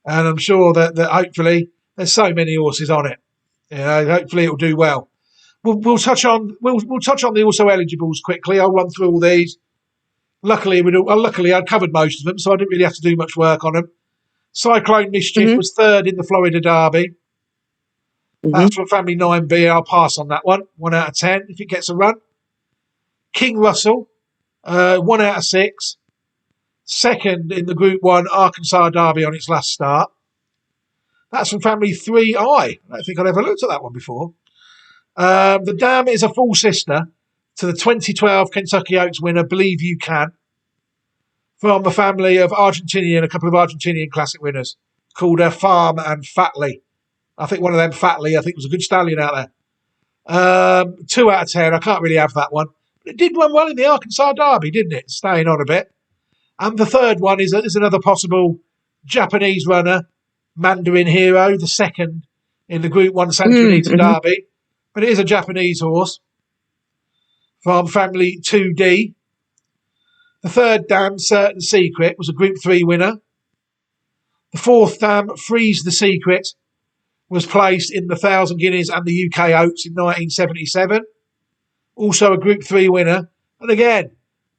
And I'm sure that hopefully there's so many horses on it. You know, hopefully it'll do well. We'll touch on the also eligibles quickly. I'll run through all these. Luckily I'd covered most of them, so I didn't really have to do much work on them. Cyclone Mischief was third in the Florida Derby. That's from Family 9B. I'll pass on that one. 1 out of 10 if it gets a run. King Russell, 1 out of 6. Second in the Group 1 Arkansas Derby on its last start. That's from Family 3I. I don't think I'd ever looked at that one before. The dam is a full sister to the 2012 Kentucky Oaks winner, Believe You Can, from a family of a couple of Argentinian classic winners called Farm and Fatley. I think one of them, Fatley, I think was a good stallion out there. 2 out of 10. I can't really have that one. But it did run well in the Arkansas Derby, didn't it? Staying on a bit. And the third one is another possible Japanese runner, Mandarin Hero, the second in the Group 1 Santa Anita Derby. But it is a Japanese horse from family 2D. The third dam, Certain Secret, was a Group 3 winner. The fourth dam, Freeze the Secret, was placed in the 1,000 Guineas and the UK Oaks in 1977. Also a Group 3 winner. And again,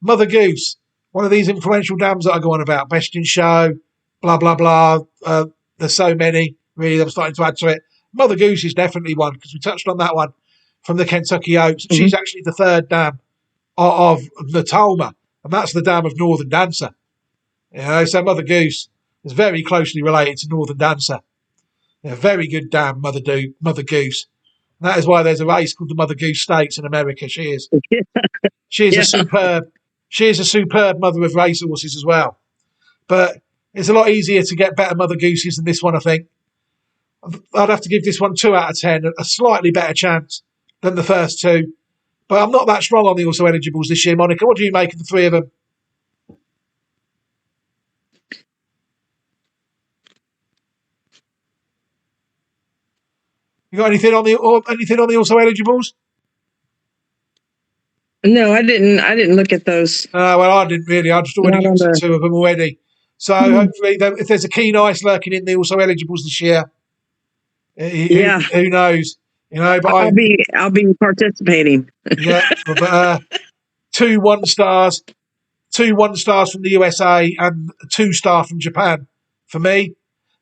Mother Goose, one of these influential dams that I go on about. Best in Show, blah, blah, blah. There's so many, really, I'm starting to add to it. Mother Goose is definitely one, because we touched on that one from the Kentucky Oaks. She's actually the third dam of the Talma, and that's the dam of Northern Dancer. So Mother Goose is very closely related to Northern Dancer. Very good dam, Mother Goose. And that is why there's a race called the Mother Goose Stakes in America. She is a superb mother of racehorses as well. But it's a lot easier to get better Mother Gooses than this one, I think. I'd have to give this one 2 out of 10, a slightly better chance than the first two. But I'm not that strong on the also eligibles this year, Monica. What do you make of the three of them? You got anything on the also eligibles? No, I didn't look at those. Well, I didn't really. I just already looked at 2 of them already. So hopefully, if there's a keen ice lurking in the also eligibles this year, who knows? But I'll be participating. Yeah, but 2 1-stars, 2 1-stars from the USA, and 2 star from Japan for me.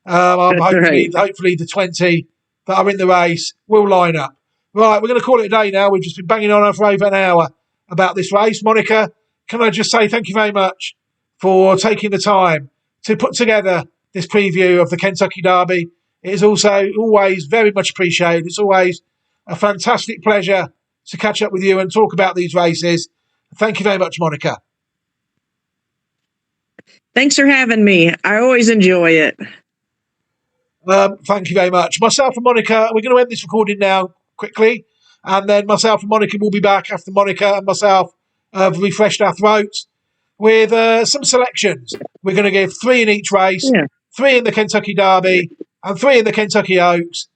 Hopefully the 20 that are in the race will line up. Right, we're going to call it a day now. We've just been banging on for over an hour about this race. Monica, can I just say thank you very much for taking the time to put together this preview of the Kentucky Derby. It is also always very much appreciated. It's always a fantastic pleasure to catch up with you and talk about these races. Thank you very much, Monica. Thanks for having me. I always enjoy it. Thank you very much. Myself and Monica, we're going to end this recording now quickly, and then myself and Monica will be back after Monica and myself have refreshed our throats with some selections. We're going to give 3 in each race, 3 in the Kentucky Derby, and 3 in the Kentucky Oaks,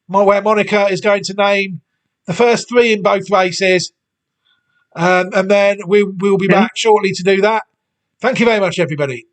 where Monica is going to name the first 3 in both races, and then we'll be back shortly to do that. Thank you very much, everybody.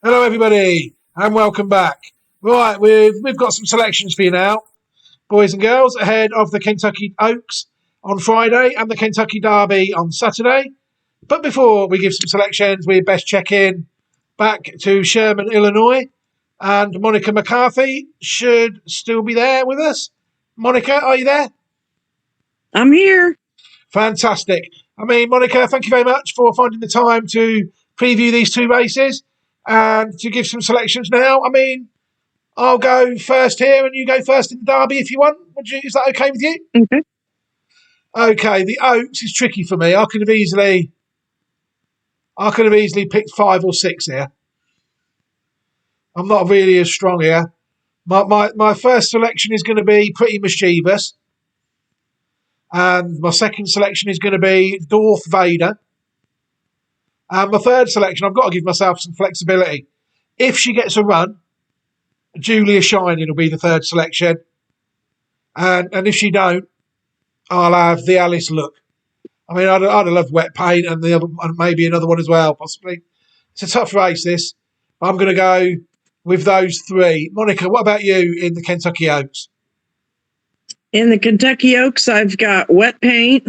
Hello, everybody, and welcome back. Right, we've got some selections for you now, boys and girls, ahead of the Kentucky Oaks on Friday and the Kentucky Derby on Saturday. But before we give some selections, we best check in back to Sherman, Illinois, And Monica McCarthy should still be there with us. Monica, are you there? I'm here. Fantastic. I mean, Monica, thank you very much for finding the time to preview these two races and to give some selections now. I mean, I'll go first here and you go first in the Derby if you want. Is that okay with you? Okay. Okay, the Oaks is tricky for me. I could have easily picked 5 or 6 here. I'm not really as strong here. My first selection is going to be Pretty Mischievous. And my second selection is going to be Darth Vader. And my third selection, I've got to give myself some flexibility. If she gets a run, Julia Shining will be the third selection. And if she don't, I'll have the Alice Look. I mean, I'd have loved Wet Paint and maybe another one as well, possibly. It's a tough race, this. But I'm going to go with those 3. Monica, what about you in the Kentucky Oaks? In the Kentucky Oaks, I've got Wet Paint,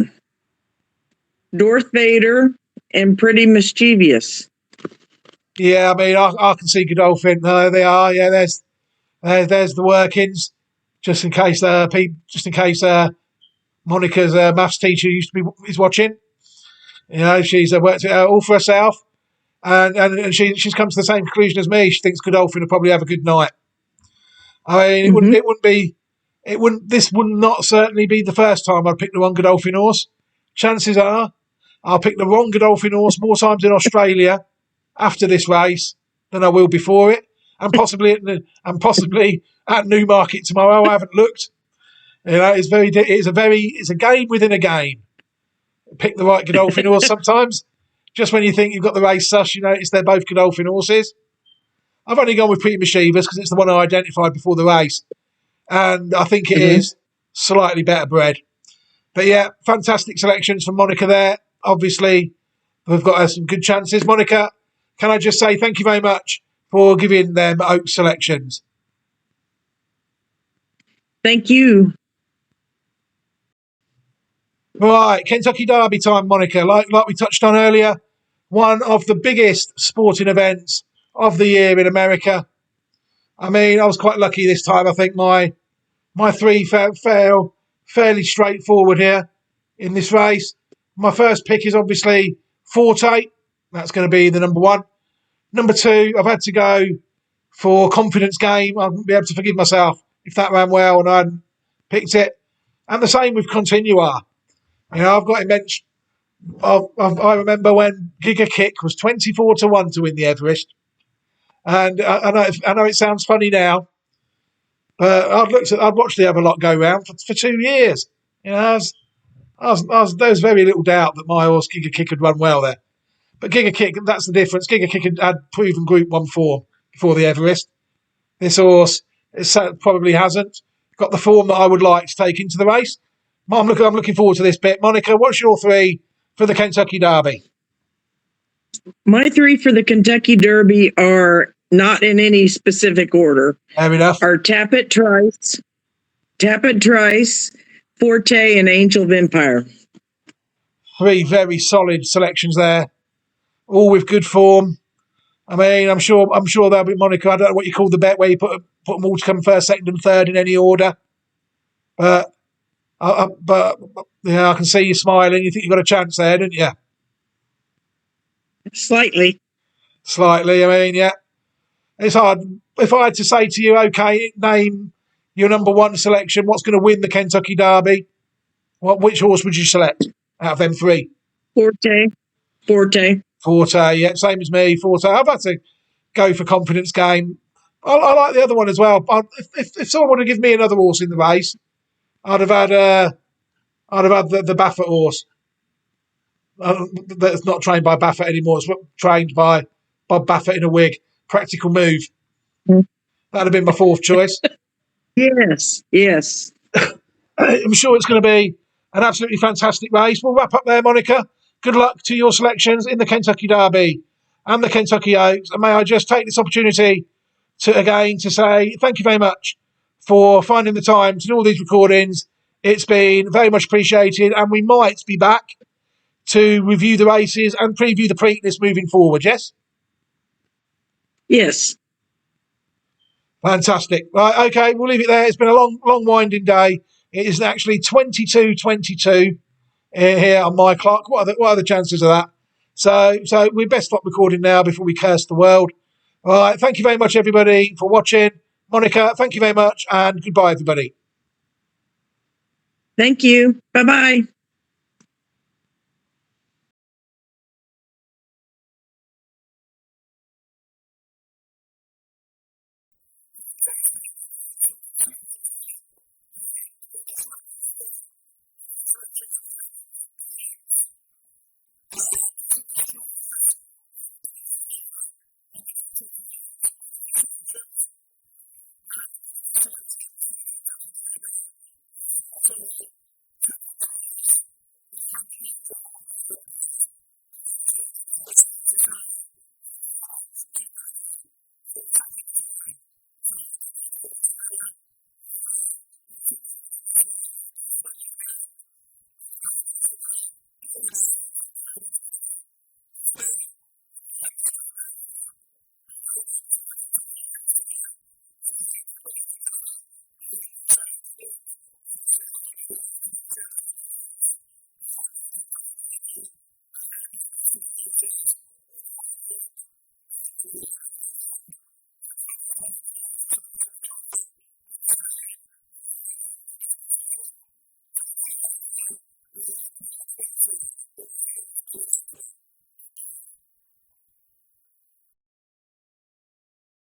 Darth Vader, and Pretty Mischievous. Yeah, I mean, I can see Godolphin. There they are. Yeah, there's the workings. Just in case Monica's maths teacher is watching. You know, she's worked it out all for herself, and she's come to the same conclusion as me. She thinks Godolphin will probably have a good night. I mean, this would not certainly be the first time I'd pick the wrong Godolphin horse. Chances are I'll pick the wrong Godolphin horse more times in Australia after this race than I will before it, and possibly at Newmarket tomorrow. I haven't looked. You know, it's a game within a game. Pick the right Godolphin horse sometimes. Just when you think you've got the race suss, you notice they're both Godolphin horses. I've only gone with Pretty Mischievous because it's the one I identified before the race. And I think it is slightly better bred. But yeah, fantastic selections from Monica there. Obviously, we've got some good chances. Monica, can I just say thank you very much for giving them Oak selections. Thank you. Right, Kentucky Derby time, Monica. Like we touched on earlier, one of the biggest sporting events of the year in America. I mean, I was quite lucky this time. I think my 3 fell fairly straightforward here in this race. My first pick is obviously Forte. That's going to be the number 1. Number 2, I've had to go for Confidence Game. I wouldn't be able to forgive myself if that ran well and I hadn't picked it. And the same with Continua. You know, I've got immense. I remember when Giga Kick was 24-1 to win the Everest, and I know it sounds funny now, but I'd watched the other lot go round for 2 years. You know, there was very little doubt that my horse Giga Kick had run well there. But Giga Kick, that's the difference. Giga Kick had proven Group 1 form before the Everest. This horse probably hasn't got the form that I would like to take into the race. I'm looking forward to this bit. Monica, what's your 3 for the Kentucky Derby? My 3 for the Kentucky Derby are not in any specific order. Fair enough. Are Tappet Trice, Forte, and Angel of Empire. 3 very solid selections there, all with good form. I mean, I'm sure there'll be, Monica, I don't know what you call the bet where you put them all to come first, second, and third in any order, but yeah, I can see you smiling. You think you've got a chance there, don't you? Slightly. I mean, yeah. It's hard. If I had to say to you, okay, name your number 1 selection, what's going to win the Kentucky Derby? Which horse would you select out of them 3? Forte. Yeah, same as me, Forte. I've had to go for Confidence Game. I like the other one as well. If someone would have given me another horse in the race, I'd have had the Baffert horse. That's not trained by Baffert anymore. It's trained by Bob Baffert in a wig. Practical Move. That'd have been my 4th choice. Yes. I'm sure it's going to be an absolutely fantastic race. We'll wrap up there, Monica. Good luck to your selections in the Kentucky Derby and the Kentucky Oaks. And may I just take this opportunity to say thank you very much for finding the time to do all these recordings. It's been very much appreciated, and we might be back to review the races and preview the Preakness moving forward, yes? Yes. Fantastic. Right, okay, we'll leave it there. It's been a long, winding day. It is actually 22:22 here on my clock. What are the chances of that? So we best stop recording now before we curse the world. All right, thank you very much, everybody, for watching. Monica, thank you very much, and goodbye, everybody. Thank you. Bye-bye.